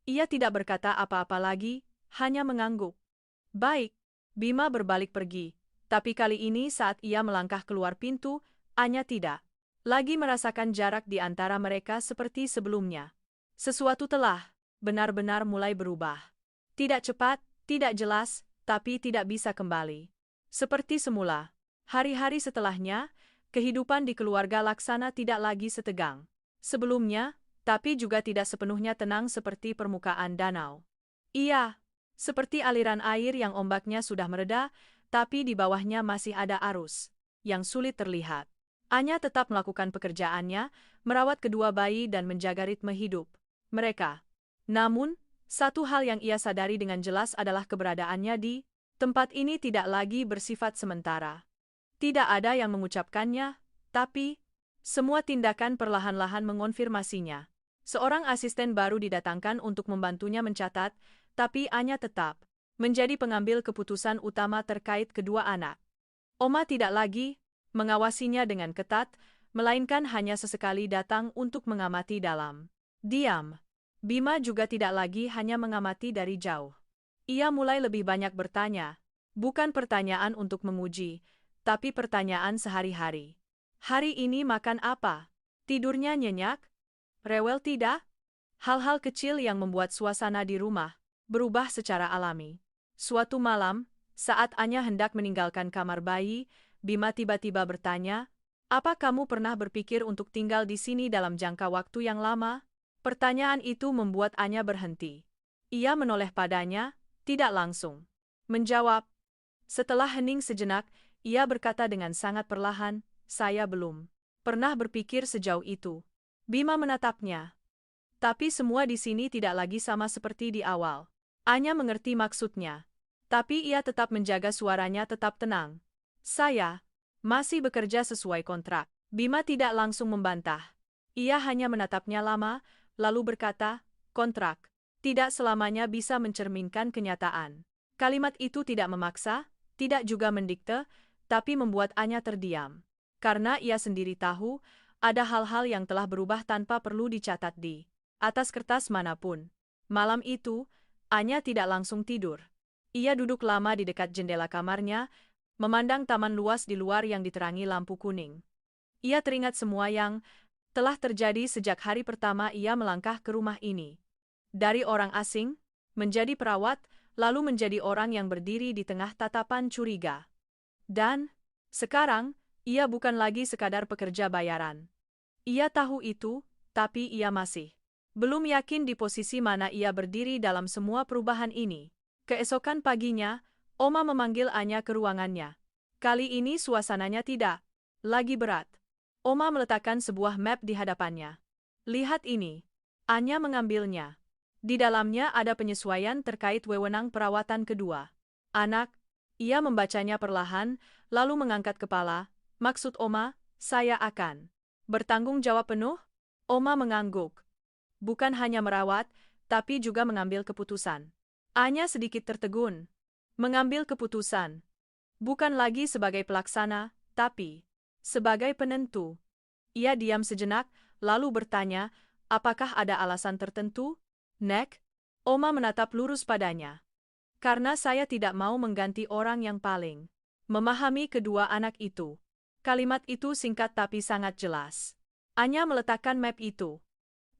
Ia tidak berkata apa-apa lagi, hanya mengangguk. Baik, Bima berbalik pergi. Tapi kali ini saat ia melangkah keluar pintu, Anya tidak lagi merasakan jarak di antara mereka seperti sebelumnya. Sesuatu telah benar-benar mulai berubah. Tidak cepat, tidak jelas, tapi tidak bisa kembali. Seperti semula, hari-hari setelahnya, kehidupan di keluarga Laksana tidak lagi setegang sebelumnya, tapi juga tidak sepenuhnya tenang seperti permukaan danau. Iya, seperti aliran air yang ombaknya sudah mereda, tapi di bawahnya masih ada arus yang sulit terlihat. Anya tetap melakukan pekerjaannya, merawat kedua bayi dan menjaga ritme hidup mereka. Namun, satu hal yang ia sadari dengan jelas adalah keberadaannya di tempat ini tidak lagi bersifat sementara. Tidak ada yang mengucapkannya, tapi semua tindakan perlahan-lahan mengonfirmasinya. Seorang asisten baru didatangkan untuk membantunya mencatat, tapi Anya tetap menjadi pengambil keputusan utama terkait kedua anak. Oma tidak lagi mengawasinya dengan ketat, melainkan hanya sesekali datang untuk mengamati dalam diam. Bima juga tidak lagi hanya mengamati dari jauh. Ia mulai lebih banyak bertanya, bukan pertanyaan untuk menguji, tapi pertanyaan sehari-hari. Hari ini makan apa? Tidurnya nyenyak? Rewel tidak? Hal-hal kecil yang membuat suasana di rumah berubah secara alami. Suatu malam, saat Anya hendak meninggalkan kamar bayi, Bima tiba-tiba bertanya, apa kamu pernah berpikir untuk tinggal di sini dalam jangka waktu yang lama? Pertanyaan itu membuat Anya berhenti. Ia menoleh padanya, tidak langsung menjawab. Setelah hening sejenak, ia berkata dengan sangat perlahan, saya belum pernah berpikir sejauh itu. Bima menatapnya. Tapi semua di sini tidak lagi sama seperti di awal. Anya mengerti maksudnya. Tapi ia tetap menjaga suaranya tetap tenang. Saya masih bekerja sesuai kontrak. Bima tidak langsung membantah. Ia hanya menatapnya lama, lalu berkata, kontrak tidak selamanya bisa mencerminkan kenyataan. Kalimat itu tidak memaksa, tidak juga mendikte, tapi membuat Anya terdiam. Karena ia sendiri tahu, ada hal-hal yang telah berubah tanpa perlu dicatat di atas kertas manapun. Malam itu, Anya tidak langsung tidur. Ia duduk lama di dekat jendela kamarnya, memandang taman luas di luar yang diterangi lampu kuning. Ia teringat semua yang telah terjadi sejak hari pertama ia melangkah ke rumah ini. Dari orang asing, menjadi perawat, lalu menjadi orang yang berdiri di tengah tatapan curiga. Dan, sekarang, ia bukan lagi sekadar pekerja bayaran. Ia tahu itu, tapi ia masih belum yakin di posisi mana ia berdiri dalam semua perubahan ini. Keesokan paginya, Oma memanggil Anya ke ruangannya. Kali ini suasananya tidak lagi berat. Oma meletakkan sebuah map di hadapannya. Lihat ini. Anya mengambilnya. Di dalamnya ada penyesuaian terkait wewenang perawatan kedua anak. Ia membacanya perlahan, lalu mengangkat kepala. Maksud Oma, saya akan bertanggung jawab penuh? Oma mengangguk. Bukan hanya merawat, tapi juga mengambil keputusan. Anya sedikit tertegun. Mengambil keputusan. Bukan lagi sebagai pelaksana, tapi sebagai penentu. Ia diam sejenak, lalu bertanya, apakah ada alasan tertentu? Nek? Oma menatap lurus padanya. Karena saya tidak mau mengganti orang yang paling memahami kedua anak itu. Kalimat itu singkat tapi sangat jelas. Anya meletakkan map itu.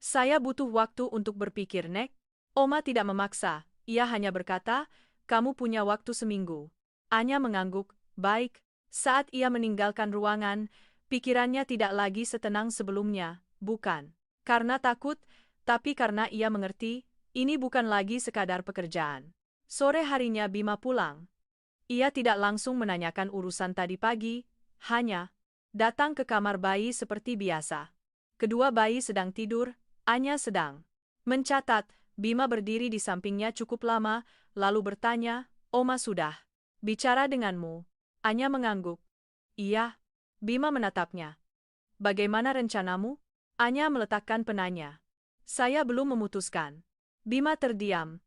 Saya butuh waktu untuk berpikir, Nek. Oma tidak memaksa, ia hanya berkata, kamu punya waktu seminggu. Anya mengangguk, baik. Saat ia meninggalkan ruangan, pikirannya tidak lagi setenang sebelumnya, bukan karena takut, tapi karena ia mengerti, ini bukan lagi sekadar pekerjaan. Sore harinya Bima pulang. Ia tidak langsung menanyakan urusan tadi pagi, hanya datang ke kamar bayi seperti biasa. Kedua bayi sedang tidur, Anya sedang mencatat. Bima berdiri di sampingnya cukup lama, lalu bertanya, Oma sudah bicara denganmu? Anya mengangguk. Iya. Bima menatapnya. Bagaimana rencanamu? Anya meletakkan penanya. Saya belum memutuskan. Bima terdiam.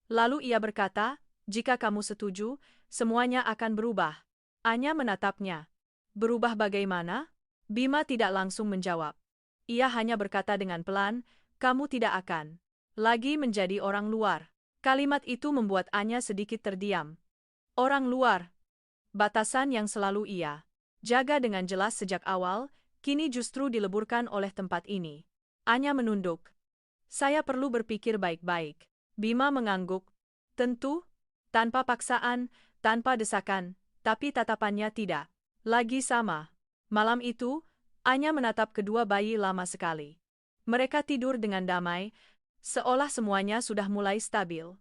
Lalu ia berkata, jika kamu setuju, semuanya akan berubah. Anya menatapnya. Berubah bagaimana? Bima tidak langsung menjawab. Ia hanya berkata dengan pelan, kamu tidak akan lagi menjadi orang luar. Kalimat itu membuat Anya sedikit terdiam. Orang luar. Batasan yang selalu ia jaga dengan jelas sejak awal, kini justru dileburkan oleh tempat ini. Anya menunduk. Saya perlu berpikir baik-baik. Bima mengangguk. Tentu, tanpa paksaan, tanpa desakan, tapi tatapannya tidak lagi sama. Malam itu, Anya menatap kedua bayi lama sekali. Mereka tidur dengan damai, seolah semuanya sudah mulai stabil.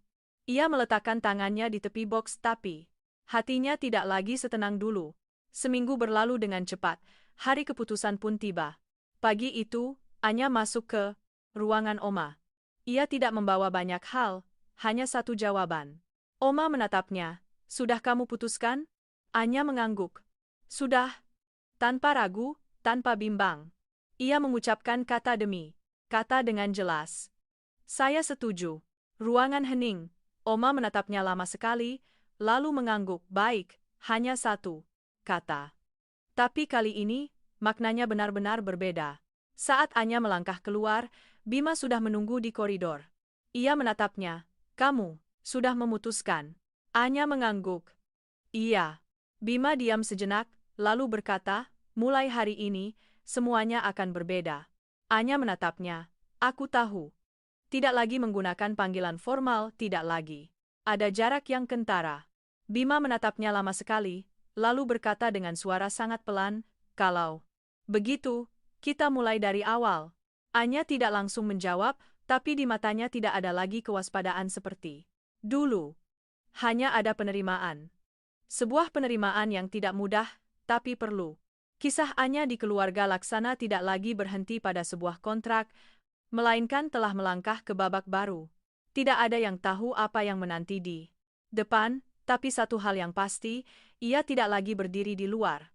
Ia meletakkan tangannya di tepi boks tapi hatinya tidak lagi setenang dulu. Seminggu berlalu dengan cepat, hari keputusan pun tiba. Pagi itu, Anya masuk ke ruangan Oma. Ia tidak membawa banyak hal, hanya satu jawaban. Oma menatapnya. Sudah kamu putuskan? Anya mengangguk. Sudah. Tanpa ragu, tanpa bimbang. Ia mengucapkan kata demi kata dengan jelas. Saya setuju. Ruangan hening. Oma menatapnya lama sekali, lalu mengangguk. Baik, hanya satu kata. Tapi kali ini, maknanya benar-benar berbeda. Saat Anya melangkah keluar, Bima sudah menunggu di koridor. Ia menatapnya. Kamu sudah memutuskan. Anya mengangguk. Iya. Bima diam sejenak, lalu berkata, mulai hari ini, semuanya akan berbeda. Anya menatapnya. Aku tahu. Tidak lagi menggunakan panggilan formal, tidak lagi. Ada jarak yang kentara. Bima menatapnya lama sekali, lalu berkata dengan suara sangat pelan, kalau begitu, kita mulai dari awal. Anya tidak langsung menjawab, tapi di matanya tidak ada lagi kewaspadaan seperti dulu. Hanya ada penerimaan. Sebuah penerimaan yang tidak mudah, tapi perlu. Kisah Anya di keluarga Laksana tidak lagi berhenti pada sebuah kontrak, melainkan telah melangkah ke babak baru. Tidak ada yang tahu apa yang menanti di depan, tapi satu hal yang pasti, ia tidak lagi berdiri di luar.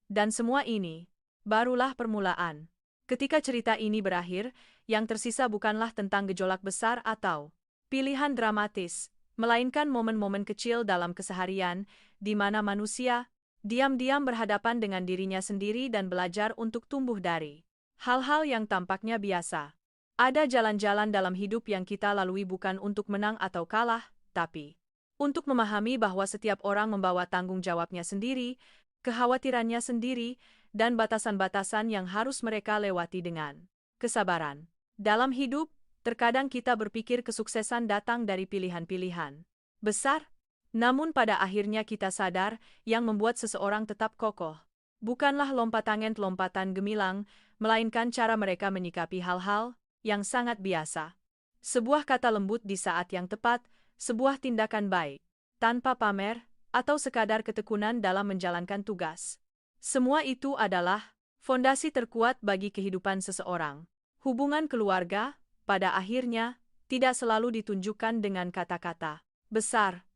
Dan semua ini, barulah permulaan. Ketika cerita ini berakhir, yang tersisa bukanlah tentang gejolak besar atau pilihan dramatis, melainkan momen-momen kecil dalam keseharian, di mana manusia diam-diam berhadapan dengan dirinya sendiri dan belajar untuk tumbuh dari hal-hal yang tampaknya biasa. Ada jalan-jalan dalam hidup yang kita lalui bukan untuk menang atau kalah, tapi untuk memahami bahwa setiap orang membawa tanggung jawabnya sendiri, kekhawatirannya sendiri, dan batasan-batasan yang harus mereka lewati dengan kesabaran. Dalam hidup, terkadang kita berpikir kesuksesan datang dari pilihan-pilihan besar, namun pada akhirnya kita sadar yang membuat seseorang tetap kokoh bukanlah lompatan gemilang, melainkan cara mereka menyikapi hal-hal yang sangat biasa. Sebuah kata lembut di saat yang tepat, sebuah tindakan baik, tanpa pamer, atau sekadar ketekunan dalam menjalankan tugas. Semua itu adalah fondasi terkuat bagi kehidupan seseorang. Hubungan keluarga, pada akhirnya, tidak selalu ditunjukkan dengan kata-kata besar.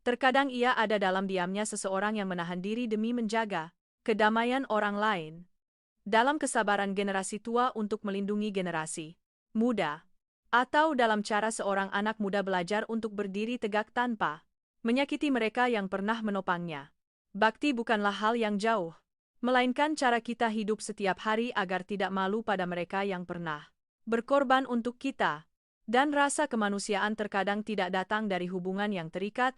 Terkadang ia ada dalam diamnya seseorang yang menahan diri demi menjaga kedamaian orang lain. Dalam kesabaran generasi tua untuk melindungi generasi muda. Atau dalam cara seorang anak muda belajar untuk berdiri tegak tanpa menyakiti mereka yang pernah menopangnya. Bakti bukanlah hal yang jauh, melainkan cara kita hidup setiap hari agar tidak malu pada mereka yang pernah berkorban untuk kita. Dan rasa kemanusiaan terkadang tidak datang dari hubungan yang terikat,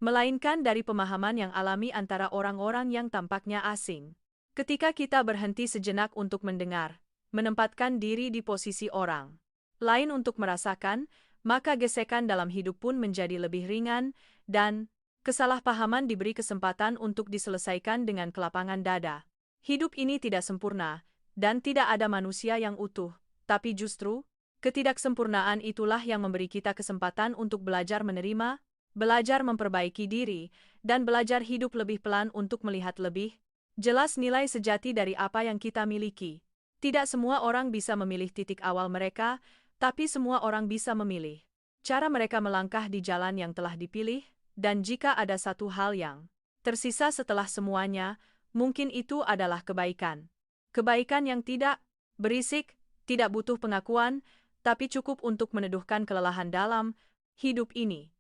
melainkan dari pemahaman yang alami antara orang-orang yang tampaknya asing. Ketika kita berhenti sejenak untuk mendengar, menempatkan diri di posisi orang lain untuk merasakan, maka gesekan dalam hidup pun menjadi lebih ringan, dan kesalahpahaman diberi kesempatan untuk diselesaikan dengan kelapangan dada. Hidup ini tidak sempurna, dan tidak ada manusia yang utuh, tapi justru, ketidaksempurnaan itulah yang memberi kita kesempatan untuk belajar menerima, belajar memperbaiki diri, dan belajar hidup lebih pelan untuk melihat lebih jelas nilai sejati dari apa yang kita miliki. Tidak semua orang bisa memilih titik awal mereka, tapi semua orang bisa memilih cara mereka melangkah di jalan yang telah dipilih, dan jika ada satu hal yang tersisa setelah semuanya, mungkin itu adalah kebaikan. Kebaikan yang tidak berisik, tidak butuh pengakuan, tapi cukup untuk meneduhkan kelelahan dalam hidup ini.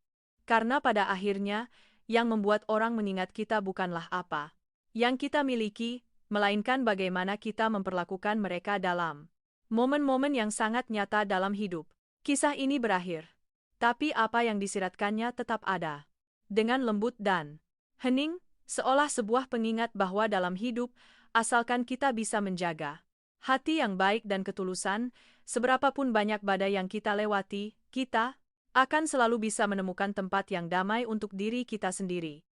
Karena pada akhirnya, yang membuat orang mengingat kita bukanlah apa yang kita miliki, melainkan bagaimana kita memperlakukan mereka dalam momen-momen yang sangat nyata dalam hidup. Kisah ini berakhir, tapi apa yang disiratkannya tetap ada. Dengan lembut dan hening, seolah sebuah pengingat bahwa dalam hidup, asalkan kita bisa menjaga hati yang baik dan ketulusan, seberapapun banyak badai yang kita lewati, kita akan selalu bisa menemukan tempat yang damai untuk diri kita sendiri.